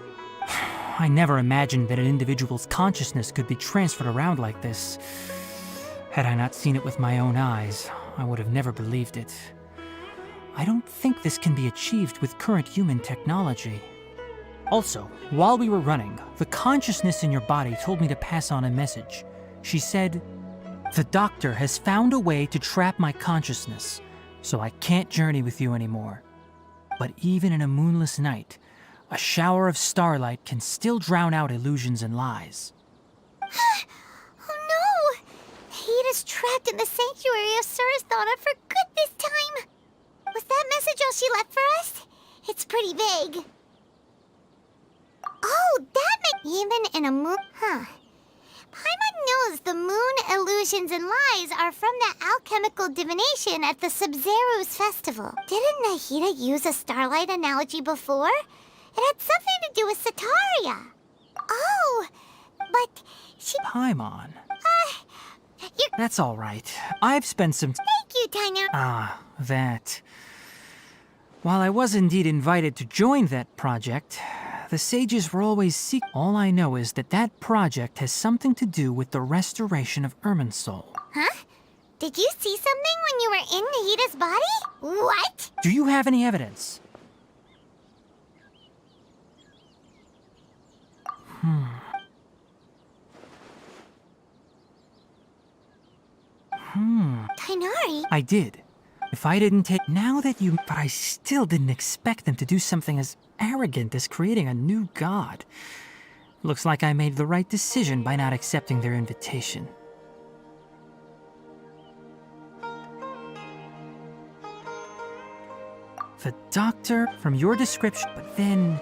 I never imagined that an individual's consciousness could be transferred around like this. Had I not seen it with my own eyes, I would have never believed it. I don't think this can be achieved with current human technology. Also, while we were running, the consciousness in your body told me to pass on a message. She said, "The doctor has found a way to trap my consciousness, so I can't journey with you anymore. But even in a moonless night, a shower of starlight can still drown out illusions and lies." Oh no! Nahida's trapped in the sanctuary of Surasthana for good this time. Was that message all she left for us? It's pretty vague. Oh, that makes... Even in a moon... Huh. Paimon knows the moon illusions and lies are from that alchemical divination at the Sub-Zero's festival. Didn't Nahida use a starlight analogy before? It had something to do with Sataria. Oh, but she... Paimon. You... That's all right. I've spent some... Thank you, Taina. Ah, that. While I was indeed invited to join that project, the sages were always All I know is that that project has something to do with the restoration of Irminsul. Huh? Did you see something when you were in Nahida's body? What? Do you have any evidence? Tainari? I did. If I didn't take... Now that you... But I still didn't expect them to do something as arrogant as creating a new god. Looks like I made the right decision by not accepting their invitation. The doctor, from your description, but then...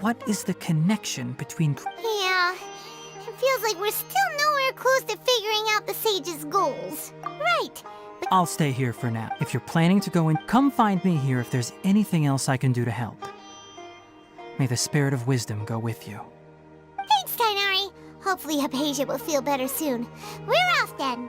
What is the connection between... Yeah, it feels like we're still nowhere close to figuring out the sage's goals. Right. But I'll stay here for now. If you're planning to go in, come find me here if there's anything else I can do to help. May the spirit of wisdom go with you. thanks, Tainari. Hopefully Hypatia will feel better soon. We're off then.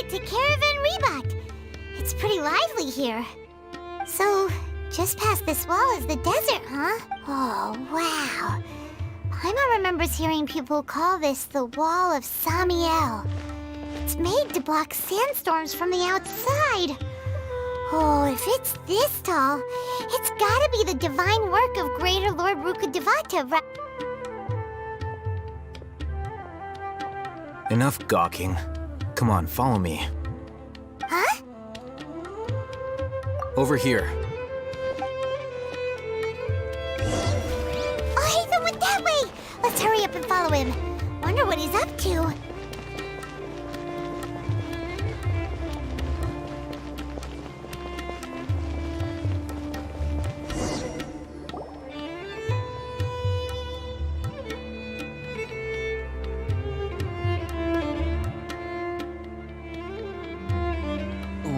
To Caravan Reebok. It's pretty lively here. So, just past this wall is the desert, huh? Oh, wow. Paimon remembers hearing people call this the Wall of Samiel. It's made to block sandstorms from the outside. Oh, if it's this tall, it's gotta be the divine work of Greater Lord Rukkhadevata, right? Enough gawking. Come on, follow me. Huh? Over here. Oh, Hatham went that way! Let's hurry up and follow him. Wonder what he's up to.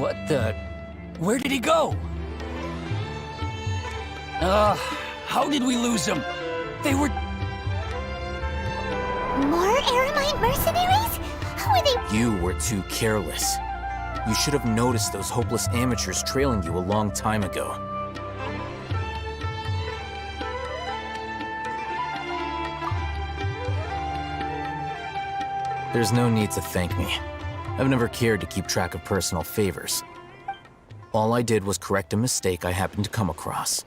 What the... Where did he go? How did we lose him? They were... More Aramite mercenaries? How are they... You were too careless. You should have noticed those hopeless amateurs trailing you a long time ago. There's no need to thank me. I've never cared to keep track of personal favors. All I did was correct a mistake I happened to come across.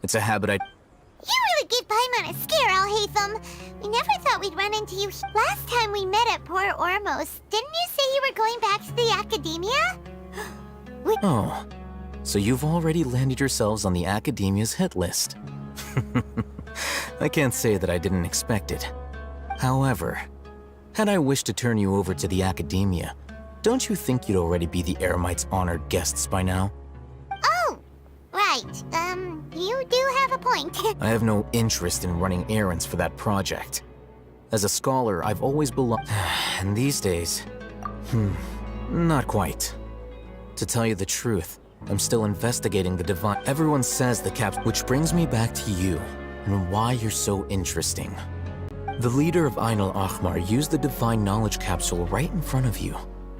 It's a habit I... You really gave Paimon a scare, Al-Hatham. We never thought we'd run into you. Last time we met at Port Ormos, didn't you say you were going back to the Academia? Oh, so you've already landed yourselves on the Academia's hit list. I can't say that I didn't expect it. However, had I wished to turn you over to the Academia, don't you think you'd already be the Eremites' honored guests by now? Oh, right. You do have a point. I have no interest in running errands for that project. As a scholar, I've always belonged... And these days... not quite. To tell you the truth, I'm still investigating the divine... Everyone says the caps... Which brings me back to you, and why you're so interesting. The leader of Ain al-Ahmar used the divine knowledge capsule right in front of you.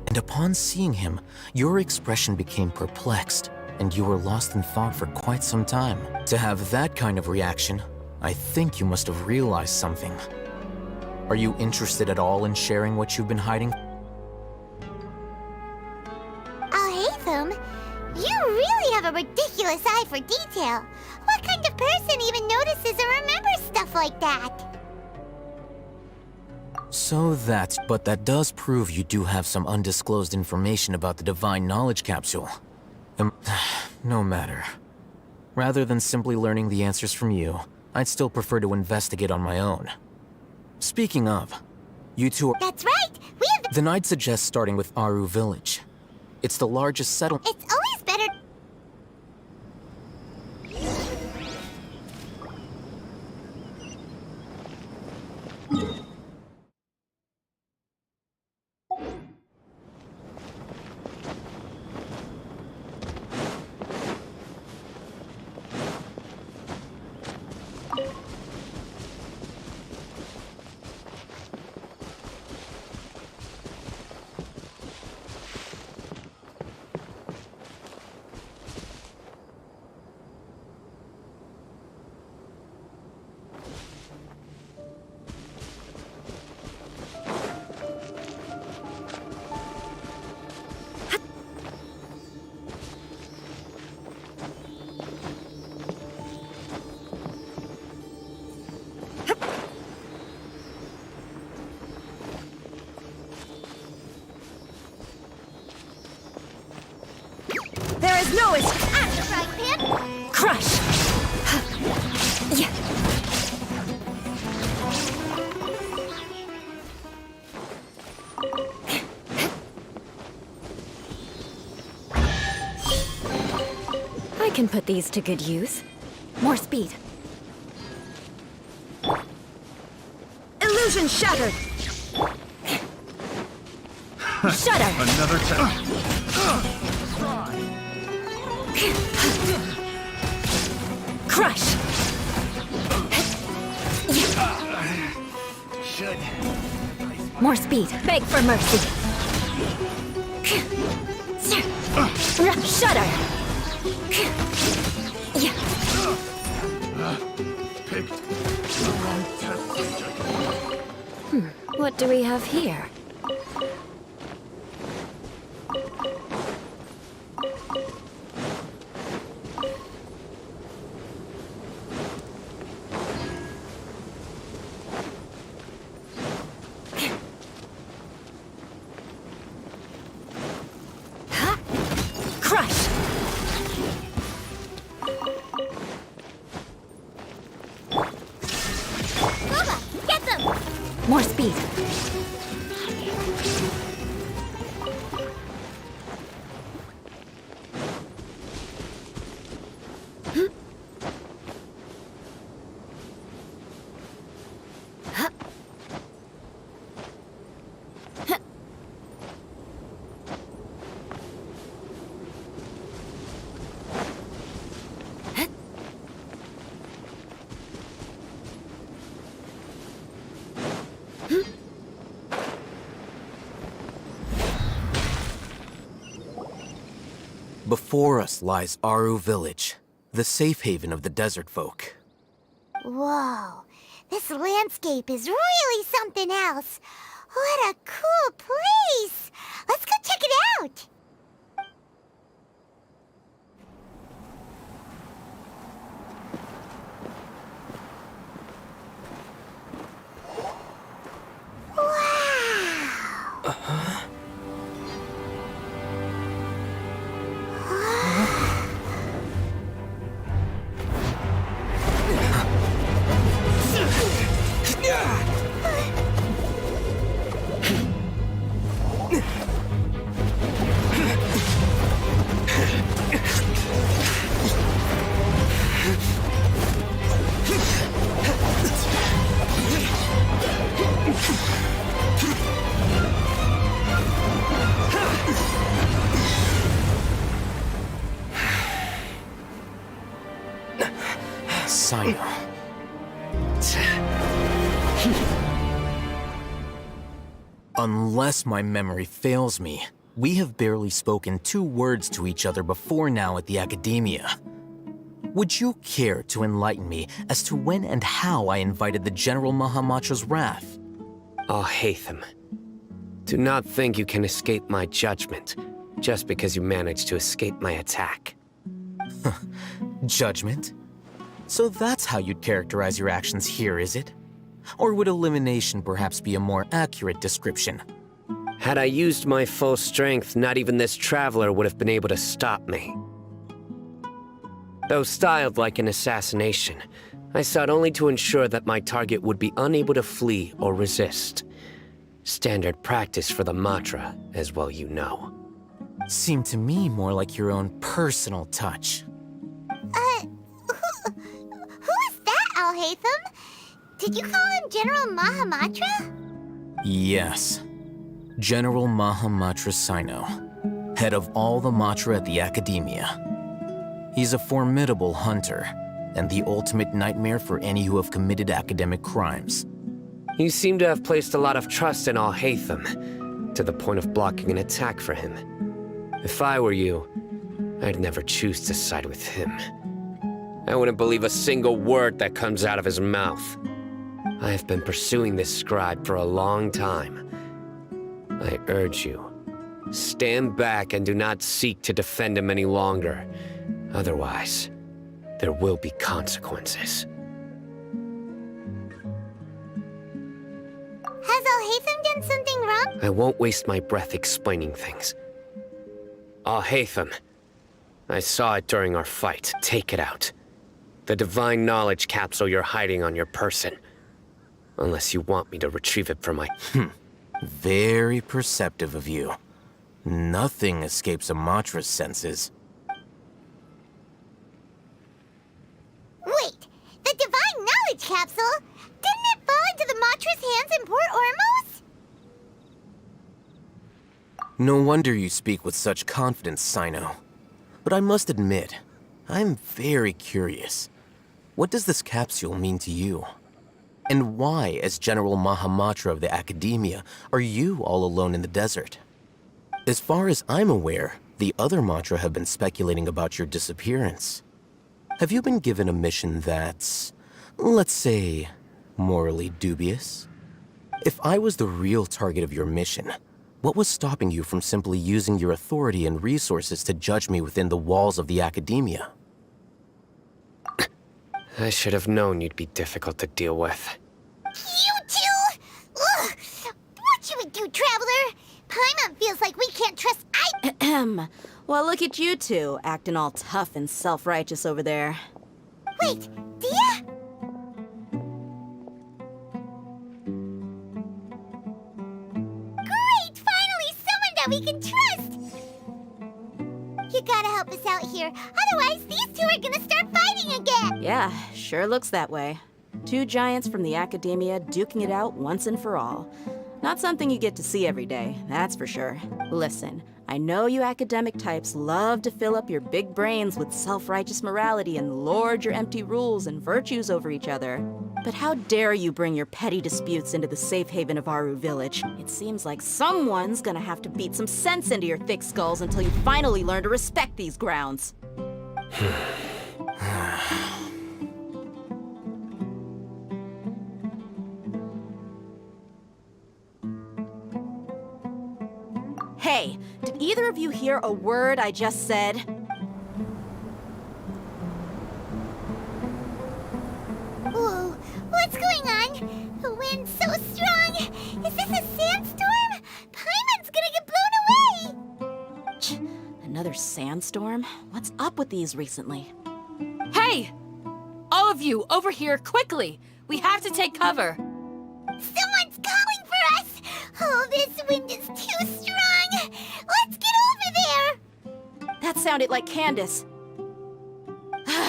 And upon seeing him, your expression became perplexed, and you were lost in thought for quite some time. To have that kind of reaction, I think you must have realized something. Are you interested at all in sharing what you've been hiding? Haytham, you really have a ridiculous eye for detail. What kind of person even notices or remembers stuff like that? But that does prove you do have some undisclosed information about the Divine Knowledge Capsule. No matter. Rather than simply learning the answers from you, I'd still prefer to investigate on my own. Speaking of, you two are— That's right! We have— Then I'd suggest starting with Aru Village. It's the largest settlement— It's always better— There is no escape. That's right, Pip! Crush! Yeah. I can put these to good use. More speed. Illusion shattered! Shudder! Another time. Crush! More speed. Beg for mercy. Shudder! Picked the wrong test subject. What do we have here? Crush! Bubba, get them! More speed. Before us lies Aru Village, the safe haven of the desert folk. Whoa, this landscape is really something else. What a cool place! Let's go check it out! Wow! Sino. Unless my memory fails me, We have barely spoken 2 words to each other before now at the Academia. Would you care to enlighten me as to when and how I invited the General Mahamatra's wrath? Alhaitham, do not think you can escape my judgment just because you managed to escape my attack. Judgment? So that's how you'd characterize your actions here, is it? Or would elimination perhaps be a more accurate description? Had I used my full strength, not even this traveler would have been able to stop me. Though styled like an assassination, I sought only to ensure that my target would be unable to flee or resist. Standard practice for the Matra, as well you know. Seemed to me more like your own personal touch. Who is that, Alhaitham? Did you call him General Mahamatra? Yes. General Mahamatra Sino, head of all the Matra at the Academia. He's a formidable hunter, and the ultimate nightmare for any who have committed academic crimes. You seem to have placed a lot of trust in Alhaitham, to the point of blocking an attack for him. If I were you, I'd never choose to side with him. I wouldn't believe a single word that comes out of his mouth. I have been pursuing this scribe for a long time. I urge you, stand back and do not seek to defend him any longer. Otherwise, there will be consequences. Has Alhaitham done something wrong? I won't waste my breath explaining things. Alhaitham, I saw it during our fight. Take it out. The divine knowledge capsule you're hiding on your person. Unless you want me to retrieve it from my... Very perceptive of you. Nothing escapes a Matra's senses. Wait, the divine knowledge capsule? Didn't it fall into the Matra's hands in Port Ormos? No wonder you speak with such confidence, Sino. But I must admit, I'm very curious. What does this capsule mean to you? And why, as General Mahamatra of the Academia, are you all alone in the desert? As far as I'm aware, the other Matra have been speculating about your disappearance. Have you been given a mission that's, let's say, morally dubious? If I was the real target of your mission, what was stopping you from simply using your authority and resources to judge me within the walls of the Academia? I should have known you'd be difficult to deal with. You two? Ugh! What you would do, Traveler? Paimon feels like we can't trust Well, look at you two, acting all tough and self-righteous over there. Wait, Dia? Great! Finally, someone that we can trust! You gotta help us out here. Otherwise, these two are gonna start fighting again! Yeah, sure looks that way. 2 giants from the Academia duking it out once and for all. Not something you get to see every day, that's for sure. Listen, I know you academic types love to fill up your big brains with self-righteous morality and lord your empty rules and virtues over each other. But how dare you bring your petty disputes into the safe haven of Aru Village? It seems like someone's gonna have to beat some sense into your thick skulls until you finally learn to respect these grounds. Hey, did either of you hear a word I just said? Whoa, what's going on? The wind's so strong. Is this a sandstorm? Paimon's gonna get blown away! Another sandstorm? What's up with these recently? Hey! All of you, over here, quickly! We have to take cover! Someone's calling for us! Oh, this wind is too strong! Let's get over there! That sounded like Candace.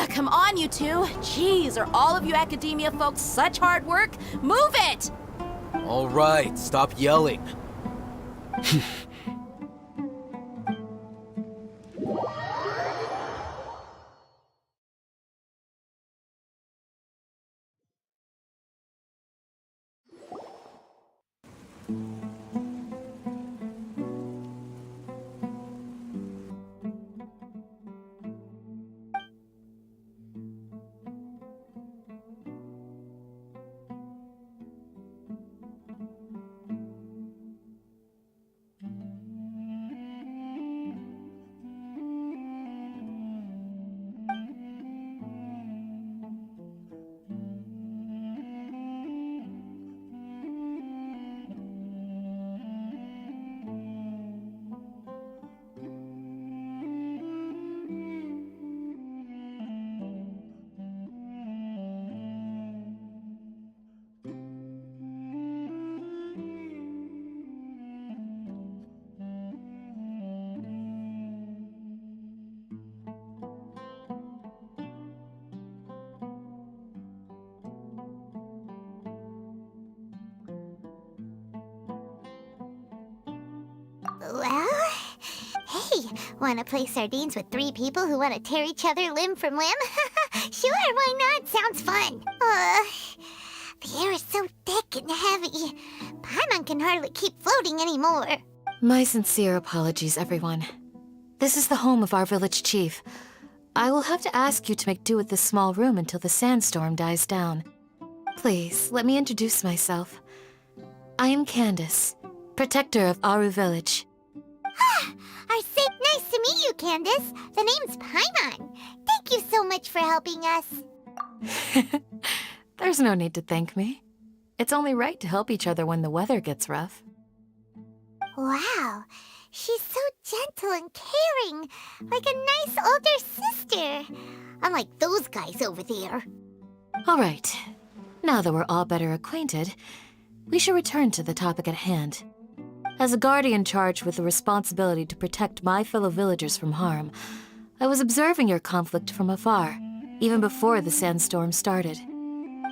Come on, you two. Jeez, are all of you Academia folks such hard work? Move it! All right, stop yelling. Well, hey, wanna play sardines with 3 people who wanna tear each other limb from limb? Sure, why not? Sounds fun. The air is so thick and heavy. Paimon can hardly keep floating anymore. My sincere apologies, everyone. This is the home of our village chief. I will have to ask you to make do with this small room until the sandstorm dies down. Please, let me introduce myself. I am Candace, protector of Aru Village. Nice to meet you, Candace. The name's Paimon. Thank you so much for helping us. There's no need to thank me. It's only right to help each other when the weather gets rough. Wow, she's so gentle and caring, like a nice older sister. Unlike those guys over there. All right. Now that we're all better acquainted, we should return to the topic at hand. As a guardian charged with the responsibility to protect my fellow villagers from harm, I was observing your conflict from afar, even before the sandstorm started.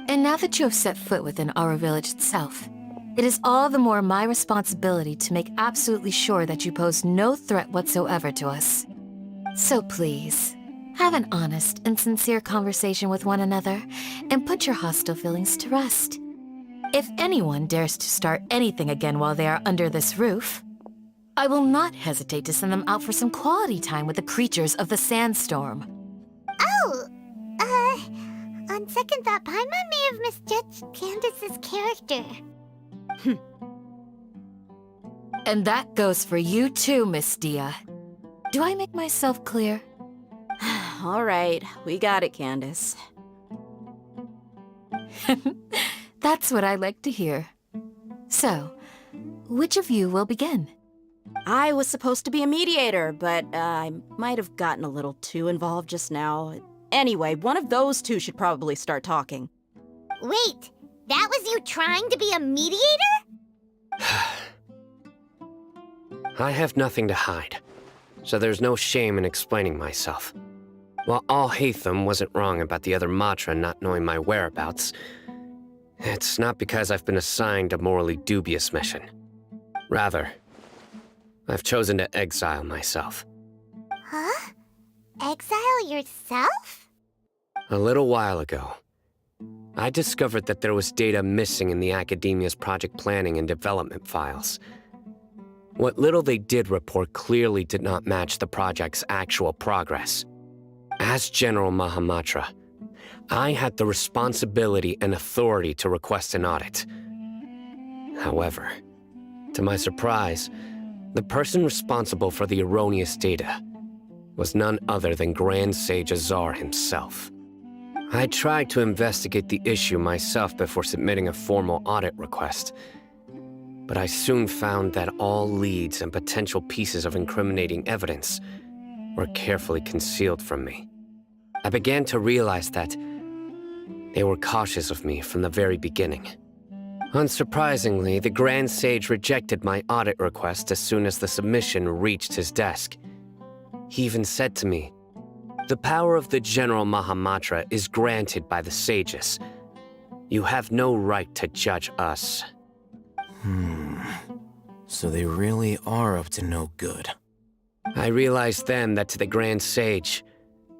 And now that you have set foot within our village itself, it is all the more my responsibility to make absolutely sure that you pose no threat whatsoever to us. So please, have an honest and sincere conversation with one another, and put your hostile feelings to rest. If anyone dares to start anything again while they are under this roof, I will not hesitate to send them out for some quality time with the creatures of the sandstorm. Oh, on second thought, Paimon may have misjudged Candace's character. And that goes for you too, Miss Dia. Do I make myself clear? All right, we got it, Candace. That's what I like to hear. So, which of you will begin? I was supposed to be a mediator, but I might have gotten a little too involved just now. Anyway, one of those two should probably start talking. Wait, that was you trying to be a mediator? I have nothing to hide, so there's no shame in explaining myself. While Al-Haytham wasn't wrong about the other Matra not knowing my whereabouts, it's not because I've been assigned a morally dubious mission. Rather, I've chosen to exile myself. Huh? Exile yourself? A little while ago, I discovered that there was data missing in the Academia's project planning and development files. What little they did report clearly did not match the project's actual progress. As General Mahamatra, I had the responsibility and authority to request an audit. However, to my surprise, the person responsible for the erroneous data was none other than Grand Sage Azar himself. I tried to investigate the issue myself before submitting a formal audit request, but I soon found that all leads and potential pieces of incriminating evidence were carefully concealed from me. I began to realize that they were cautious of me from the very beginning. Unsurprisingly, the Grand Sage rejected my audit request as soon as the submission reached his desk. He even said to me, "The power of the General Mahamatra is granted by the sages. You have no right to judge us." So they really are up to no good. I realized then that to the Grand Sage,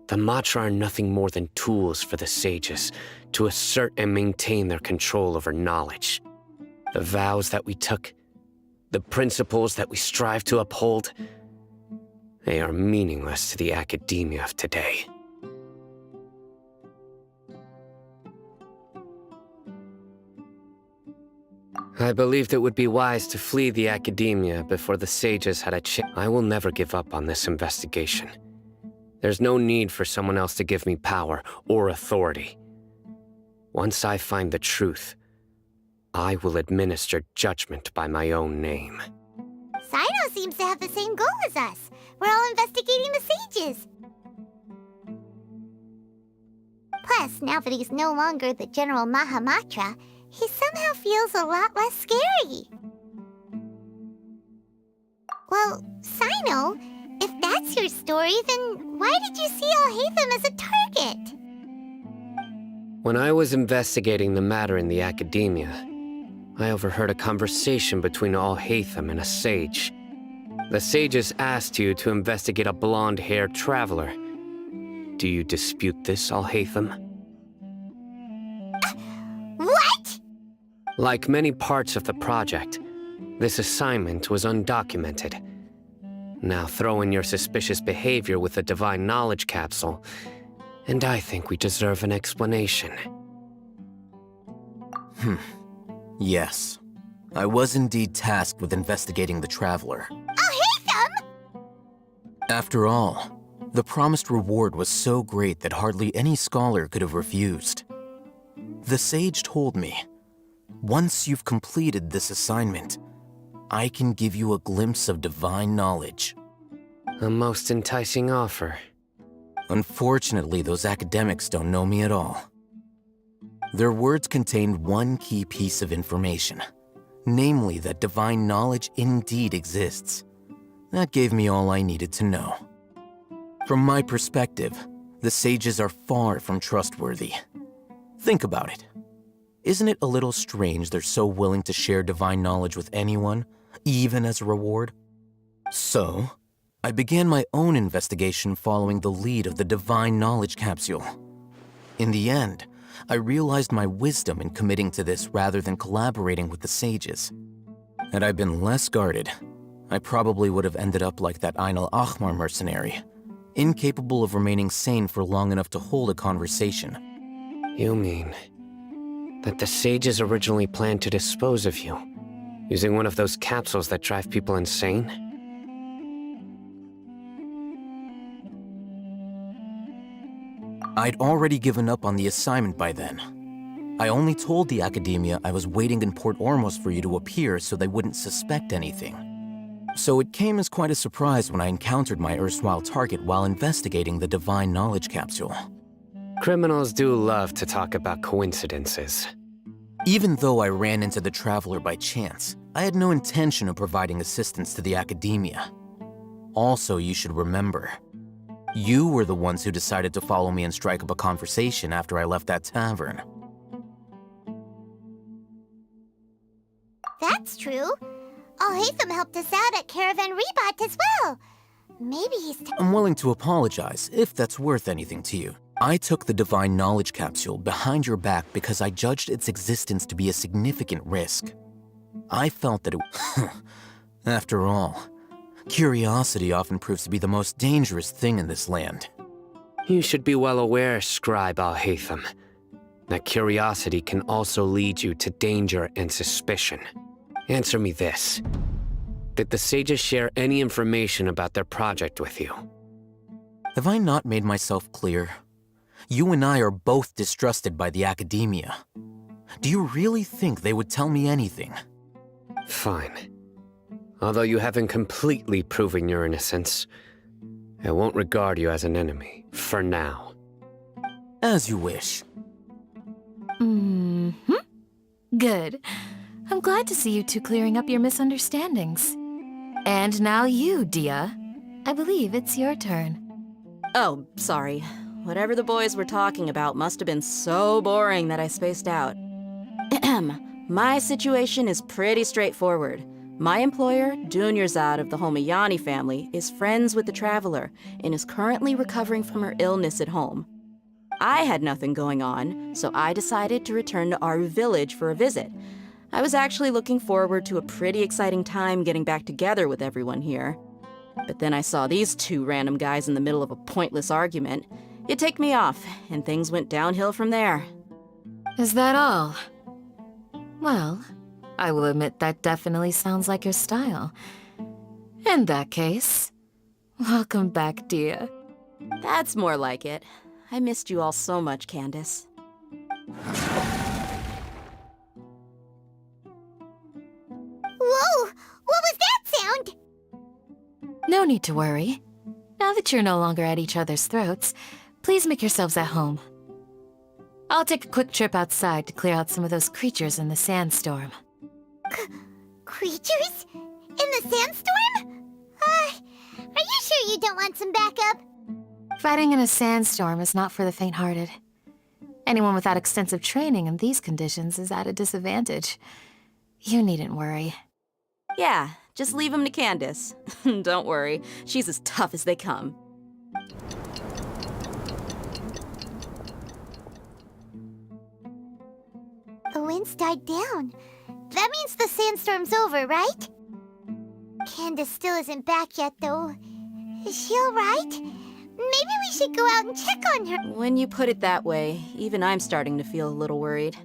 the Matra are nothing more than tools for the sages to assert and maintain their control over knowledge. The vows that we took, the principles that we strive to uphold, they are meaningless to the academia of today. I believed it would be wise to flee the academia before the sages had a chance. I will never give up on this investigation. There's no need for someone else to give me power or authority. Once I find the truth, I will administer judgment by my own name. Sino seems to have the same goal as us. We're all investigating the sages. Plus, now that he's no longer the General Mahamatra, he somehow feels a lot less scary. Well, Sino, if that's your story, then why did you see Al-Haytham as a target? When I was investigating the matter in the academia, I overheard a conversation between Al-Haytham and a sage. The sages asked you to investigate a blonde-haired traveler. Do you dispute this, Alhaitham? What? Like many parts of the project, this assignment was undocumented. Now throw in your suspicious behavior with the Divine Knowledge Capsule, and I think we deserve an explanation. Yes. I was indeed tasked with investigating the Traveler. After all, the promised reward was so great that hardly any scholar could have refused. The sage told me, once you've completed this assignment, I can give you a glimpse of divine knowledge. A most enticing offer. Unfortunately, those academics don't know me at all. Their words contained one key piece of information, namely that divine knowledge indeed exists. That gave me all I needed to know. From my perspective, the sages are far from trustworthy. Think about it. Isn't it a little strange they're so willing to share divine knowledge with anyone, even as a reward? So, I began my own investigation following the lead of the Divine Knowledge Capsule. In the end, I realized my wisdom in committing to this rather than collaborating with the sages. Had I been less guarded, I probably would have ended up like that Ain al-Ahmar mercenary, incapable of remaining sane for long enough to hold a conversation. You mean that the sages originally planned to dispose of you, using one of those capsules that drive people insane? I'd already given up on the assignment by then. I only told the Academia I was waiting in Port Ormos for you to appear so they wouldn't suspect anything. So it came as quite a surprise when I encountered my erstwhile target while investigating the Divine Knowledge Capsule. Criminals do love to talk about coincidences. Even though I ran into the Traveler by chance, I had no intention of providing assistance to the Academia. Also, you should remember, you were the ones who decided to follow me and strike up a conversation after I left that tavern. That's true. Alhaitham helped us out at Caravan Rebat as well. Maybe he's... I'm willing to apologize, if that's worth anything to you. I took the Divine Knowledge Capsule behind your back because I judged its existence to be a significant risk. I felt that it... After all, curiosity often proves to be the most dangerous thing in this land. You should be well aware, Scribe Alhaitham, that curiosity can also lead you to danger and suspicion. Answer me this. Did the sages share any information about their project with you? Have I not made myself clear? You and I are both distrusted by the Academia. Do you really think they would tell me anything? Fine. Although you haven't completely proven your innocence, I won't regard you as an enemy, for now. As you wish. Good. I'm glad to see you two clearing up your misunderstandings. And now you, Dia. I believe it's your turn. Oh, sorry. Whatever the boys were talking about must have been so boring that I spaced out. My situation is pretty straightforward. My employer, Dunyarzad of the Homayani family, is friends with the Traveler and is currently recovering from her illness at home. I had nothing going on, so I decided to return to Aru village for a visit. I was actually looking forward to a pretty exciting time getting back together with everyone here. But then I saw these two random guys in the middle of a pointless argument. It ticked me off, and things went downhill from there. Is that all? Well, I will admit that definitely sounds like your style. In that case, welcome back, Dia. That's more like it. I missed you all so much, Candace. Whoa! What was that sound? No need to worry. Now that you're no longer at each other's throats, please make yourselves at home. I'll take a quick trip outside to clear out some of those creatures in the sandstorm. Creatures? In the sandstorm? Are you sure you don't want some backup? Fighting in a sandstorm is not for the faint-hearted. Anyone without extensive training in these conditions is at a disadvantage. You needn't worry. Yeah, Just leave him to Candace. Don't worry, she's as tough as they come. The wind's died down. That means the sandstorm's over, right? Candace still isn't back yet, though. Is she alright? Maybe we should go out and check on her. When you put it that way, even I'm starting to feel a little worried.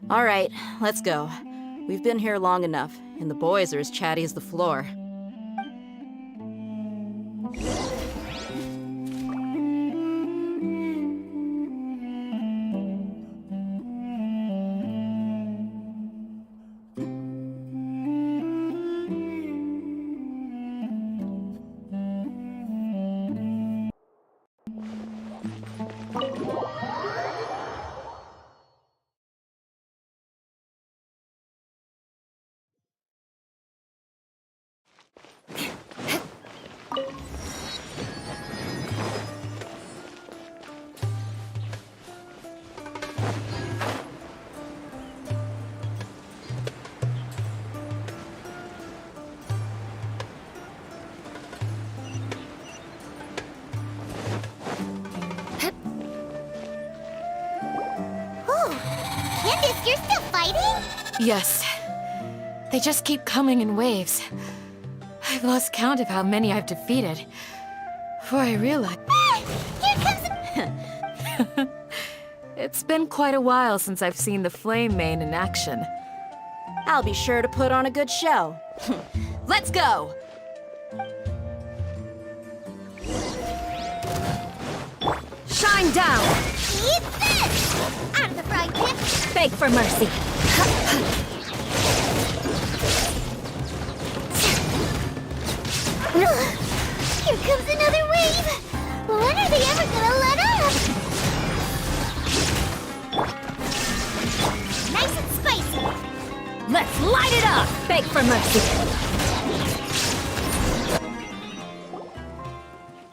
All right, let's go. We've been here long enough, and the boys are as chatty as the floor. Candace, you're still fighting? Yes. They just keep coming in waves. I've lost count of how many I've defeated. Before I realize... Here comes... It's been quite a while since I've seen the Flame Mane in action. I'll be sure to put on a good show. Let's go! Shine down! Eat this! Out of the frying pan! Beg for mercy. Here comes another wave! When are they ever gonna let up? Nice and spicy! Let's light it up! Beg for mercy.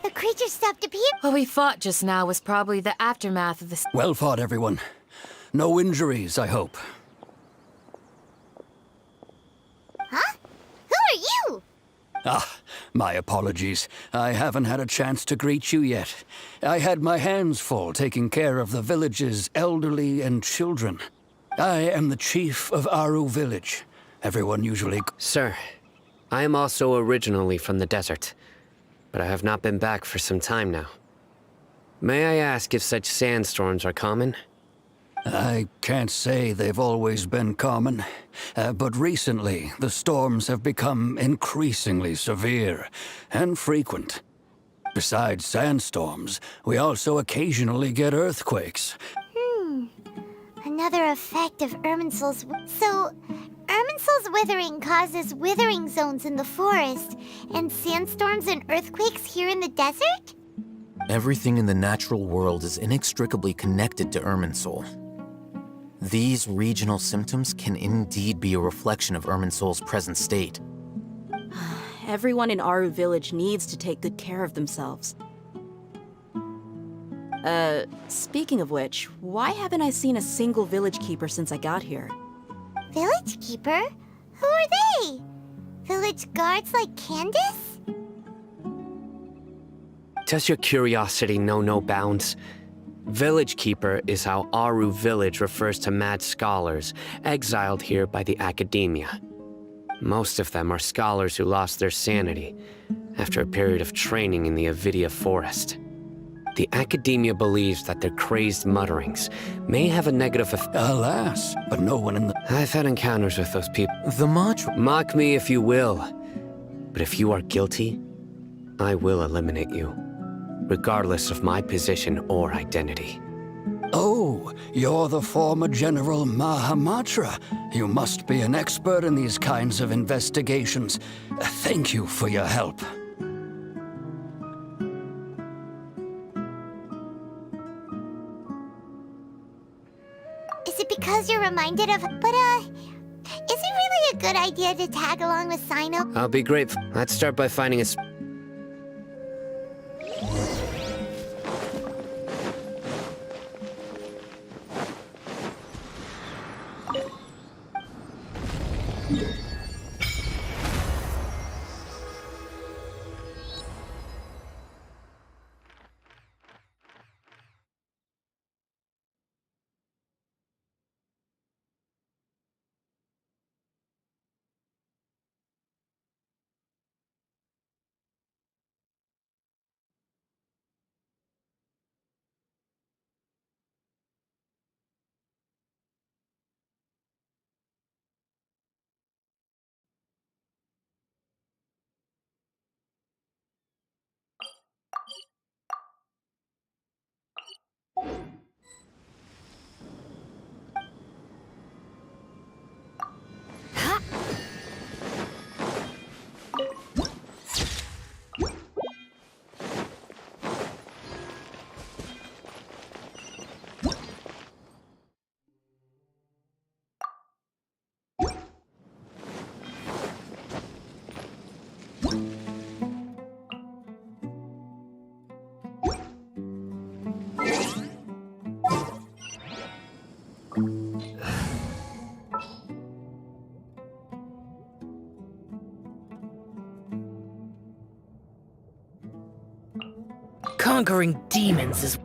The creature stopped appearing. What we fought just now was probably the aftermath of this. Well fought, everyone. No injuries, I hope. Huh? Who are you? Ah, my apologies. I haven't had a chance to greet you yet. I had my hands full taking care of the village's elderly and children. I am the chief of Aru village. Everyone usually... Sir, I am also originally from the desert, but I have not been back for some time now. May I ask if such sandstorms are common? I can't say they've always been common, but recently the storms have become increasingly severe and frequent. Besides sandstorms, we also occasionally get earthquakes. Another effect of Irminsul's... So, Irminsul's withering causes withering zones in the forest, and sandstorms and earthquakes here in the desert? Everything in the natural world is inextricably connected to Irminsul. These regional symptoms can indeed be a reflection of Irminsul's present state. Everyone in Aru village needs to take good care of themselves. Speaking of which, why haven't I seen a single village keeper since I got here? Village keeper? Who are they? Village guards like Candace? Does your curiosity know no bounds? Village Keeper is how Aru village refers to mad scholars exiled here by the academia. Most of them are scholars who lost their sanity after a period of training in the Avidia forest. The academia believes that their crazed mutterings may have a negative effect. Alas, but no one in the... I've had encounters with those people. The mantra... Mock me if you will, but if you are guilty, I will eliminate you, regardless of my position or identity. Oh, you're the former General Mahamatra. You must be an expert in these kinds of investigations. Thank you for your help. Is it because you're reminded of... But, is it really a good idea to tag along with Sino? I'll be grateful. Let's start by finding a... Conquering demons is...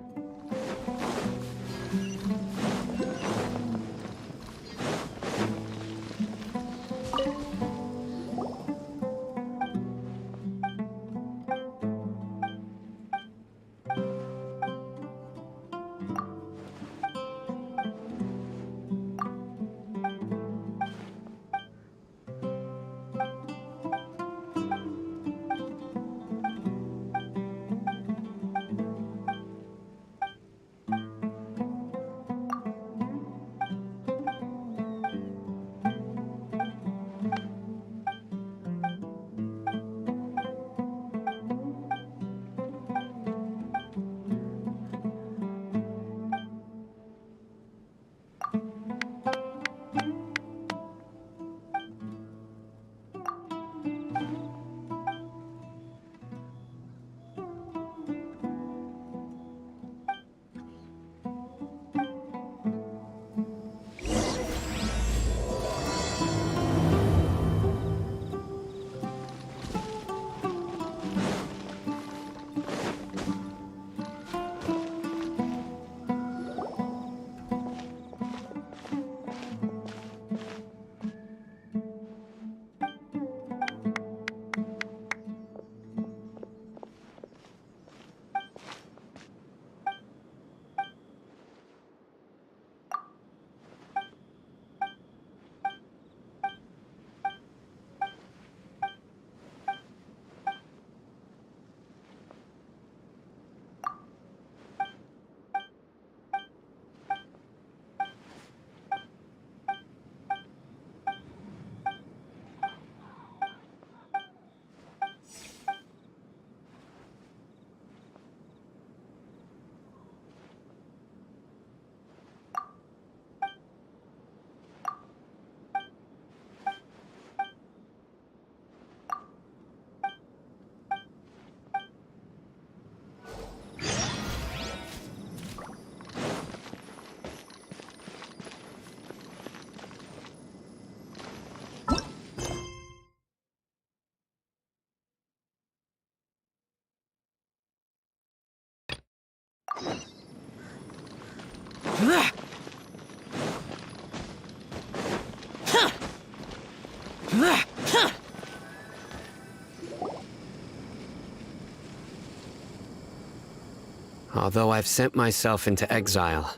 Although I've sent myself into exile,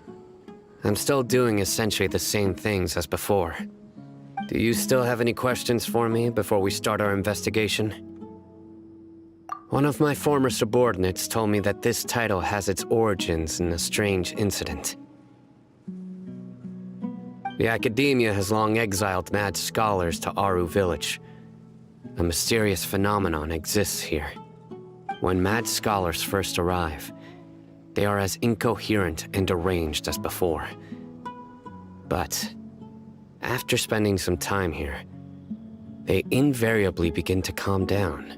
I'm still doing essentially the same things as before. Do you still have any questions for me before we start our investigation? One of my former subordinates told me that this title has its origins in a strange incident. The Academia has long exiled mad scholars to Aru Village. A mysterious phenomenon exists here. When mad scholars first arrive, they are as incoherent and deranged as before. But after spending some time here, they invariably begin to calm down.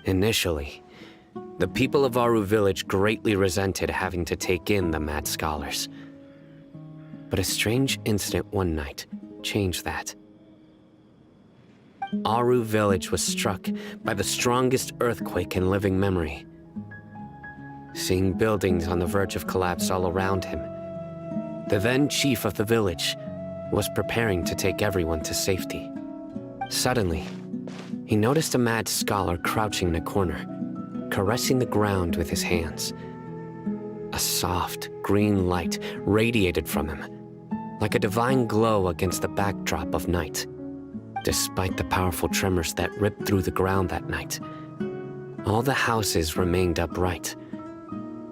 Initially, the people of Aru Village greatly resented having to take in the mad scholars. But a strange incident one night changed that. Aru Village was struck by the strongest earthquake in living memory. Seeing buildings on the verge of collapse all around him, the then chief of the village was preparing to take everyone to safety. Suddenly, he noticed a mad scholar crouching in a corner, caressing the ground with his hands. A soft, green light radiated from him, like a divine glow against the backdrop of night. Despite the powerful tremors that ripped through the ground that night, all the houses remained upright.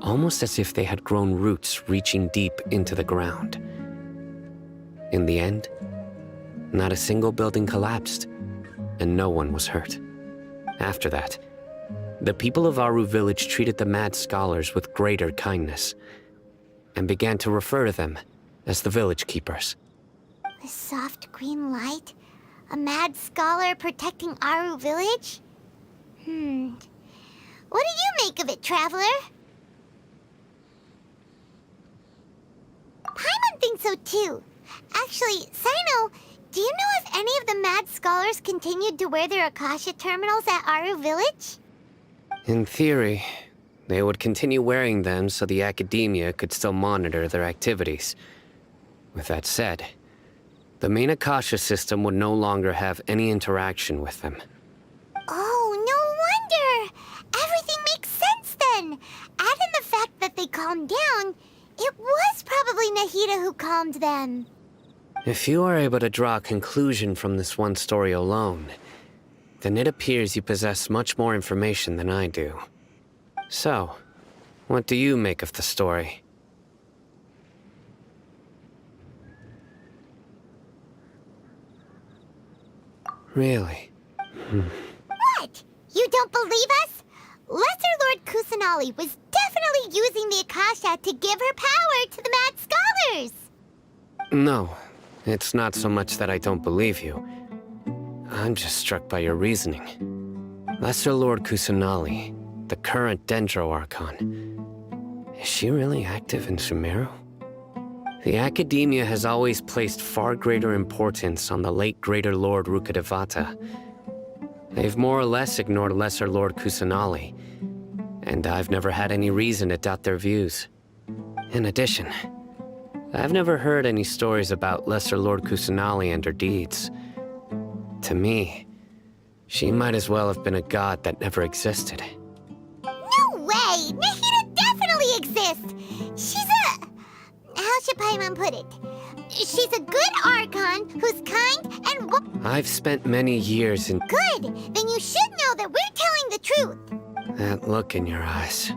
almost as if they had grown roots reaching deep into the ground. In the end, not a single building collapsed, and no one was hurt. After that, the people of Aru village treated the mad scholars with greater kindness, and began to refer to them as the village keepers. The soft green light? A mad scholar protecting Aru village? What do you make of it, Traveler? Paimon thinks so too. Actually, Sino, do you know if any of the mad scholars continued to wear their Akasha terminals at Aru village? In theory, they would continue wearing them so the academia could still monitor their activities. With that said, the main Akasha system would no longer have any interaction with them. Oh, no wonder! Everything makes sense then! Add in the fact that they calmed down, it was probably Nahida who calmed them. If you are able to draw a conclusion from this one story alone, then it appears you possess much more information than I do. So, what do you make of the story? Really? What? You don't believe us? Lesser Lord Kusanali was definitely using the Akasha to give her power to the mad scholars! No, it's not so much that I don't believe you. I'm just struck by your reasoning. Lesser Lord Kusanali, the current Dendro Archon, is she really active in Sumeru? The Academia has always placed far greater importance on the late Greater Lord Rukkhadevata. They've more or less ignored Lesser Lord Kusanali, and I've never had any reason to doubt their views. In addition, I've never heard any stories about Lesser Lord Kusanali and her deeds. To me, she might as well have been a god that never existed. No way! Nahida definitely exists! She's a... How should Paimon put it? She's a good Archon who's kind and... I've spent many years in... Good! Then you should know that we're telling the truth! That look in your eyes.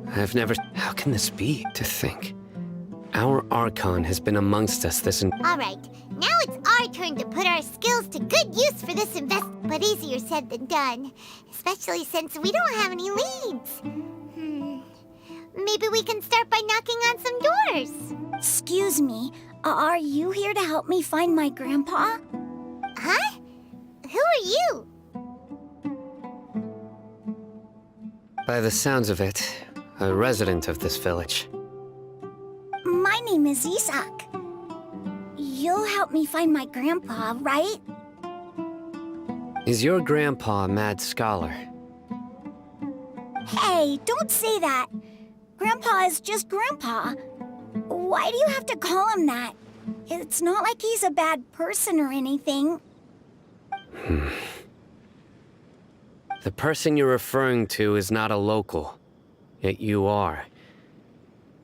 I've never... How can this be? To think. Our Archon has been amongst us this... Alright, now it's our turn to put our skills to good use for this but easier said than done. Especially since we don't have any leads. Maybe we can start by knocking on some doors. Excuse me, are you here to help me find my grandpa? Huh? Who are you? By the sounds of it, a resident of this village. My name is Isak. You'll help me find my grandpa, right? Is your grandpa a mad scholar? Hey, don't say that. Grandpa is just Grandpa. Why do you have to call him that? It's not like he's a bad person or anything. The person you're referring to is not a local, yet you are.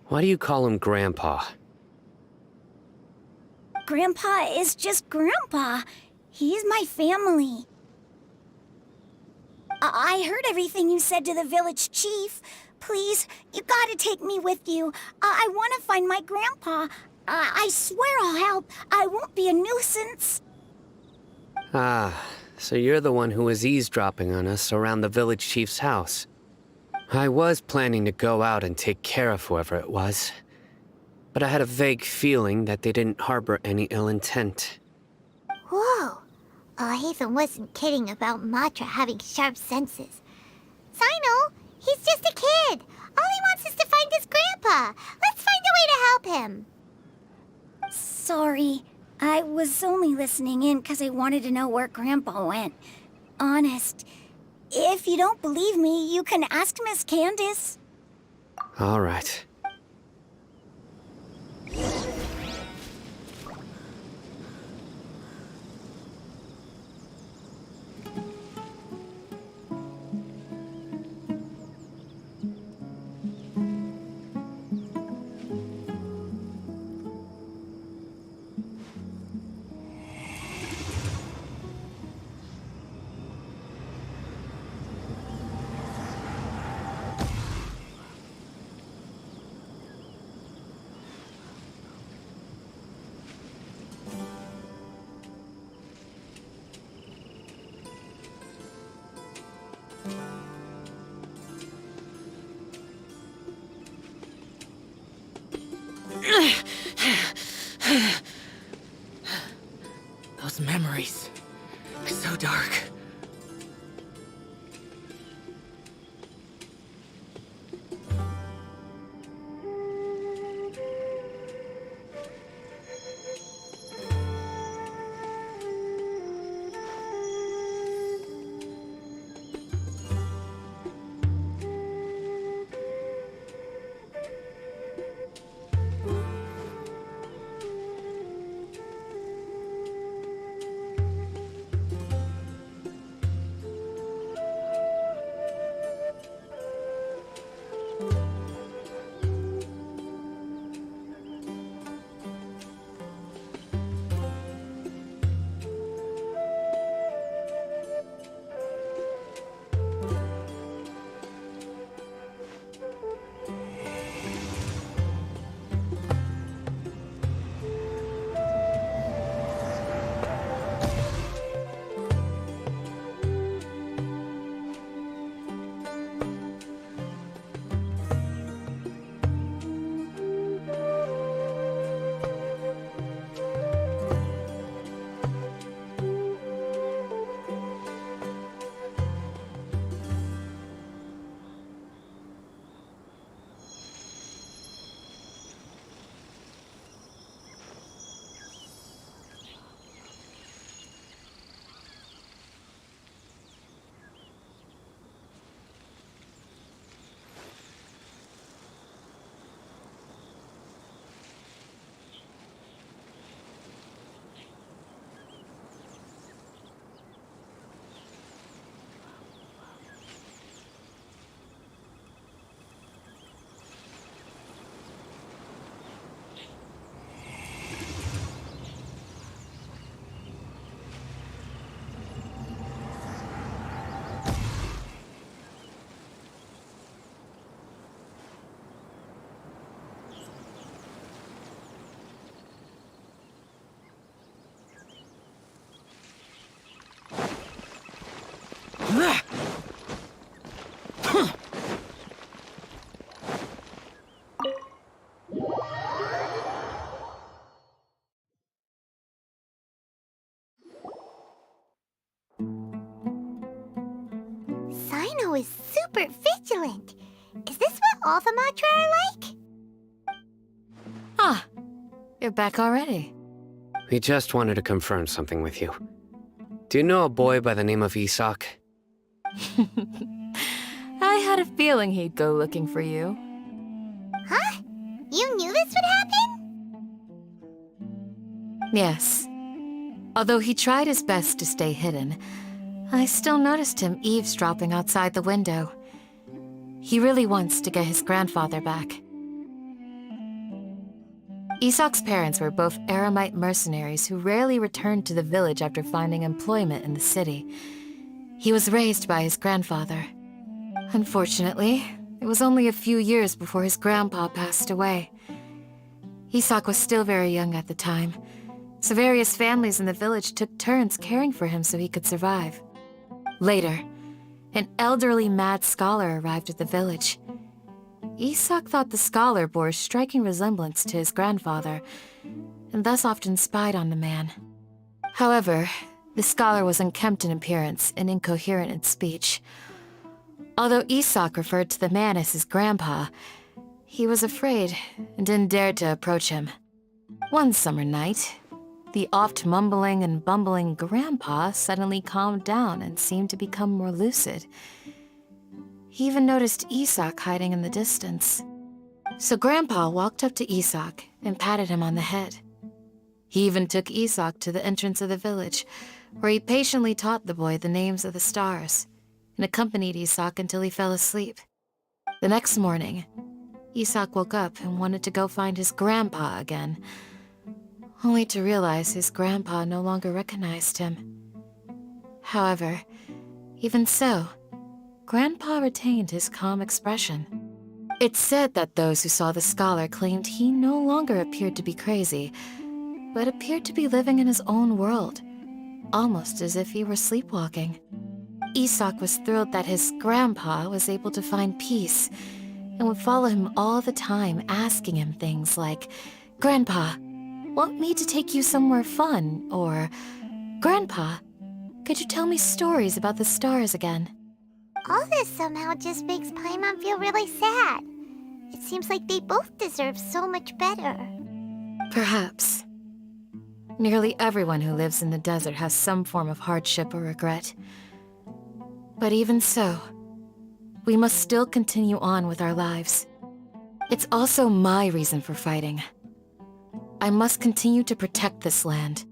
Why do you call him Grandpa? Grandpa is just Grandpa. He's my family. I heard everything you said to the village chief. Please, you gotta take me with you. I want to find my grandpa. I swear I'll help. I won't be a nuisance. Ah, so you're the one who was eavesdropping on us around the village chief's house. I was planning to go out and take care of whoever it was, but I had a vague feeling that they didn't harbor any ill intent. Whoa. Hatham wasn't kidding about Matra having sharp senses. Sino, he's just a kid. All he wants is to find his grandpa. Let's find a way to help him. Sorry. I was only listening in because I wanted to know where Grandpa went. Honest. If you don't believe me, you can ask Miss Candace. All right. Saino is super vigilant. Is this what all the Matra are like? Ah, you're back already. We just wanted to confirm something with you. Do you know a boy by the name of Isak? I had a feeling he'd go looking for you. Huh? You knew this would happen? Yes. Although he tried his best to stay hidden, I still noticed him eavesdropping outside the window. He really wants to get his grandfather back. Isak's parents were both Aramite mercenaries who rarely returned to the village after finding employment in the city. He was raised by his grandfather. Unfortunately, it was only a few years before his grandpa passed away. Isak was still very young at the time, so various families in the village took turns caring for him so he could survive. Later, an elderly mad scholar arrived at the village. Isak thought the scholar bore a striking resemblance to his grandfather, and thus often spied on the man. However, the scholar was unkempt in appearance and incoherent in speech. Although Isak referred to the man as his grandpa, he was afraid and didn't dare to approach him. One summer night, the oft mumbling and bumbling grandpa suddenly calmed down and seemed to become more lucid. He even noticed Isak hiding in the distance. So Grandpa walked up to Isak and patted him on the head. He even took Isak to the entrance of the village, where he patiently taught the boy the names of the stars, and accompanied Isak until he fell asleep. The next morning, Isak woke up and wanted to go find his grandpa again, only to realize his grandpa no longer recognized him. However, even so, Grandpa retained his calm expression. It's said that those who saw the scholar claimed he no longer appeared to be crazy, but appeared to be living in his own world, almost as if he were sleepwalking. Isak was thrilled that his grandpa was able to find peace, and would follow him all the time, asking him things like, "Grandpa, want me to take you somewhere fun?" Or, "Grandpa, could you tell me stories about the stars again?" All this somehow just makes Paimon feel really sad. It seems like they both deserve so much better. Perhaps. Nearly everyone who lives in the desert has some form of hardship or regret. But even so, we must still continue on with our lives. It's also my reason for fighting. I must continue to protect this land.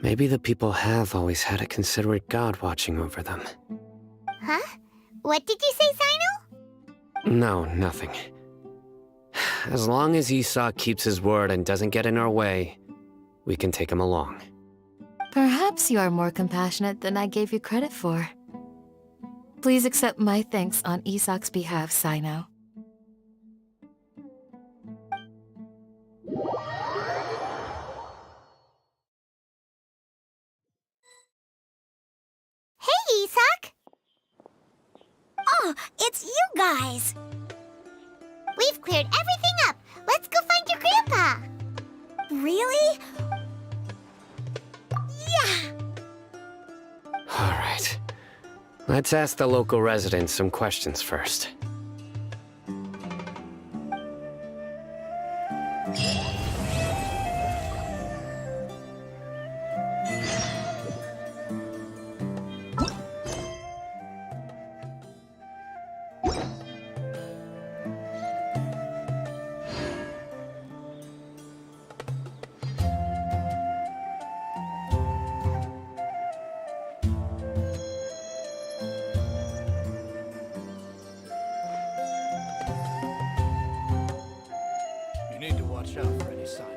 Maybe the people have always had a considerate god watching over them. Huh? What did you say, Sino? No, nothing. As long as Isak keeps his word and doesn't get in our way, we can take him along. Perhaps you are more compassionate than I gave you credit for. Please accept my thanks on Isak's behalf, Sino. Hey, Isak! Oh, it's you guys! We've cleared everything up. Let's go find your grandpa. Really? Yeah! All right. Let's ask the local residents some questions first. You need to watch out for any signs